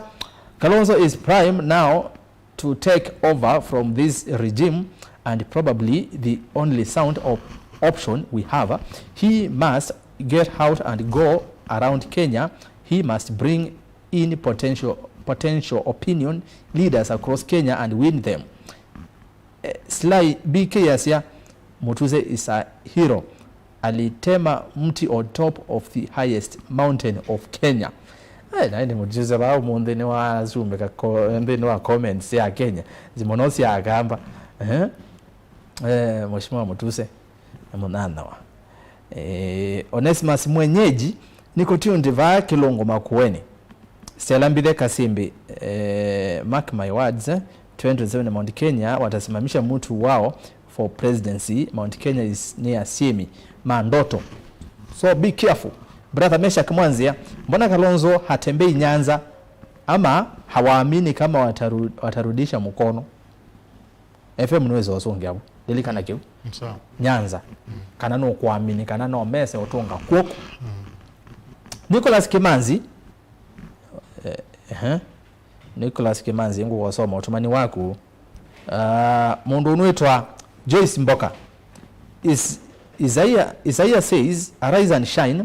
Kalonzo is prime now to take over from this regime and probably the only sound option we have. He must get out and go around Kenya. He must bring in potential opinion leaders across Kenya and win them. Sly BK Yasia, Mutuse is a hero. Alitema mti on top of the highest mountain of Kenya. Naini Mutuse bao mwndeni wa zumeka mwndeni wa comments ya Kenya. Zimonosi ya agamba. Mheshimiwa Mutuse munana wa. Onesimus mwenyeji niko tunde va Kilongo Makueni. Stella Mbide Kasimbi, mark my words, 2027 Mount Kenya watasimamisha mtu wao for presidency. Mount Kenya is near Siemi Mandoto, so be careful. Brother Meshak Mwanzia, mbona Kalonzo hatembei Nyanza ama hawaamini kama watarudisha mkono? FM niwezo wasonge hapo delikana kiu sawa Nyanza kana no kuamini kana no mese otonga kwoko. Nicholas Kimanzi, Nicholas Kimanzi ngo wasoma utumani wako. Mundu unaitwa Joyce Mboka, Isaiah says arise and shine.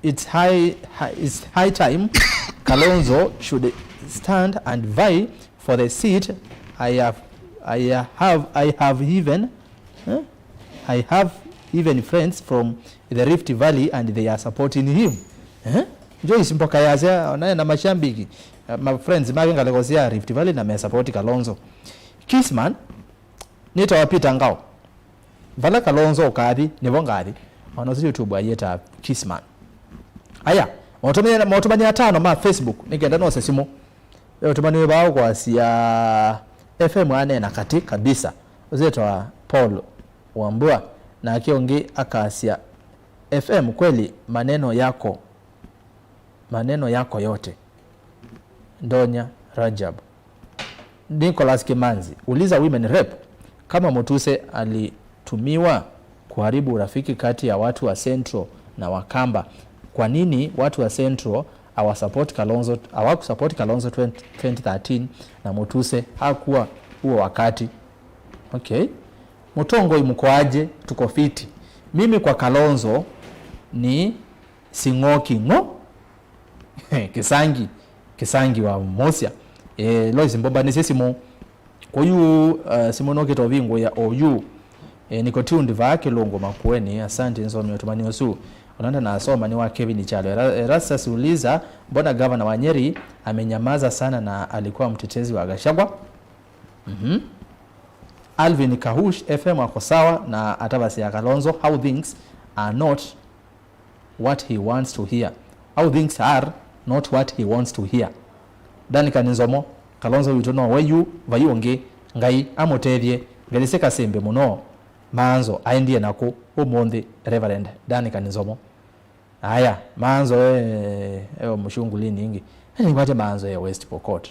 It's high time Kalonzo should stand and vie for the seat. I have even friends from the Rift Valley and they are supporting him. Joyce Mboka yaza na mashambiki my friends magenga legozia Rift Valley na me support Kalonzo. Kissman nito wapita ngao vala Kalonzo kadi nibongadi onozi YouTube ayeta Kissman. Aya motomanya 5 ma Facebook nigenda no sesimo otomani webao kwa sia FM ane na kati kabisa uzetwa Paul Wambua na akionge akasia FM kweli maneno yako yote. Ndonya Rajab. Nicholas Kimanzi, uliza women rep kama Mutuse alitumiwa kuharibu urafiki kati ya watu wa Central na Wakamba. Kwa nini watu wa Central hawakusupport Kalonzo 2013 na Mutuse hakuwa huo wakati? Okay. Mutongoi mkoaje? Tuko fiti. Mimi kwa Kalonzo ni singoki ngo kisangi wa Mosia. Lois Mbomba ni sisi mo kwa yu simonoke tovingo ya OU. Niko tundi va Kilongo Makueni. Asante Nzomo utumani osu. Unaenda na asoma ni wa Kevin Chalo. Erastus uliza mbona governor wa Nyeri amenyamaza sana na alikuwa mtetezi wa Gachagua? Alvin Kahush FM wako sawa na atabasi ya Kalonzo. How things are not what he wants to hear. How things are not what he wants to hear. Danika Nzomo, Kalonzo you don't know where you vayonge ngai amotethie ngeliseka sembe muno manzo aendie nako umonde Reverend Danika Nzomo. Aya manzo mushunguli ningi ngwate manzo ya West Pokot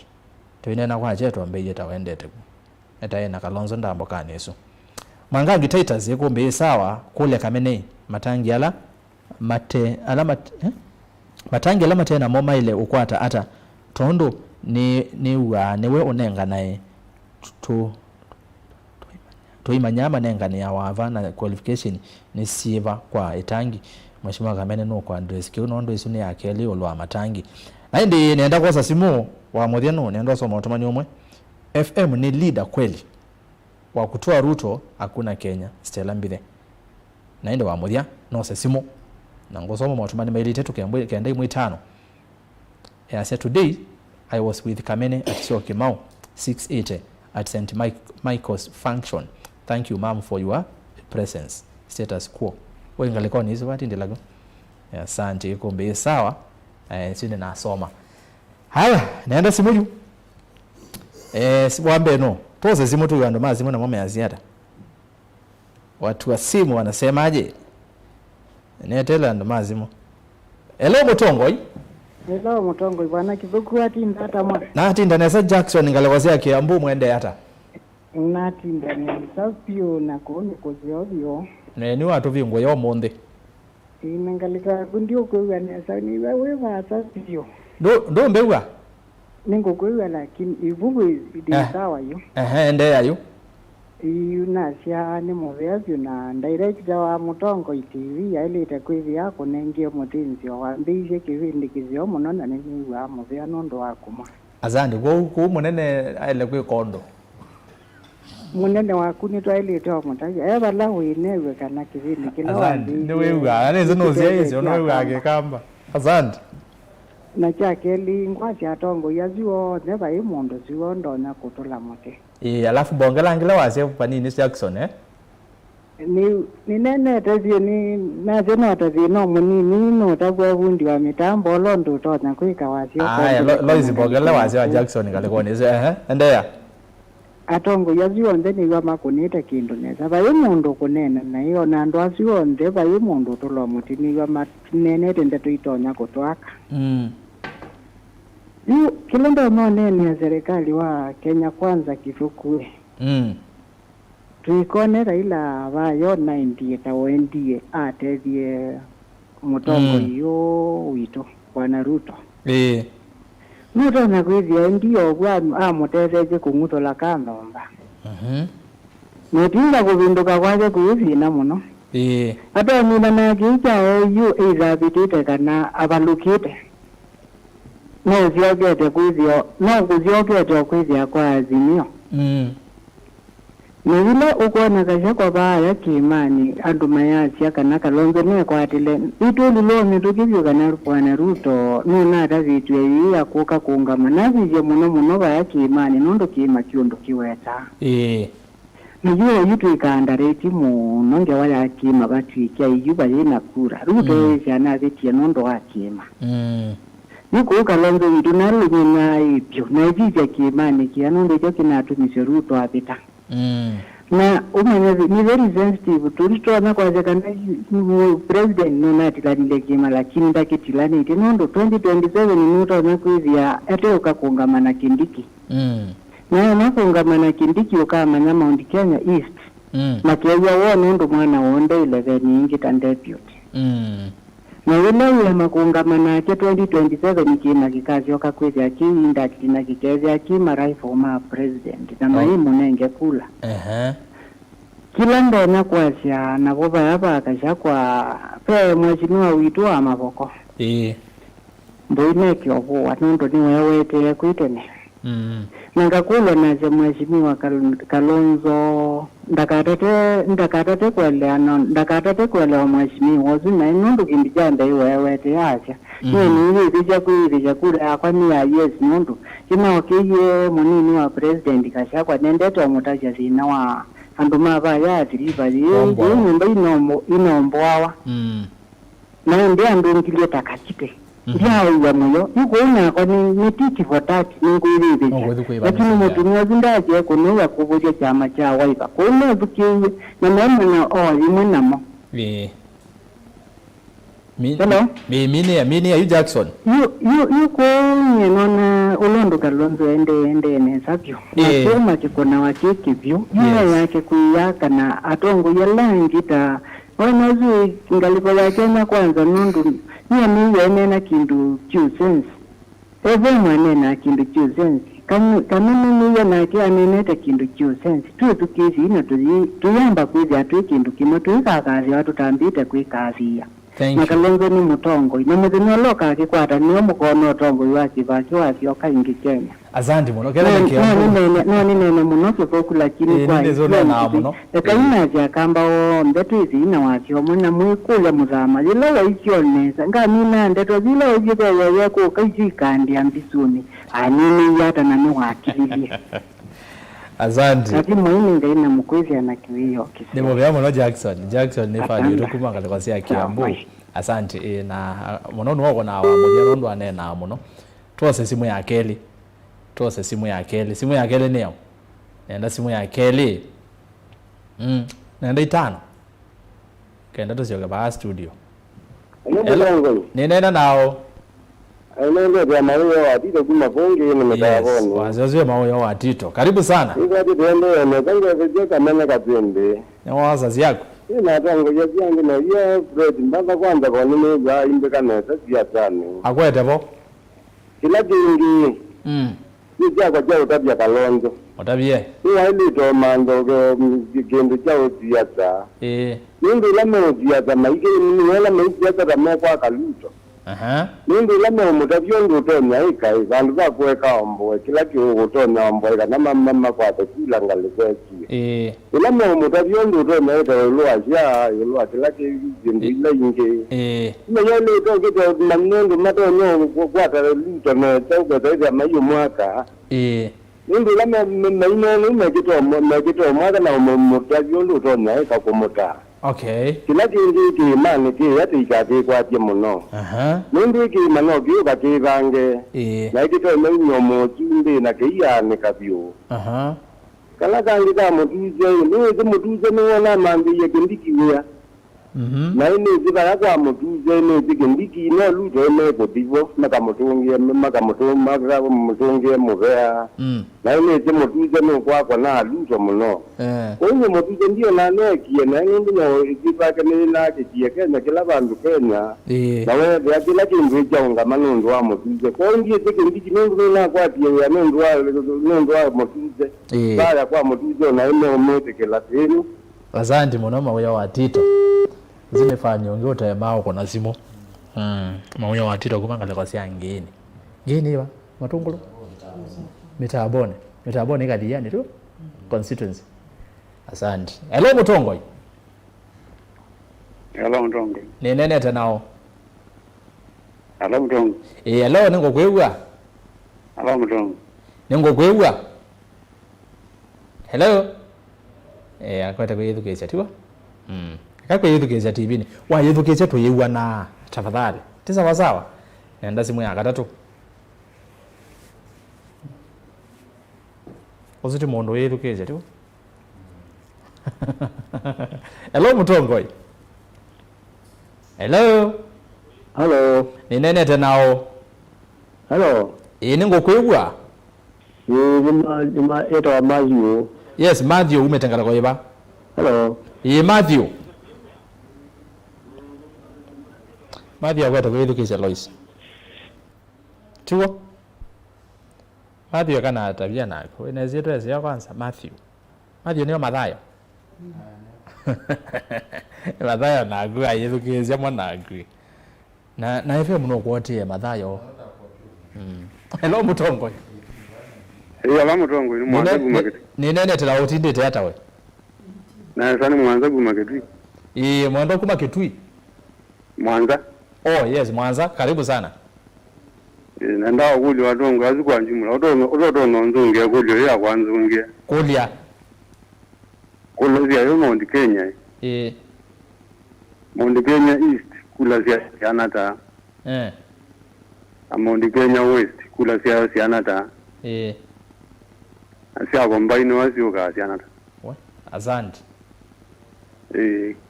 toinena kwa chetu ambeje tawendete etaena Kalonzo ndambo kaneso Mwangangi Titus Ĩkũmbĩ sawa kule Kamenei matangi ala mate alamat matangi ala mate na moma ile ukwata ata tondo ni wa newe onenga nae to imanyama nenga ni awava na qualification ni siva kwa etangi Mheshimiwa Kamene no kwa address ki unondo isuni yake leo lwa matangi na ndi nenda kwa sasimu wa modhiano nenda soma utumani omwe FM ni leader kweli wa kutoa Ruto hakuna Kenya. Stella Mbithe naende wa muthia no sesimo na ngosoma matumani maili tetu kenda imwe 5. I said today I was with Kamene at Syokimau 680 at St. Michael's function. Thank you ma'am for your presence. Status quo. Wewe ngalikuwa ni hizo wati ndilago. Asante Ĩkũmbĩ sawa. Sine nasoma. Haya, naenda simuju. Siwambe no. Pose simu tu yando mazimu na mama ya ziada. Watu wa simu wanasemaje? Netela ndo mazimu. Hello Mutongoi. Hello Mutongoi bwana Kithuku atinda hata mwa. Na atinda nesa Jackson ngalawazia Kiambu mwende hata. Na atinda ni sapio na kuone kozio. Ni watu vingo yo monde. Inangalika kundio kwa nesa ni wewe wa sapio. Ndo mbewa. Ningo kwa lakini ivugo idi sawa yo. Ende yayo. Sia ni movevyo na director wa Mutongoi TV yaileta kwivi yako nengio mutinzi wa mbije kivindi kizio muno na nini wa movea nondo wakuma. Azandi ku munene aile kwi kondo. Munene waku ni twaileta mutaji bala winewe kana kivindi kila Azandi ni wewe aneze no ziezi no wewe agekamba. Azandi na chakeli ngwachi atongo yazio neba imondo ziwo ndona kutola mote. Alafu bongelangile wase panini Jackson ni nene tazio ni na zeno tazio no munini no tabwa wundi wa mitambo londo tona kuika wasio. Loizi bongele wase wa Jackson kalikuoneze endeya. Atongo yazio ndeni wa makunita kindu neza ba imondo kunena na hiyo na ndo asio ndeba imondo tolo mutini wa manene tende tuitonya kutwaka. Kile ndo maneno ya serikali wa Kenya Kwanza Kithuku. Tuikone Raila vayo 90 tawendie atethie Mutongoi yo wito bwana Ruto. Ruto na kwithia ndio bwa mutetheje kungutola kanthomba. Mutinda kuvinduka kwaje kuithina muno. Ata mina na kicha yu izabitite kana abalukite. No ziogete kwithio no kuziogete kwithia kwa azimio. Ni vile ukona kasha kwa baya kimani andu mayasi kana kalonzo ne kwatile itu lilo mitukivyo kana bwana Ruto nuna davitu ya kuka kuungama navije muno baya kimani nondo kima kiondo kiweta. Niyo yitu ikandareti muno nge wala kima batwikia yuba yina kura Ruto yana vetia nondo wakima. Niko kalonzo yitu nalumina ipyo na ivija kimani kia nondo joki na atumisho Ruto apita. Na umanya ni very sensitive tulitona kwa zekana president nona tilalile kima lakini ndakitilani inondo 2027 minuto na kuivia ate ukakungamana Kindiki. Na nakungamana Kindiki ukamanya Mount Kenya East. Makewa wone ndo mwana wonde 11 ingi deputy. Na wile ya makungamana ke 2027 kima kikazi okakwezi kiinda kitina kikezi kima rai former president na maimu nenge kula. Kila ndona kwasya na boba yaba kasha kwa pe mweshimiwa witu wa maboko. Mboine kyobo wanondo ni wewete kuitene. Nangakula naje mweshimiwa Kalonzo ndakatate kwele mweshimiwa wazuna inondo kimbijanda iwewete yacha. Ni vija kula akwani ya yes nondo. Kina wakiye munini wa president kasha kwa nendete wa mutaja zina wa anduma ba ya tilibali nyumba inombwawa. Na ndi andungile takachite. Ndiyo ya moyo yuko una kwa ni tiki votati ngwiribe. Lakini mutumia zindaje kunoya kubuja chama cha Wiper. Kuna bukiye na mama na limwe namo. Mini ya Jackson. Yuko nyenona ulondo Kalonzo ende ne sapyo. Nasema chikona wakiki vyo. Yake kuyaka na atongo yalangita. Wanazu ngalipo ya Kenya Kwanza nundu. Niye enena kindu sense. Eve mwanena kindu sense. Kamini niye na kia nenete kindu sense. Tukisi ino tuyamba kuizi atu kindu kimo tuikakazi watu tambite kuikazi ya. Na Kalonzo ni Mutongoi. Na mzini oloka akikwata niyo mkono Tongoi waki waki oka ingi Kenya. Asante muno kera ni nene muno sofoku lakini kwa nizona na muno ekaina ja kamba o ndetu izina wakyo muna mwikula muzama yilo waikyonesa ngamina ndeto zilo ujita yako kajikandi ambisuni anini yata nani wakili Asante lakini mwini ngaina mkwezi anakiwiyo Demo vya muno Jackson ne fa yuro kumanga kwa sia Kiambu asante na muno nuko na wa mudia rondo anena muno twose simu ya Kelly simu ya Kelly niyo nenda simu ya Kelly nenda 5 kenda tusioka ba studio nenda nao Nenda ya mawe wa Tito kuma bonge ni mtaaboni. Wazazi wa mawe wa Tito. Karibu sana. Ndio tuende na kanga vijeka mama kapende. Na wazazi yako. Ina tango ya yangu na ya Fred Mbatha kwanza kwa nini za imbe kana siasa ni. Akwete bo. Kila kingi. Ni kwa jao tabia kalonzo. Otabie. Ni ile to mando kigendo chao siasa. Ndio lama siasa maike ni wala siasa kama kwa kaluto. Nindi lama mutavyondo tonya ikai vandu vakuweka ombo kila kiungo tonya ombo kana mama kwa kila ngalekweki lama mutavyondo tonya lwa kila kindu inge mayele to kito manendo matonyo kwa lito na tauka taiza mayo mwaka nindi lama maino makito mwaka na mutavyondo tonya ikakumota. Okay. Kila kingi ki mani ki yati ikati kwa muno. Nindi ki mano ki ukati vange. Na kito menyomo chinde na kia ni kabio. Kala kangi ka mutuze ni wana mambi ya kindiki wea. Na ini ziba kwa mutuze ni kindiki no luto me kotivo makamutungie muvea. Na ini mutuze ni kwa na luto muno. Kwa hiyo mutuze ndio na nekie na ndio ziba kene na kikie Kenya kila bandu Kenya. Na wewe ya kila kindu chaunga manondo wa mutuze. Kwa hiyo kindiki ndio na kwa pia ya nendo wa mutuze. Baya kwa mutuze na ile umote kila tenu. Asante muno mawe wa Tito. Zimefanya ongea utaemao kuna simu. Mawe wa Tito kumanga kwa sia ngeni. Ngeni wa matungulu. Mitabone kadiani tu constituency. Asante. Hello Mutongoi. Hello Mutongoi. Ni nene tenao. Hello Mutongoi. Hello ningo kwewa. Hello Mutongoi. Ningo kwewa. Hello. Akwata kwa yithu kesa tiwa. Kakwa yithu kesa TV ni. Wa yithu kesa to yewa na tafadhali. Tisa sawa. Nenda simu ya katatu. Oziti mondo yithu kesa tiwa. Hello Mutongoi. Hello. Hello. Ni nene tenao. Hello. Ningo kwewa. Juma eto Matthew. Yes, Matthew umetangala kwa yeba. Hello. Matthew. Matthew akwata kwa education Lois. Chuo. Matthew kana tabia nako. Inaweza tu ya kwanza Matthew. Matthew ni Mathayo. Mathayo nagu ayedukezia mwanangu. Na hivyo mno kuotie Mathayo. Hello Mutongoi. Hello Mutongoi, ni mwanza gumaketi. Ni nene tela utindite hata we. Na sana mwanza gumaketi. Mwanda kuma Kitui. Mwanza. Oh yes, Mwanza. Karibu sana. Nenda kuli wadongo azikwa njumula. Otono nzunge kuli ya kwanzunge. Kulia. Kula zia yo Mount Kenya. Mount Kenya East kula zia Canada. Mount Kenya West kula zia Canada. Asia combine Musyoka Canada. Asante.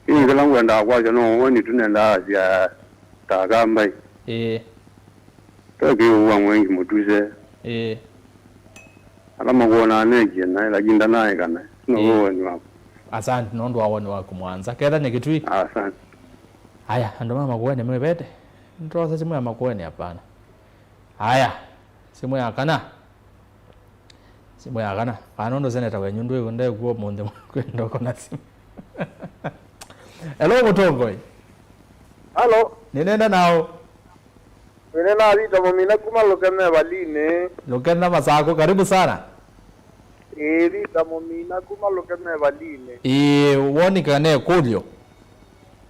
Ingala ngwenda kwaje no woni tunenda Asia tagambai. Toki uwa mwengi mutuze. Alama kuona neje na la jinda naye kana. No woni wapo. Asante nondo wawoni wako Mwanza. Kedha ni Kitui. Asante. Haya, ndo mama kuone mwebete. Ndoza simu ya makuone hapana. Haya. Simu ya kana. Simu ya kana. Panondo seneta wenyu ndio kunde kuo monde kwenda kona simu. Hello Mutongoi. Hello. Ninenda nao. Wene na Rita Momina kuma Lokene Valine. Lokena Masaku, karibu sana. Rita Momina kuma Lokene Valine. Woni kane kulyo.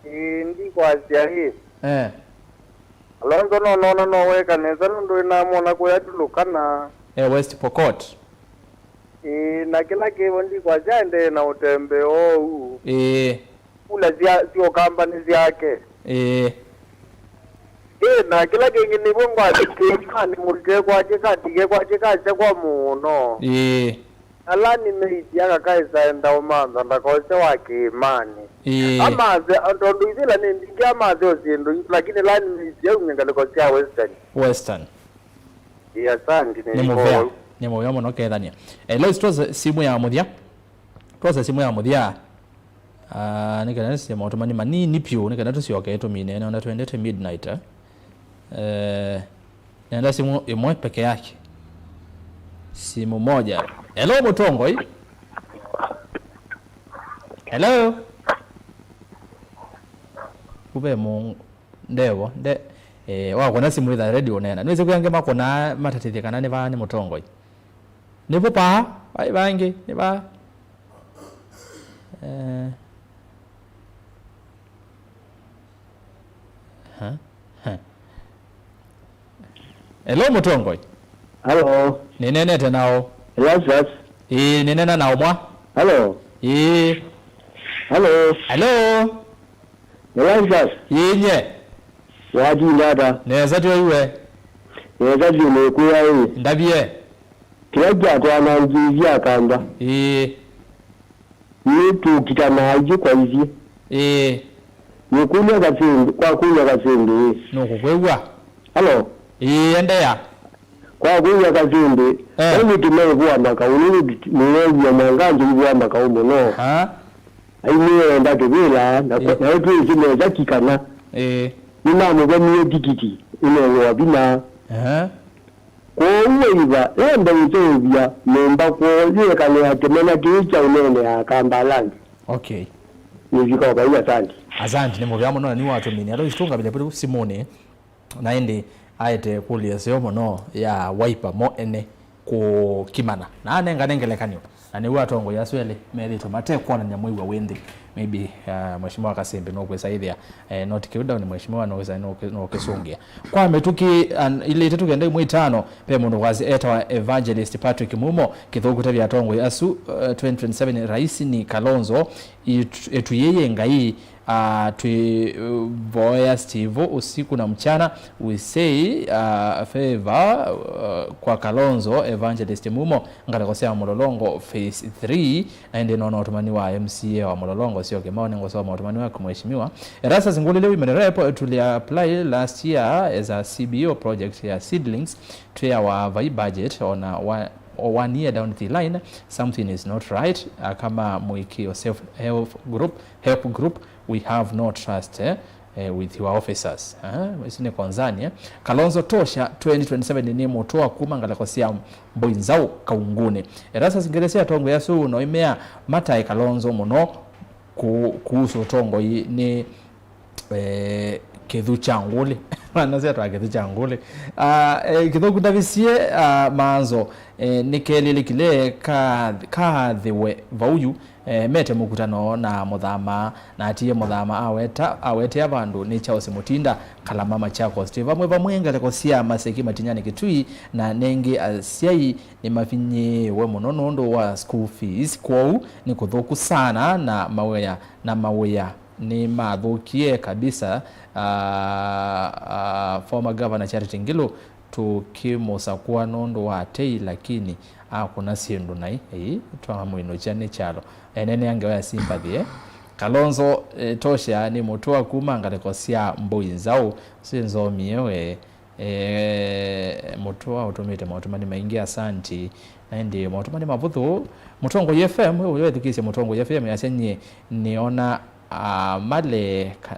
Ndi kwa siahi. Alonzo no weka neza ndo inamona kwa yatu Lokana. West Pokot. Na kila kivo ndi kwa jande na utembe huu. Ula sio kampani zake. Na kila kingi ni bongo atikani mulike kwa chikatike kwa chikache kwa muno. Alani meitiaka kaisa enda umanza ndakose wake imani. Amaze antondu izila nindingi amaze ozindu lakini lani meitia unyengalikosia Western. Asante ni moyo muno kethania. Leo stroze simu ya muthia. Proza simu ya muthia. Nikana simu automani manini pio nikana tusioke etumine na twendete midnight. Nenda simu imwe peke yake. Simu moja. Hello Mutongoi. Hello. Kube mu ndewo nde wakona simu ida radio nena. Niweze kuyange makona matatithia kana ne ba ni Mutongoi. Nipo pa ai bangi ne ba. Hello Mutongoi. Hello. Nene tenao. Erastus. Nene na umwa. Hello. Hello. Hello. Erastus. Nye. Waji ndada. Neza tu iwe. Neza jine kuya iwe. Ndabie. Kiaja kwa nanjiji akanda. Nitu kitana aji kwa hizi. Nikunya kasindi kwa kunya kasindi. Nokukwewa. Hello. Endeya. Kwa kunya kasindi. Eni tumewa makauni niwewe mwanganji kuwa makaumo no. Aini enda kebila na wetu izimeza kikana. Nina mwemi tikiti. Ine wabina. Kwa uweiva enda utobia memba kwa yekane atemena kicha unene akambalangi. Okay. Nizika kwa asante. Asante nimo byamo no ni watu mini. Alo istunga bile pele Simone naende aite kulia seomo no ya wiper mo ene ku kimana. Na nenganengele kanyo. Na ni watu ngo yaswele meli tomate kwa na nyamwiwa wende. Maybe mheshimiwa Kasimbi no kwesaidia not kiuda ni mheshimiwa no weza no kesongia. Kwa metuki ile tetu gende mwitano pe mundu wazi eta evangelist Patrick Mumo Kithuku tavya tongo yasu 2027 rais ni Kalonzo etu yeye ngai twi voya Steve usiku na mchana we say favor kwa Kalonzo evangelist Mumo ngarakosea Mulolongo phase 3 and nono otumani wa MCA wa Mulolongo sio kemao ngosoma otumani wa kumheshimiwa Erastus ngulile women rep tuli apply last year as a CBO project ya seedlings to our budget on 1 year down the line something is not right kama mwiki yourself help group we have no trust with your officers isine kwanzania Kalonzo tosha 2027 ni motoa kuma ngalakosia mboinzao kaungune Erastus ngeresea tongo yasu no imea mata Kalonzo muno kuhusu tongo ni Kithu changule anazia tu Kithu changule Kithuku ndavisie manzo nikelele kile ka thiwe vauyu mete mukutano na muthama na atie muthama awete abandu ni Charles Mutinda kalama machako Steve amwe bamwengale kosia maseki matinyane kitui na nenge asiai ni mafinye we munono ndo wa school fees kwao ni kuthuku sana na mawea ni madhukie kabisa former governor Charity Ngilu tukimosa kuwa nondo wa tei lakini kuna siendu nai twahamwino chane chalo enene angewa sympathy Kalonzo tosha ni mutoa kuma ngalekosia mboinzao sinzomiewe mutoa utumite mautumani maingia asanti naende mautumani mavuthu Mutongo FM wewe tukise Mutongo FM yasenye niona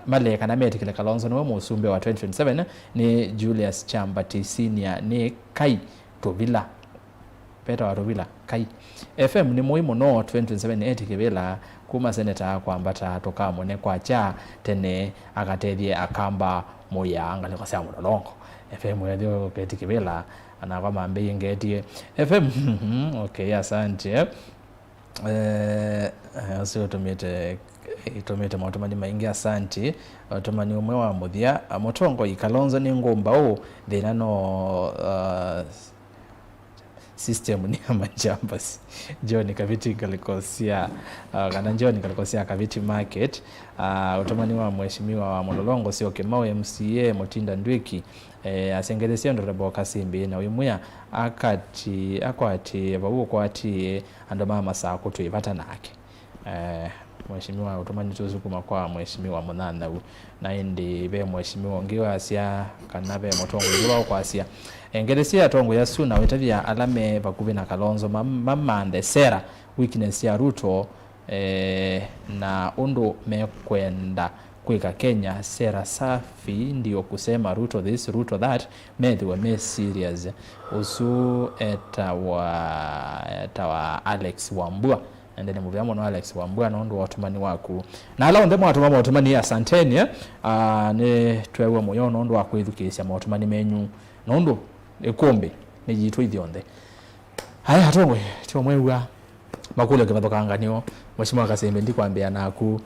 male kanameti kile Kalonzo no musumbe wa 2027 ni Julius Chambati senior ni kai to villa Peter Waruvila kai FM ni muhimu no 2078 kibela kuma seneta kwa Mbatha toka mone kwa cha tene akatethie akamba moya ngale kwa sia mulolongo FM radio Peti kibela anava mambe ngetie FM okay asante sio itomete matomani maingi asante otomani umwe wa muthia motongo ikalonzo ni ngomba o thina no system ni amajambas John Kaviti kalikosia kana John kalikosia Kaviti market otomani wa mheshimiwa wa Mololongo sio Kemao MCA Motinda Ndwiki asengeresia ndorebo Kasimbi na wimwe akati akwati babu kwati andoma Masaku tuivata nake mheshimiwa otomani tuzukuma kwa mheshimiwa Munana na indi be mheshimiwa ngiwa asia kanabe motongo yulo kwa asia engeresia tongo ya suna wetavia alame bakubi na Kalonzo mamande sera weakness ya Ruto na undo mekwenda kwika Kenya sera safi ndio kusema Ruto this Ruto that medwe me serious usu etawa Alex Wambua endene muvyamo no Alex Wambua nondo watumani waku na ala ndemo watumama watumani asanteni ne twewe moyo nondo wakwithukisya watumani menyu nondo Ĩkũmbĩ ni jitu ithionde haya hatongwe tio mwewa makule kivathokanganio mheshimiwa Kasimbi ndikwambia naku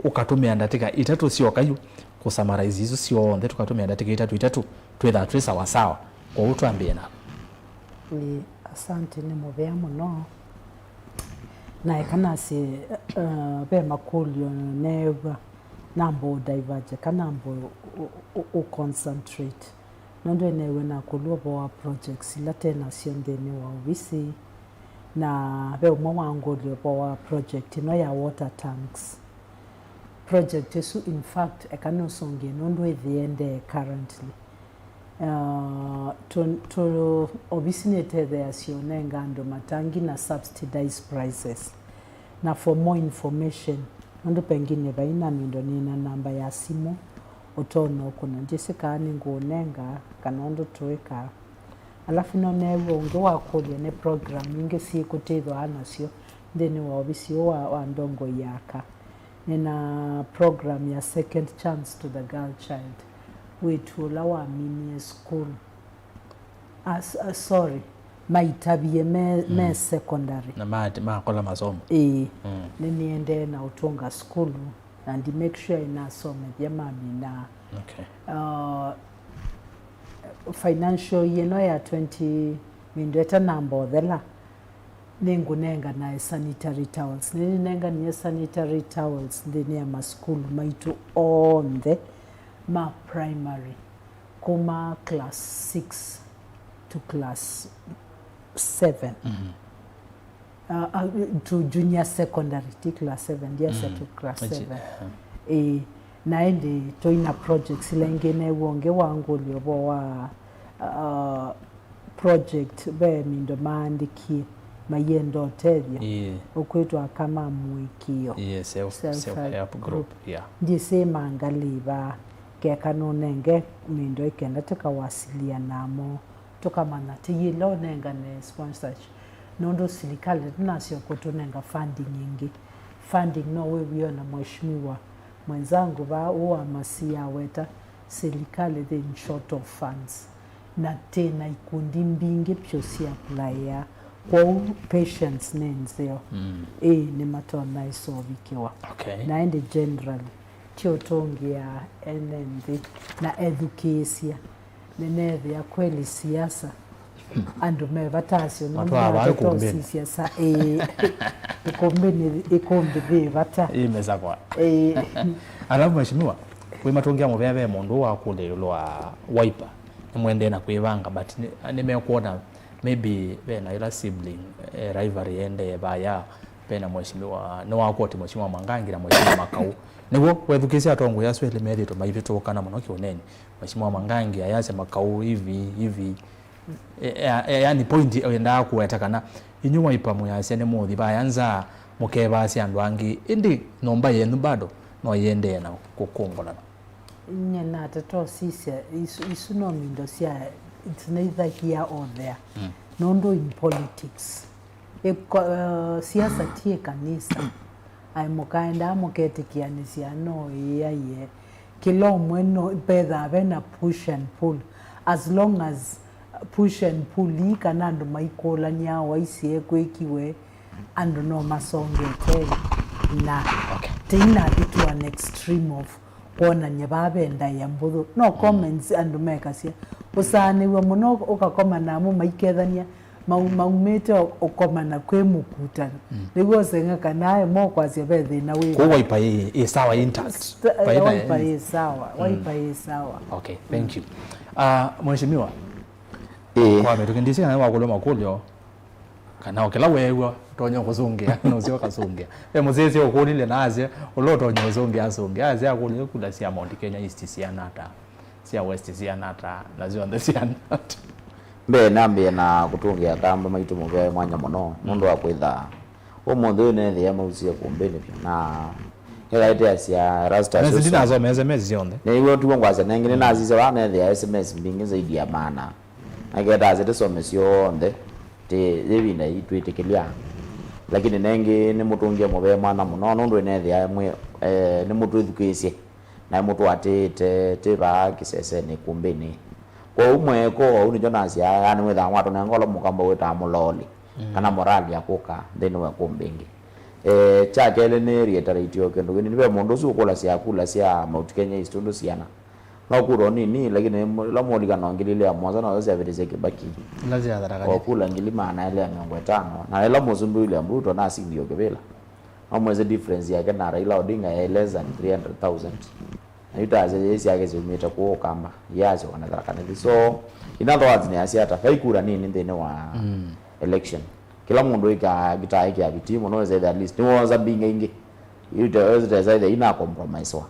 ukatumia ndatika itatu sio kayu kusummarize hizo sio nde tukatumia ndatika itatu twetha twi sawa sawa kwa utwambie na asante ni muvea muno na kana si be makulio newa nambo diverge kanambo u concentrate nondo enewe na kuluwa wa projects ilate na siondeni wa wisi na be umwa wangolio wa project no ya water tanks project esu in fact ekano songe nondo ethiende currently to obisinete there sionenga ndo matangi na subsidized prices na for more information nondo pengine baina mindo nina namba ya simu otono kuna jessica ni ngonenga kanondo tuweka alafu no newe unge wakolia ne program inge si kutethwa anasio ndeni wa obisi wa Ndongoi yaka nina program ya second chance to the girl child wetula wa mini school sorry maitabie me secondary na makola masomo niende na utonga school and make sure inasome jamani na financial ya 20 mindeta nambo thela nengunenga na sanitary towels nenga ni sanitary towels ndeni ya school maitu on the ma primary kuma class 6 to class 7 to junior secondary class 7 yes to class 7 naende toina projects ilengene wonge wangolio wa project be mindo maandikie mayendo tethia okwetwa kama mwikio self help group ndise mangaliva ke kanonenge mindo ikenda tukawasilia namo tukamana tiyilo nenga ne sponsorship nondo serikali tunasio kutonenga funding nyingi funding no wewe na mheshimiwa mwenzangu ba uwa Masii aweta serikali the short of funds na tena ikundi mbingi pyosi apply ya kwa patients nenzeo ni matona isovikiwa na ende general tiotongi ya NND na education neneve ya kweli siasa ando mevatasio no siasa Ĩkũmbĩ vata imeza kwa alafu mheshimiwa kwi matongia muveve mundu wa kulelwa wiper nimwende na kuivanga but nimekuona maybe bena ila sibling rivalry ende baya bena mheshimiwa no wakoti mheshimiwa Mangangi na mheshimiwa Makau niwo wethukisia atongo yasu ile merito maivito kana muno kioneni mheshimiwa Mangangi ayaze Makau hivi yani point enda kuweta kana inyuma ipamu ya sene mothi bayanza mukeba cia andu angi indi nomba yenu bado no yende na kukongola nyena tato sisia isu no mindo cia it's neither here or there nondo in politics siasa tie kanisa ai mukaenda muketikianisia no iye kila umwe no betha bena push and pull as long as push and pull ikana andu maikola nyawa isie kwikiwe andu no masongete na tina to an extreme of kuona nyababenda ya mbuthu no comments andu mekasia usani we muno ukakoma namo maikethania maumete ukomana kwe mukutana niguo senga kanaye mo kwasia bethe na we ko waipa e sawa intact waipa e sawa okay thank you mheshimiwa kwa metukindisia na wakulo makulyo kana okela wewe tonyo kuzungia no sio kazungia muzezi okulile naze uloto nyozungia azungia aze akule kula sia Mount Kenya East sia nata sia West sia nata nazio ndo sia nata mbe nambe na kutungia kamba maitu muve mwanya muno mundu akwitha umunthu ne thia mausia kumbeni na hela ite sia Erastus ndina zo meze zionde ne iwo tuwo ngwaza nengine nazize wana thia SMS mbingi zaidi ya maana ageta azete somesio onde te thivina itwitikilia lakini nengi ni mutungia muve mwana muno nundu ne thia mwe ni mutu ithukisie na mutu atete te ba kisese ni kumbeni kwa umwe ko uni Jonas ya yani wetha watu na ngolo mukamba weta muloli kana morali yakuka thini wa kumbingi cha kele ni reiterate yo kendo ni be mundu su kula sia Mount Kenya East ndo siana na kuro nini lakini la moli kana ngilile ya mwanzo na wazia vile baki lazi ya daraka kwa kula ngilima na ile ya 5 na ile muzumbu ile mbuto na sindio kebela amweze difference yake na Raila Odinga ya less than 300,000 itaze yesi yake zimeta kuo kamba yazo wanadaraka so in other words ni asiata faikura nini ndene wa election kila mundu ika gitaa yake ya bitimo no zaidi at least no za binga ingi ita zaidi ina compromise wa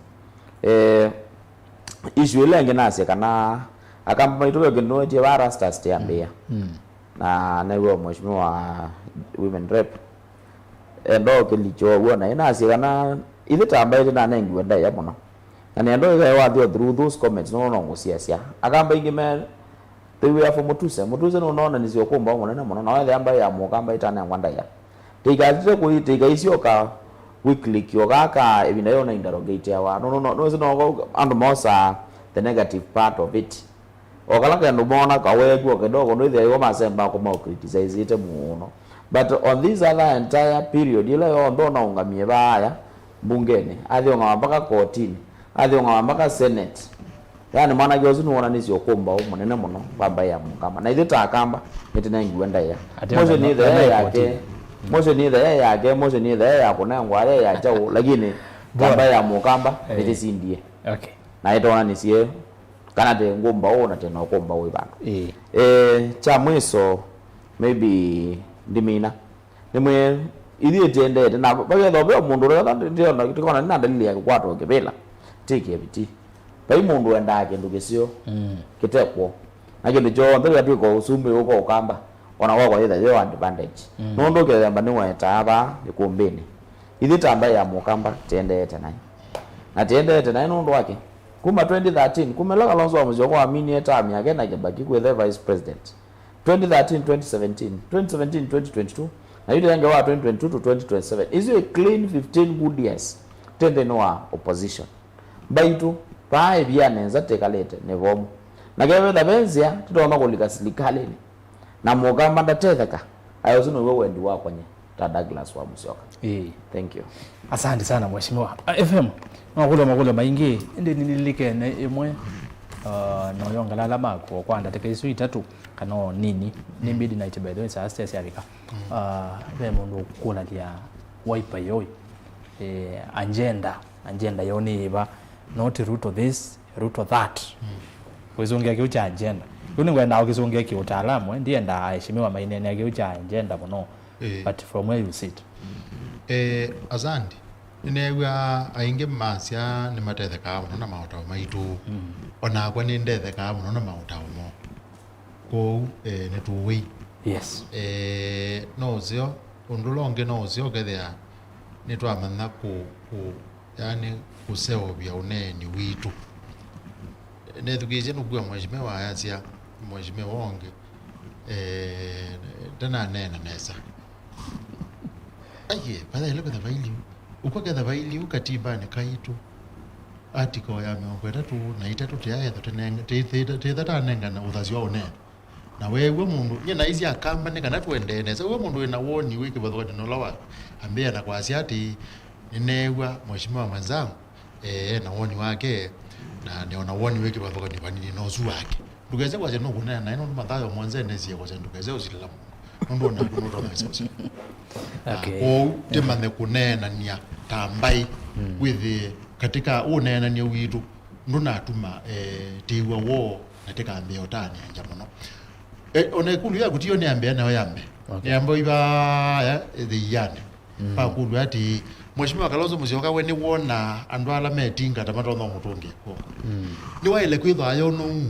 issue ile ngenase kana akamba itoke geno je Erastus tiambia na nawe mheshimiwa women rep ndo kilicho uona ina asikana ile tamba ile na nengi wenda ya muno na ndo ile wathi through those comments no ngusiasia akamba ingi me tewe afo mutuse no nona nizio kumba munene muno na wale ambaye ya mukamba itana ngwanda ya tigazite kuitiga icio ka weekly kyo gaka ebina yona interrogate ya wa no and mosa the negative part of it okalaka ndo mona ka wegu kidogo ndo ile yo masemba ko mau criticize ite muno but on this other entire period ile yo ndo na ungamie baya bungeni athionga mpaka kotini athionga mpaka senate yani mwana gyozu nuona nizio kumba munene muno baba ya mukamba na ithita akamba itena ngwenda ya moje ni the yake moje ni the yake moje ni the ya kuna ngware ya chao lakini baba ya mukamba itesindie okay na itona nisie kana te ngomba ona tena kumba we bana cha mwiso maybe ndimina nimwe ili tiendete na bagetho be mundu rega ndio na tikona nina dalili ya kwato kebela tiki ebiti bai mundu enda kindu gisio kitekwo na kindu jo ndo ya ko usumbe uko kamba ona wako yetha yo advantage no ndo kethamba ni weta aba ikumbini ili tamba ya mukamba tiendete na tiendete na ndo wake kuma 2013 kumela kalonzo wa Musyoka amini etami yake na kibaki ku the vice president 2013 2017 2022 na yule yange wa 2022 to 2027 is a clean 15 good years tende no opposition baitu pae bia nenza tekalete nevomo na kewe da benzia tutoma kulika serikali na mugamba ndatetheka ayo zino wewe wendi wako nye ta Douglas wa Musyoka thank you asante sana mheshimiwa FM makule maingi ndi nilike ne imwe no yongalala mako kwanda teke isu itatu kano nini ni midnight by the way sa stesi alika be mundu kula dia wipe yoy agenda yoni iba not root of this root of that kuzungia kiucha agenda kuni ngwenda ukizungia kiutaalamu ndiye nda heshimiwa mainene yake kiucha agenda muno but from where you sit azandi inewa ainge masya ni matetheka muno na mautao maitu ona kwa ni ndetheka muno na mautao mo ko ne tuwi yes no zio undulonge no zio gethia ni twamana ku yani kuseo bya uneni witu ne thugije nugwa mheshimiwa yasia mheshimiwa wonge tena nena nesa aye pala ile kwa vaili ukwageza vaili ukatiba ne kaitu article ya mekweta tu na itatu tya tenenga tetheta nenga na uthazi wao ne na wewe mundu nyina izi akamba ne kana tuendeneza wewe mundu ina woni wiki bathwa no lawa ambia na kwasi ati ninewa mheshimiwa mwenzangu na woni wake na niona woni wiki bathwa ni vanini no zu wake ndugeze kwa jeno kuna na ino mathayo mwanze nezie kwa jeno ndugeze usila mundu na kuno na sasa o temane kunena nia tambai with katika unena ni witu nduna atuma tiwa wo nateka ambia otani anja muno ona kulu ya kutiyo ni ambia nayo yambe ni ambo iba ya the yane pa kulu ati mheshimiwa Kalonzo Musyoka we ni wona andwala metinga tamato no mutungi ko ni waile kwitha ayo no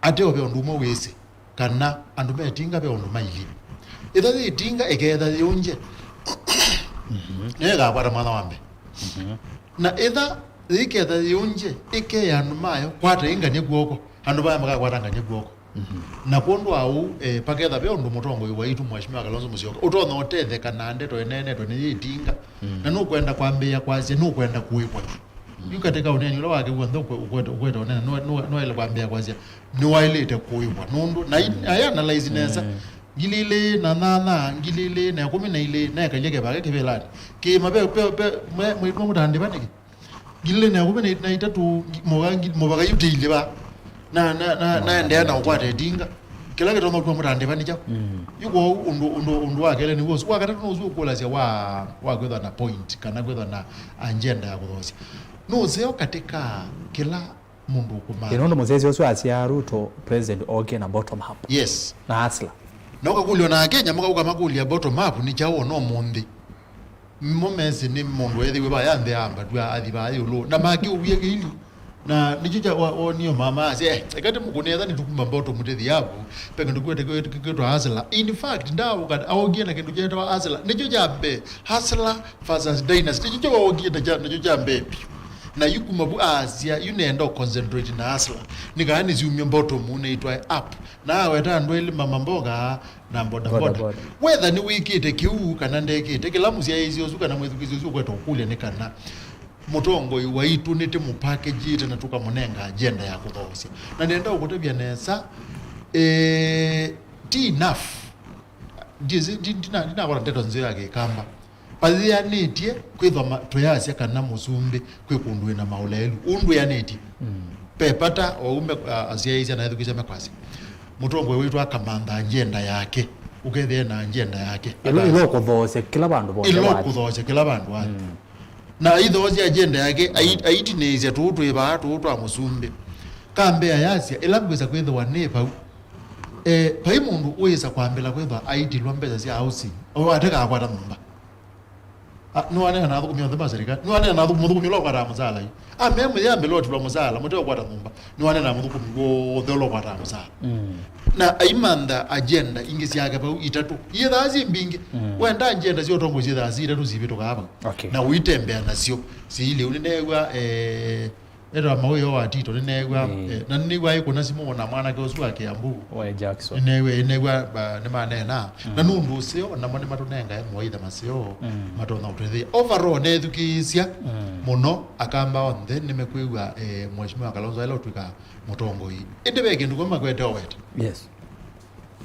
ate obe ondumo wese kana andu metinga be ondu maili ida the tinga egeda yonje nega para mwana wambe na ida iketha yonje ike yanu mayo kwata inganie guoko andu baya maka kwata nganie guoko na kondo au paketha be ondu mutongo waitu mheshimiwa Kalonzo Musyoka utona otethe kana ndeto enene to ni itinga na no kwenda kwambia kwaje no kwenda kuipwa yukatika uneni lo wake ukwenda ukwenda onena no ile kwambia kwaje ni wailete kuipwa nundu na aya analyze nesa gilile na gilile na 14 na kajeke bage kebelani ke mabe mwe mutande baniki gilile na 14 na itatu mobaga yutile ba na ndea na ukwate dinga kila kitu ndo mutande banija yuko undu wake ni wosu wakati no uzu kola sia wa gwetha na point kana gwetha na agenda ya kuthosia no zeo katika kila mundu kuma ino ndo muzezi osu asia Ruto president oge na bottom up yes na asla na ukakulio na Kenya muka makulia bottom up ni chawo no mundi momesi ni mundu ethi we bayande amba twa athi ba yulo na maki ubiye hili na nijuja onio mama ase ekati mukuneza ni tukuma bottom mutethi yapo penge ndukwete kwetu hasla in fact ndawo kad awogie na kindu jeta hasla nijuja be hasla versus dynasty nijuja awogie na nijuja be na yukumabu Asia yunenda concentrate na hasla nikani ziumye bottom unaitwa up na weta ndweli mama mboga na boda whether ni wikite kiu kana ndekite kila musia hizo zuka na mwethukizo kweta ukule nikana mutongo waitu nite mu package ite natuka munenga agenda ya kuthosia na nenda ukutebya nesa enough dina kwa nteto nzio yake kamba pathia netie kwithwa toyasia kana musumbi kwikundwe na maulelu undu ya neti pepata oume asiaisia na edukisha mekwasi mutongo witu akamanda agenda yake ukethia na agenda yake ilo kuthosia kila bandu bo ilo kuthosia kila bandu wa na ithosia agenda yake aitinezia tutu iba tutu amusumbi kambe ayasia elabweza kwithwa nepa pai mundu uisa kwambela kwithwa aitilwa mbeza cia housing o ateka akwata nyumba nuane na thukumia thema serikali nuane na thukumia lo kwata musala ameme ya mbeloti lo musala muteo kwata nyumba nuane na thukumia go thelo kwata musala na aimanda agenda ingisi yake pa itatu yethazi mbingi wenda agenda sio tongo yethazi itatu zibito kaba na uitembea nacio siile unenewa era mawe wa tito nenewa na niwa iko nasimo na mwana ke osu ake ambu wa Jackson nenewa ne manena na nundu sio na mone matunenga moitha masio matona utethi overall ne thukisia muno akamba on then nimekuigwa mheshimiwa Kalonzo ilo twika mutongo hii indebe kindu kwa makwete oweta yes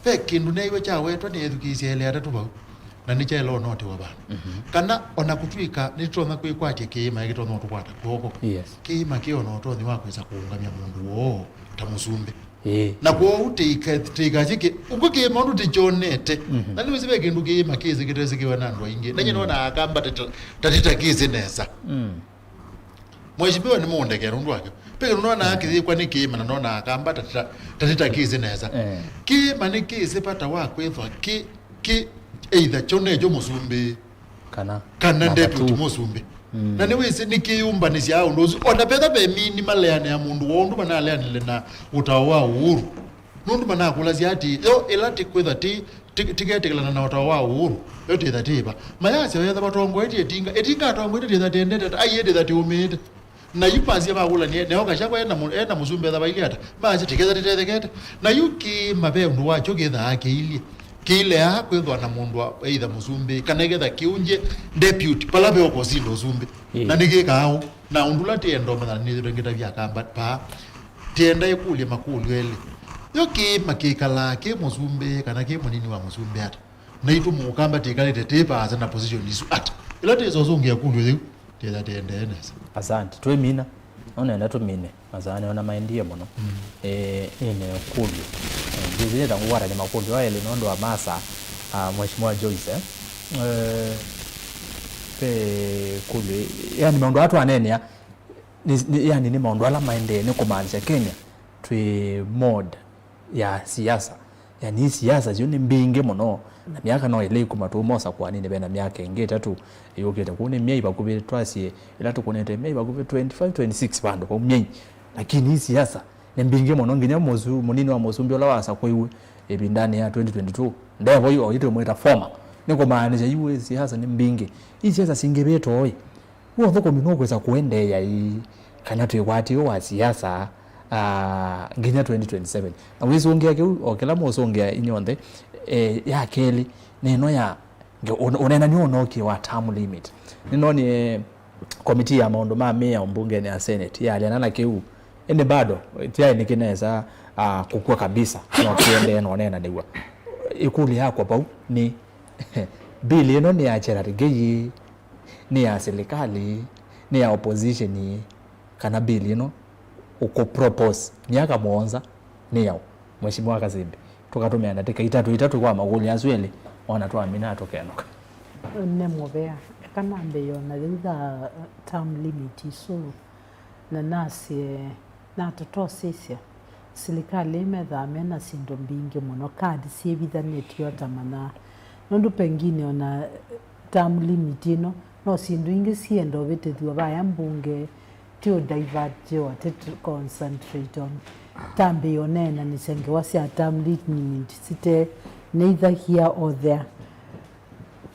fake kindu ne iwe cha wetwa ne thukisia ile atatu ba na nicha ilo note wa bana kana ona kutwika nitona kwikwache kiima igitona tukwata koko yes kiima kio no tothi wakweza kuungamia mundu wo tamusumbe na kwa uteika jike ubuke mundu tijonete na niwe sibe kindu kiima kizi kitese kiwa nandwa inge na nyino na akamba tatita kizi nesa mheshimiwa ni munde ke rundu wake peke nona akizi kwa ni kiima na nona akamba tatita kizi nesa kiima ni kizi pata wakwethwa ki either chone jo musumbi kana deputy musumbi na niwe se nikiyumba nisya undozi ona peta be minimal ya mundu wondu bana alani na utawa uhuru nundu bana kulazi ati yo elati kwetha tiketekelana na utawa uhuru yote that iba mayasi ya batongo etinga atongo eti that ended ayede that umede na yupazi bagula ne okashakwa ena musumbe da bailiata baje tekeza na yuki mabe ndu wacho getha akeilie kile yako ndo na mundu either musumbe kana getha kiunje deputy palabe okosindo sumbe na nigikao na undula tiendo mana ni ngita bya kamba pa tienda ikulie makulu ele yoki makikala ke musumbe kana ke munini wa musumbe ata na itu mukamba tikale tetepa azana position isu ata ila tezo zongia kulu leo tienda asante twe mina ona tu mine mazani ona maendie mono ine kulu ndiye ngwara ni makulu wale nondo wa masa mheshimiwa Joyce kulu yani maondo watu anene yani ni maondo ala maende ni kumaanisha Kenya twe mod ya siasa yani siasa zio ni mbinge mono na miaka no ile kumatumosa kwa nini bena miaka ingeta tu yoketa kune myei bakubire twasi ila tukunete myei bakubire 25 26 bando kwa myei lakini siasa ni mbinge mono nginya mozu munini wa mozumbi ola wasa kwa iwe ebindani ya 2022 ndebo yo ito mweta former niko maanisha iwe siasa ni mbinge hii siasa singebeto oi wo thoko minokweza kuendeya i kana twekwati wa siasa nginya 2027 na wizo ongea ke okela mozo ongea inyonde ya keli neno ya unena ni onoki wa term limit nino ni committee ya maondo ya mbunge ni ya senate ya aliana keu ende bado tia ni kineza kukua kabisa na kiende nonena dewa ikuli yako pau ni bili eno ni ya cherarigei ni ya serikali ni ya opposition ni kana bili eno uko propose miaka muonza ni yao mheshimiwa Kasimbi tukatumia ndeka itatu kwa maguli azwele ona tu amina atokenoka ne mobea kana mbeyo na linda term limit so na nasi na tutosisia serikali imedhame na sindo mbingi muno kadi siebithaneti yotamana nondu pengine ona term limit ino no sindo ingi siendo betethwa baya mbunge to divert jo to concentrate on tambe yonena nisenge wasia term limit site neither here or there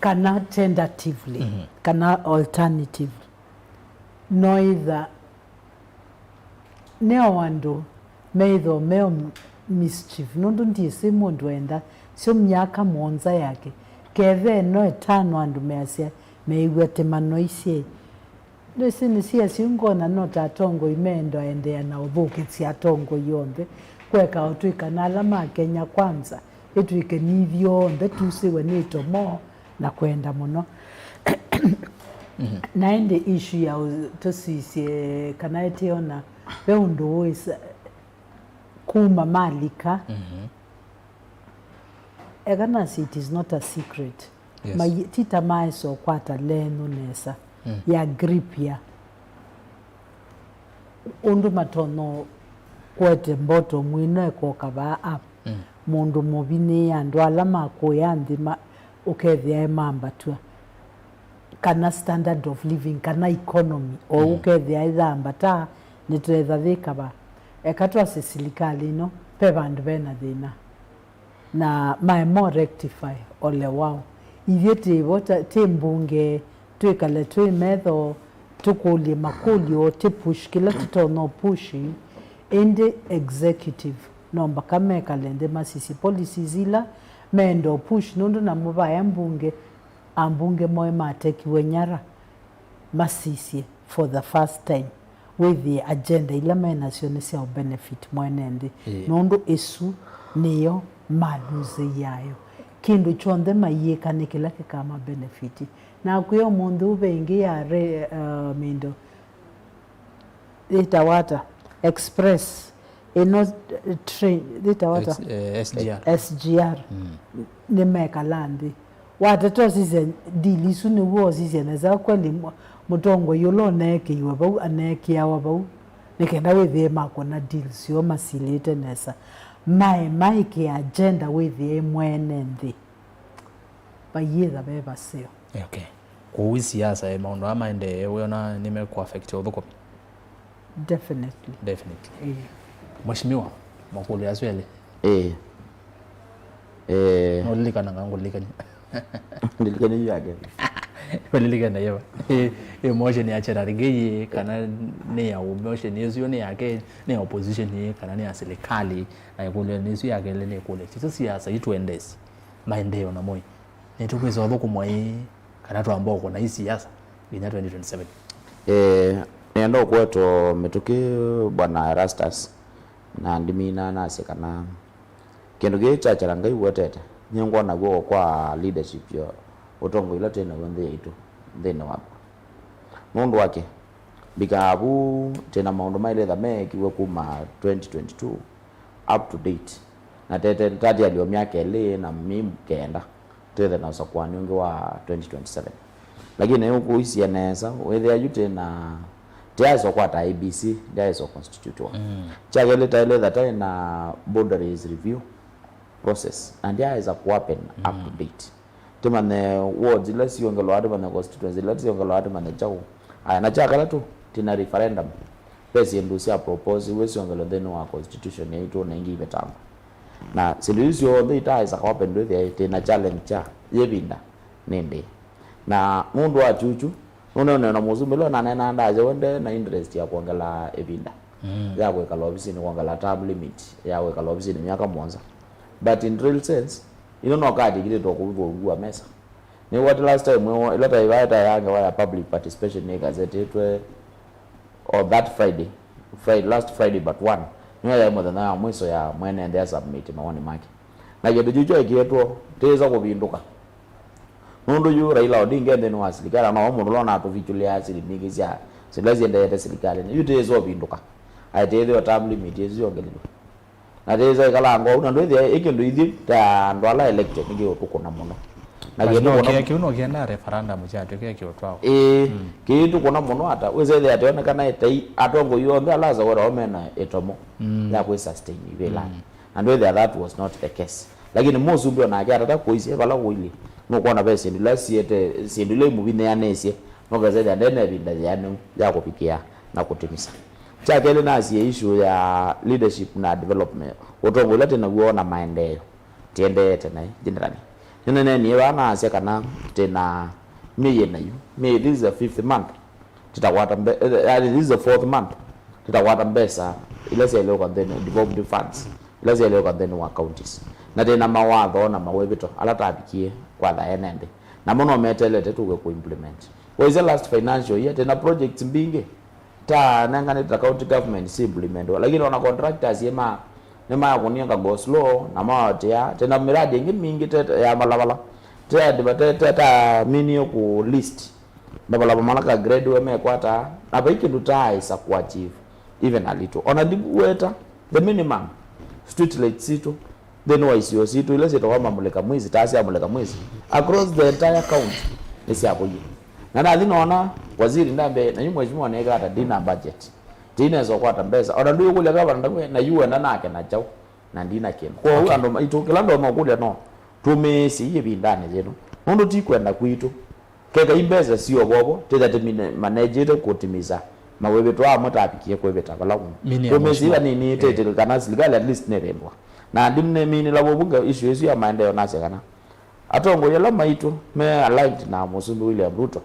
kana tentatively kana alternative neither neo wando meidho meo mischief nondu ndiye simundu enda sio myaka monza yake keve no etano andu measia meigwete manoisie Nesini siasi ungona nota tongo imendo endea na ubuki tia tongo yonde kweka otuika na alama Kenya kwanza etuike nivyo nde tusiwe nito mo na kwenda muno na ende issue ya tosisi kana etiona beundo is kuma malika egana it is not a secret tita maiso kwata leno nesa ya grip ya undu matono kwete mboto mwino ko kaba up mundu mubini andu alama ko yandi ukethia mamba tu kana standard of living kana economy o ukethia ithamba ta nitwetha thikaba ekatwa serikali no pe bandu bena thina na my more rectify ole wao ivete vota tembunge twikale metho tukuli makuli o te push kila tutono pushi ende executive nomba kame kalende masisi policies ila mendo push nundu na mubaya ambunge moe mateki wenyara masisi for the first time with the agenda ila menasione sia benefit mwenende nundu esu niyo maluze yayo kindu chonde mayeka nikila kama benefit na kuyo mundu bengi ya mindo itawata express eno train itawata SGR ni meka landi watato size dili suni wo size naza kweli mutongo yolo neke iwabau aneke yawabau nikenda wethe mako na deals yo masilite nesa mai ke agenda wethe mwene ndi bayetha beba sio okay kwa siasa maondo ama ende weona nimekuwa affect odhuko definitely mheshimiwa makuli aswele nolika na ngango lika ndilikani yake balilika na yeba emotion ya chera rigeye kana ne ya emotion yezu ne yake ne opposition ye kana ne ya serikali na kule nezu yake le kule sisi siasa itwendesi maendeleo na moi nitukweza waboko moi kana tu ambao kuna hii siasa ni 2027 nendo kwetu mituki bwana Erastus na ndimina nase kana kindu gichachara ngai wotete nyengwa na go kwa leadership yo utongo ila tena wende yitu thina wako mundu wake bikabu tena maundu maile tha mekiwe kuma 2022 up to date na tete tati alio myake le na mimu kenda tete na usakwani unge wa 2027 lakini huku isi eneza wethe ayute na tiaso kwa ta ABC tiaso constitute chagele taile that na boundaries review process and there is a happen up to date timane wards let's yongelo adu bana constituency let's yongelo adu bana chao aya na chakala tu tina referendum pesi ndusia propose wesi yongelo then wa constitution yetu na ingi betamba na solution the ita is a happen do the tina challenge cha yebinda nende na mundu wa chuchu unaona na muzumelo na nena ndaje wende na interest ya kuongela ebinda ya kuweka lobisi ni kuongela term limit ya kuweka lobisi ni miaka mwanza but in real sense ino kadi kile to kuvuwa mesa ni what last time ileta iwaita yanga wa public participation ni gazette etwe or that Friday last Friday but one ni ya mother na mwiso ya mwene and submit mawoni maki na yedo jujo ikietwo teza kubinduka mundu yu Raila Odinga ende no asilikala na omuntu lona atuvichulia asili mingi cia silazi ende serikali ni yutezo binduka aitethio term limit eziongelelo na teza kala ngo una ndwe ikindu ithi ta ndwala elected ngi utukuna muno na gino kiuno kienda referendum chato kio twao kitu kuna muno ata wezele ationa kana etai atongo yombe alaza wora omena etomo ya ku sustain ibela and whether that was not the case lakini mozumbi ona agata kuise bala kuile no kuona bese ndila siete sindile mubine yanesie no gazeti ndene binda yanu ya kupikia na kutimisa chakele na sie issue ya leadership na development utongo late na kuona maendeleo tiende tena generally nene ni wana asia kana tena miye na yu me this is the 5th month titakwata this is the 4th month titakwata mbesa ile sele kwa then development funds ile sele kwa then wa counties na tena mawatho na mawebito alatabikie kwa the enende na muno metelete tuwe ku implement was the last financial year tena projects mbinge ta nangane ta county government si implement lakini wana contractors yema nema kuninga go slow na mawatia tena miradi ingi mingi tete ya malabala tete ta minio ku list babala malaka grade we mekwata na baiki duta isa ku achieve even a little ona dibueta the minimum street light sito then wise yo sito ile sito kama muleka mwezi tasi ya muleka mwezi across the entire county isi hapo hiyo na nadhinaona waziri ndambe na nyumwa mheshimiwa anaweka hata dinner budget dina zo kwata mbesa ona ndio kule kaba ndakwe na yuwe na nake na chao na ndina kino kwa hiyo ando itokela ndo makule no tumesi yebindane zetu ndo tikwenda kwitu keka imbeza sio bobo teza temine manager kutimiza mawewe to amota apikie kwebeta bala tumesi ila nini tete kana silikali at least nerendwa na ndimne mini labo bunga issue ya maendeleo nase kana atongo yela maitu me aligned na Musumbi William Ruto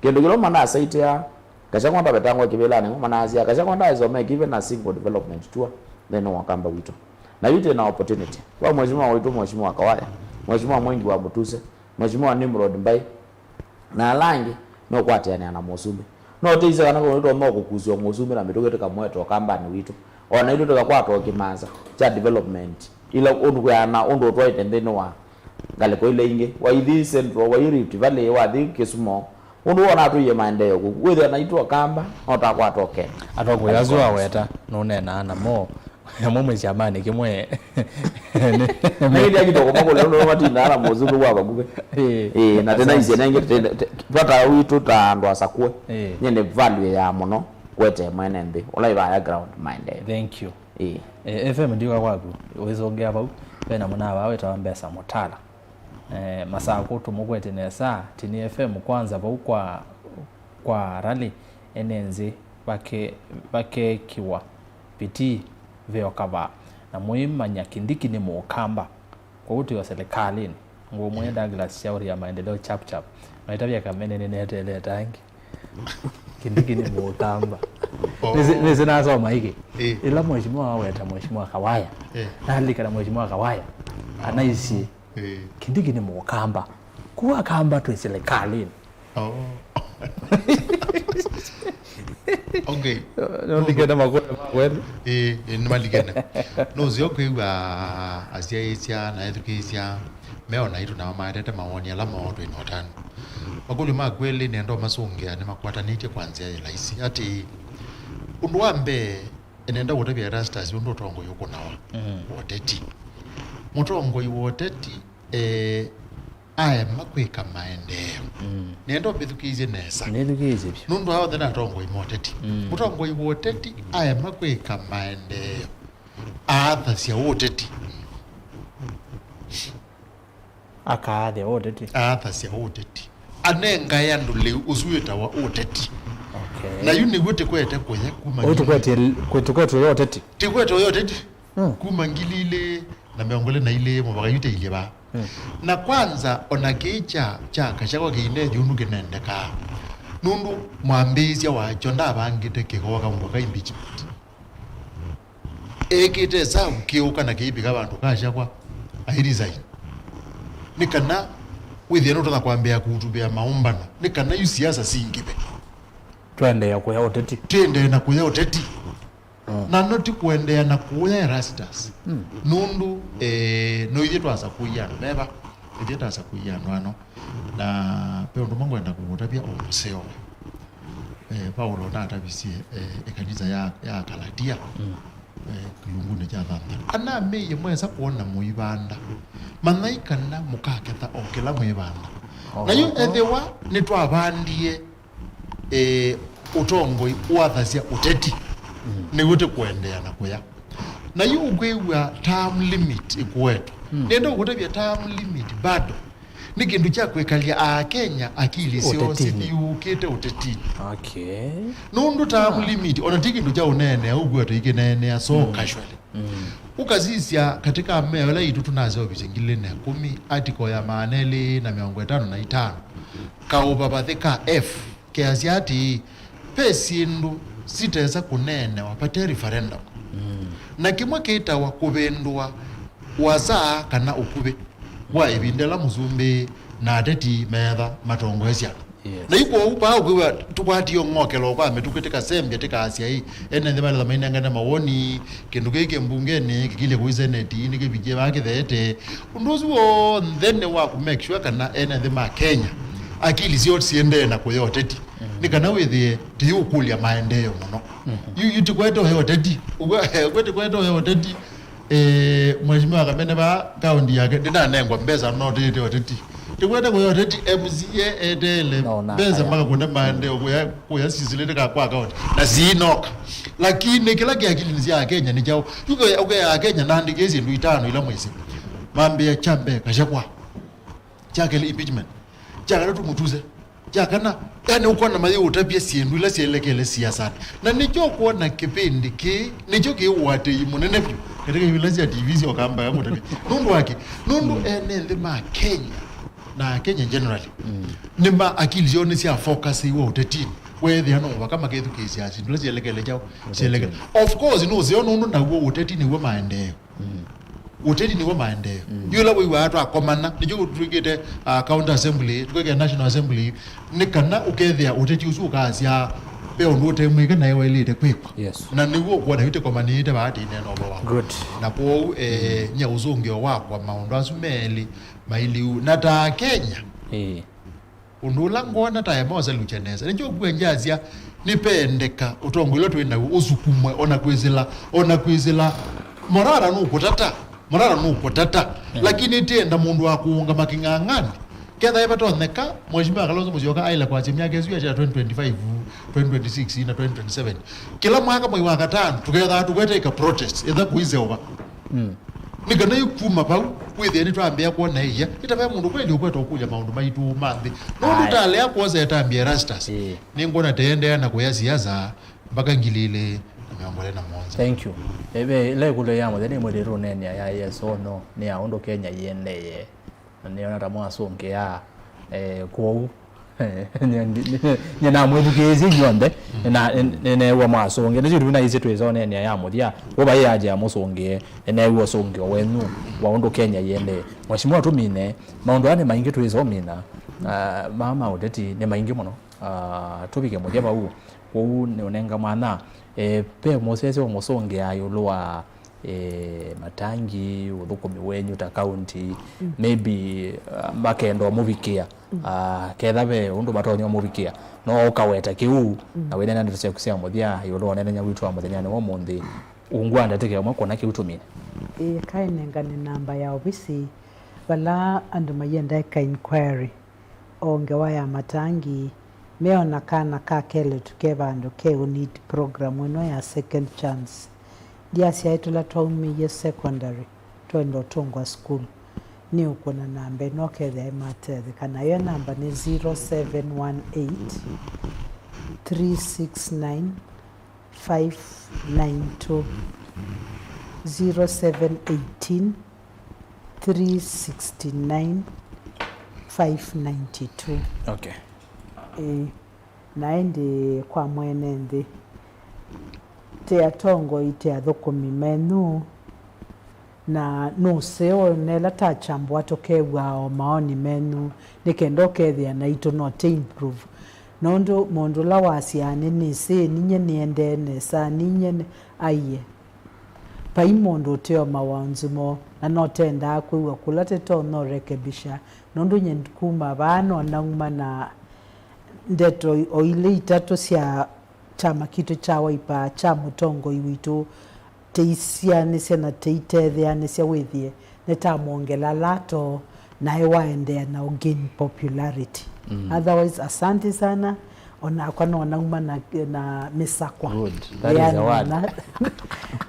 kendo kilo mana site ya kashakwanda betangwa kibelani ngoma azia kashakwanda izome given a single development tour then wakamba wito na yote na opportunity kwa mheshimiwa wetu mheshimiwa Kawaya mheshimiwa Mwengi wa Butuse mheshimiwa Nimrod Mbai na langi no kwatiana na Musumbi no tiza kana ko ndo moko kuzwa Musumbi na mitogete kamweto kamba ni wito ona ile toka kwato kimaza cha development ila ondu yana ondo twaite ndeno wa ngale ko ile inge wa ithi central wa Rift Valley wa thi Kisumu undu ona tuye maendeleo wethe anaitwa kamba otakwatoke atoko yazwa weta none na mo yamwe chamani kimwe ndio kitoko mako leo matinda ala Musumbi wa baguke na tena ize nenge twata witu ta ndo asakwe nyene value ya muno kwete mwenende olaiba ya ground maendeleo thank you FM ndio kwaku wezongea bau bena muna bawe tawambesa mutala Masaku tumukwete nesa tini FM kwanza bau kwa rally enenzi bake kiwa piti veo kava na muima nyakindiki ni mukamba kwa uti wa serikalini ngomwe Douglas shauri ya maendeleo chap maitabia kamene nenetele tangi kindiki ni mutamba neze nasoma hiki ila mheshimiwa weta mheshimiwa Kawaya nalika na mheshimiwa Kawaya anaisi kindiki ni mukamba kuwa kamba tu serikali okay no ligena magwele ni maligena no ziokuwa asiaisia na education meona itu na maarete maoni ala maondo inotano magulu magwele nendo masungea ni makwatanite kwanzia elaisi ati unduambe enenda wote bya Erastus undu tongo yuko nawa woteti mutongo iwoteti aya makweka maendeleo nendo bithukize nesa nedukize byo nundu hao thena tongo imoteti mutongo iwoteti aya makweka maendeleo atha cia woteti akaade woteti atha cia woteti anenga yandu leu usuita wa woteti okay na yuni wote kwete kuya kuma wote kwete woteti tikwete woteti kuma ngilile na miongole na ile mubaka yute ile ba na kwanza onakecha chaka chako kiine yundu kinendeka nundu mwambizia wa chonda bangite kigoka mboka impeachment ekite sa ukiuka na kiibiga abantu kasha kwa ahiriza nikana withia no tutakwambia kutubia maumbana nikana yu siasa singibe twende ya kuya woteti tende na kuya woteti na noti kuendea na kuya Erastus nundu no ithie twasa kuyana beba ithie twasa kuyana ano na pe undu mangwenda kugutabia omuseo Paulo na tabisie ekanisa ya Kalatia kulungune cha thanda ana meye mweza kuona muibanda manaikana mukaketha okela muibanda na yu ethewa ni twabandie utongo wathacia uteti ni gute kuendea na kuya na yu ugwewa term limit ikwetu nendo gutabia term limit bado ni kindu cha kwekalia Kenya akili sio siukite uteti okay nundu term limit ona tikindu cha unene ugwetu ikinene so casually ukazisia katika mmeo itu tunazo bitengile na 10 article ya maneli na 55 kaubabathika F kiasiati pesindu siteza kunene wapate referendum na kimwe kita wa kubendwa waza kana ukube wa ibindela muzumbe na ateti metha matongo esia na yuko upa ukwe tukwati yongokelo kwa metukiteka sembya tika asia hii ene ndimala za maina ngana mawoni kindu kike mbungeni kikile ku senate ni kibije bake thete undozi wo then wa ku make sure kana ene ndima Kenya akili sio siende na kuyoteti nikana withie tiyu kulia maendeleo muno yu kweto hoteti kweto hoteti mheshimiwa kamene ba kaunti yake ndinanengwa mbeza no hoteti tikwenda kuyoteti MCA edele mbeza mpaka kuna maendeleo kuya sisilete kwa kaunti na zinoka lakini kila kiakili nizia Kenya ni jao yuko ya Kenya na ndigezi ndu 5 ila mwezi mambe chambe kashakwa chakele impeachment chakala tumutuze chakana yani uko na mayo utabia siendu ila sielekele siasa na nicho kuona kipindi ki nicho ki wate munene pyo katika vilazi ya TV okamba yangu tabia nundu wake nundu ene ma Kenya na Kenya generally nimba akili zone sia focus iwo utetini whether ano kama kethu kisiasa ndu sielekele chao sielekele of course no zio nundu na wo utetini wo maendeleo uteti ni wa maendeleo yula we watu akomana nijo tuigete county assembly tukweke national assembly nikana ukethia uteti usuka sia pe ondote mwike na yewe lite kwiko na niwo kwa na hite komanite baati neno baba good na po nya uzungio wako maondo asumeli mailiu na ta Kenya undula ngona ta yamoza lucheneza nijo kwenjazia nipendeka utongolo twina usukumwe ona kwizila morara nuko tata lakini tenda mundu akuunga makingangani ketha yebatoneka mheshimiwa Kalonzo Musyoka aila kwa chimia kezu ya 2025 2026 na 2027 kila mwaka mwezi wa 5 tuketha tukwete protest etha kuize over nikana yukuma pau kwitheni twambia kuona iya itaba mundu kweli ukweto okuja maundu maitu mathi no tutale yakoza yatambia Erastus ningona tende na kuya siasa mpaka ngilile na monza thank you ebe ile kule yamo then mo lero nene ya yes or no ne aondo Kenya yendeye niona tamu asongea kwa nyina mwedukezi nyonde na wa masonge na jiru na ize twezone ne ya mudia oba yaje amusonge na iwo songe wenu waondo Kenya yende mwashimwa tumine maondo ane maingi twezomina mama ũteti ne maingi muno tubike mudia bau ko ne onenga mwana pe mosese wa musonge ayolwa matangi uthukumi wenyu ta county maybe makendo mubikia kethabe undu batonyo mubikia no ukaweta kiu na wene nando tusekusia muthia yulo nene nya witu wa muthenya ne womundi ungwanda teke mwa kona kiutumine kainengane namba ya obisi bala andu mayenda ka inquiry onge waya matangi meona kana ka kele tukeva andu ke need program no ya second chance Diasi yetu la twaumie secondary twendo tongwa school ni uko na namba no kethe mathe kana yo namba ni 0718 369 592 0718 369 592 okay naende kwa mwenende te atongo ite athukumi menu na no seo nela tachambwa tokewa maoni menu nikendo kethia na ito no te improve nondo mondo la wasiane ni se ninye niende ne sa ninye aye pai mondo teo mawanzumo na no tenda kuwa kulate to no rekebisha nondo nyendukuma bano nauma na ndeto oile itatu sia chama kitu cha waipa cha mutongo iwitu teisiane sena teitetheane sia withie netamwongela lato nae waendea na gain popularity otherwise asante sana ona kwa nauma na misakwa good that is a word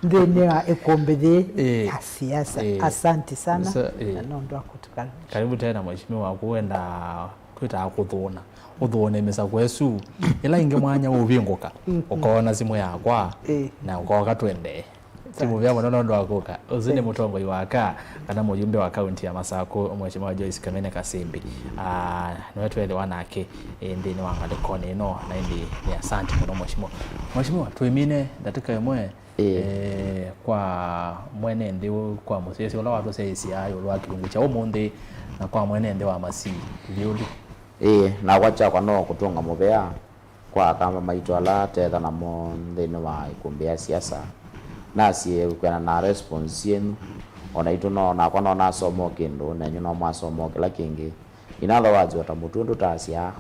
ndene ya Ĩkũmbĩ ya siasa asante sana na nondo akutukana karibu tena mheshimiwa kuenda kwita kuthona uthone Masaku esu ila inge mwanya ubinguka ukaona simu yakwa na ukaoka twende simu vya mwana ndo akoka uzine Mũtongoi waka kana mujumbe wa county ya Masaku mheshimiwa Joyce Kamene Kasimbi no twele wanake ndini wangale kone no na ndi ni asante kwa mheshimiwa tuimine ndatika yemwe kwa mwenende kwa musesi ola watu seisi ayo lwa kilungu cha umundi na kwa mwenende wa Masii Vyulya na wacha kwa no kutunga mubea kwa kama maitwa la tetha na mondeni wa Ĩkũmbĩ ya siasa nasi kwena na response yenu ona ito no na kwa no na somo kendo na nyuno masomo kila kingi inalo wazi watamutundu tasia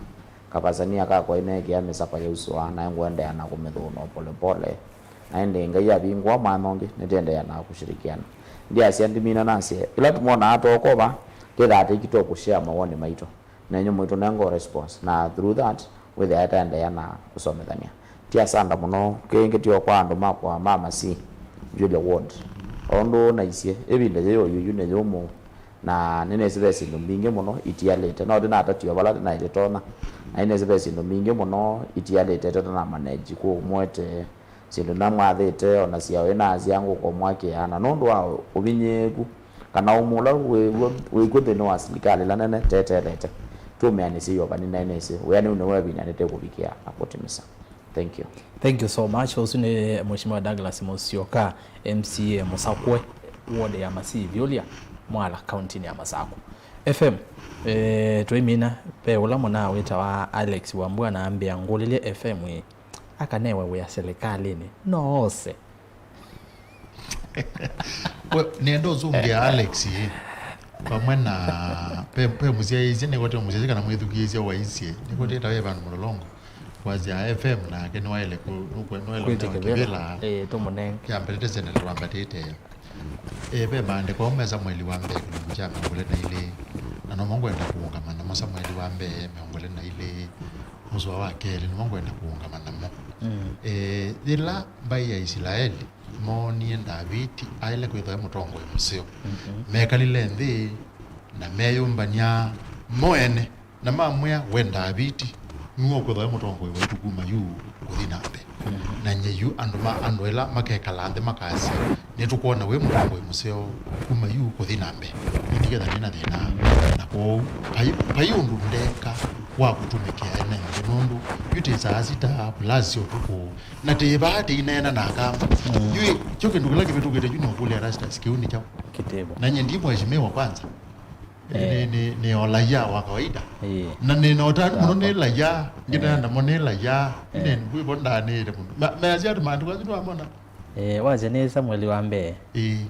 kapasania ka kwa ine kia misapa ya uswa na ngwende ana kumethuno pole pole na ende ngai ya bingwa manonge netende ana kushirikiana ndia sia ndimina nasi ila tumona atokoba kila atikito kushare mawoni maito na nyumo ito nango response na through that with the atende yana kusomethania tia sanda muno kengitio kwa andu makwa mama si Vyulya ward ondo na isie ebinde yo yune yomo na nene sibesi ndo mbinge muno itialete no dina atatio bala na iletona na nene sibesi ndo mbinge muno itialete tata na manage ko mwete sindo na mwathete ona sia wena aziangu ko mwake ana nondo wa obinyeku kana umula we gode no asilikali la nene tetelete tumeani siyo bani nene se we ani unewe binanete kubikia akotimisa. Thank you so much. Usine mheshimiwa Douglas Musyoka MCA Masaku ward ya Masii Vyulya mwala county ya Masaku FM tuimina pe ulamo na weta wa Alex Wambua na ambia ngolile FM akanewe we ya serikali ni noose nendo zungia Alex pamwe na pe muzia izi nekote muzia kana mwithukizie wa izi nekote tawe vanhu mulolongo wazi ya FM na keni waile kunoele kibela tumuneng ya mpelete senele wambatete be bande kwa umeza mweli wambe kulunguja mwangole na ile na nomongo enda kuungamana mosa mweli wambe mwangole na ile muzwa wakele nomongo enda kuungamana mo dila bai ya Israeli moni enda viti aile kwithoe Mũtongoi museo mekalile nthi na meyumbania moene na mamwea wenda viti nuo kwithoe Mũtongoi wetukuma yu kuthina mbe na nyeyu andoela makekalande makasi netukuona we mutambo museo kuma yu kuthinambe ndigetha nina thina na ko payundu ndeka wa kutumikia ene nundu yutisa asita plus yotuko na tebate inena na kama yu choke ndugula kibetugete juno kule Erastus kiuni chao kitebo na nye ndimo heshimiwa kwanza ni olaya wa kawaida na ninota muno ni laya ngina na mone laya ine ngwibonda ni meazia tumandu kwa zitu amona waje ni Samuel wambe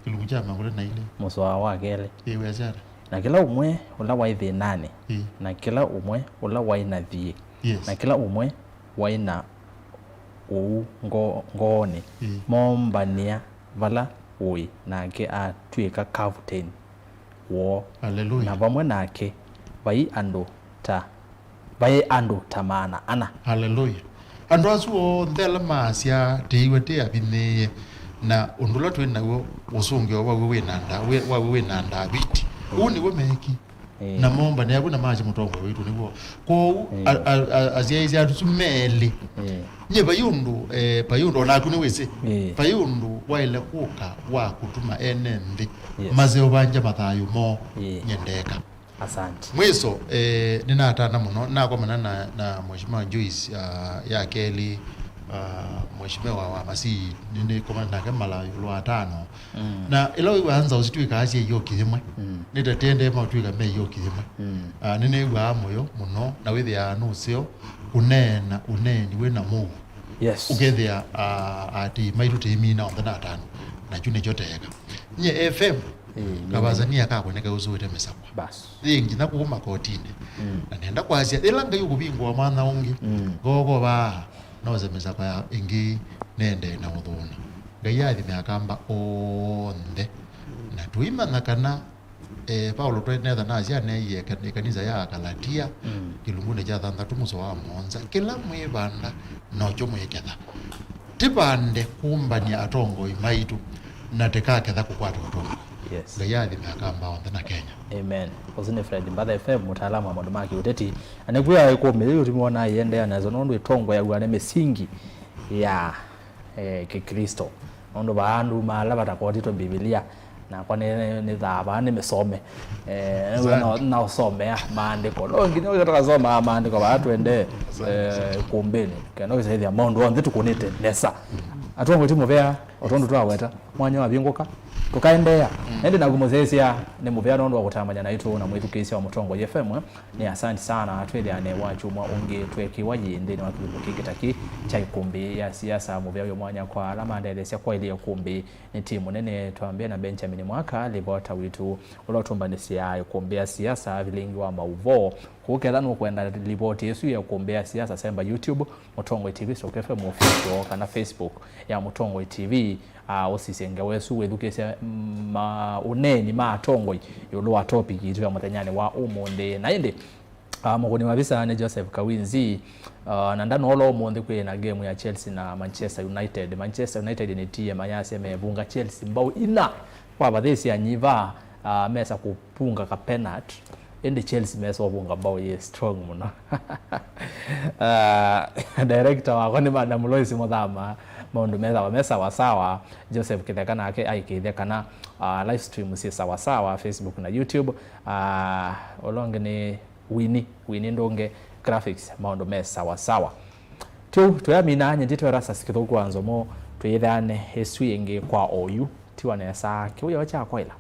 kilungu cha mangole na ile muswa wagele weazia na kila umwe ula waithi nane na kila umwe ula waina thie na kila umwe waina ngone mombania vala ui nake atuika captain wo haleluya na vamwe nake vai ando tamana ana haleluya ando asuo ndela masya teiwe te abine na undula twenawo usunge wa we nanda biti uni we meki na momba ne abuna maji mutongo witu niwo ko aziaizi atusumeli nye payundu na kuni wese payundu waile kuka wa kutuma enendi mazeo banja mathayo mo nyendeka asante mwiso ninatana muno nakomana na mheshimiwa Joyce ya Kelly mheshimiwa wa Masii nini komanda kemala lwa 5 na ilo iwanza usitwika asi hiyo kizimwe nitatende mautwika me hiyo kizimwe nini wa moyo muno na withi anu sio unena uneni we na mu ugethia ati maitu timina on the natano na june joteka nye FM kabazania kakoneka uzuite mesakwa bas ingi nakuma kotine na nenda kwasia elanga yukubingwa mana ungi gogo ba noze mesakwa ingi nende na udhuna gayathi meakamba onde na tuimana kana Paulo twenetha na cia ne kanisa ya Galatia kilungune ja thanda tumuso wa monza kila mwibanda no chomweketha tibande kumbania atongo imaitu na tekaketha kukwata utongo gayathi meakamba onde na Kenya amen ozine Fred Mbatha FM Mũtaalamu wa maundu Kĩũteti anegwia Ĩkũmbĩ utimwona yende anazo nondu itongo ya gwane mesingi ya Kikristo nondu baandu mala batakotitwe Biblia na kwa ni thaba ni mesome na usome maandiko ngine ukatazoma maandiko batwende Ĩkũmbĩni kana ukisaidia maundu onde tukunite nesa atongo timuvea otondu twaweta mwanya wa binguka tukaendea ende na gumuzesia ni muvea nondu wa kutamanya na itu na mwithukisia wa Mutongo FM ni asante sana atwethane wachumwa ungi twekiwa yinde ni wakibuki kitaki cha Ĩkũmbĩ ya siasa muvea yo mwanya kwa alama ndelesya kwa ile Ĩkũmbĩ ni timu nene twambia na Benjamin Mwaka libota witu ulotumbanisia Ĩkũmbĩ ya siasa vilingi wa mauvo kuketha no kwenda ripoti yesu ya Ĩkũmbĩ ya siasa semba YouTube Mutongo TV Stock FM official kana Facebook ya Mutongo TV osisenge wesu wethukisia uneni matongoi yolwa topic yitu ya muthanyani wa umunde na indi muguni wabisa ne Joseph Kawinzi na ndano olo umunde kwe na game ya Chelsea na Manchester United ni tie manyase mevunga Chelsea mbao ina kwa baadhi ya nyiva mesa kupunga ka penalty ende Chelsea mesa wabunga mbao ye strong muno director wa kwani madam Lois Muthama maundu mesa wasawa Joseph kithekana ake aikithekana live stream si sawa Facebook na YouTube olonge ni Winnie Ndonge graphics maundu mesa wasawa tuyamina nyendito Erastus Kithuku Nzomo tuyithane heswi ingi kwa oyu tiwa nesa kiuya wacha kwaila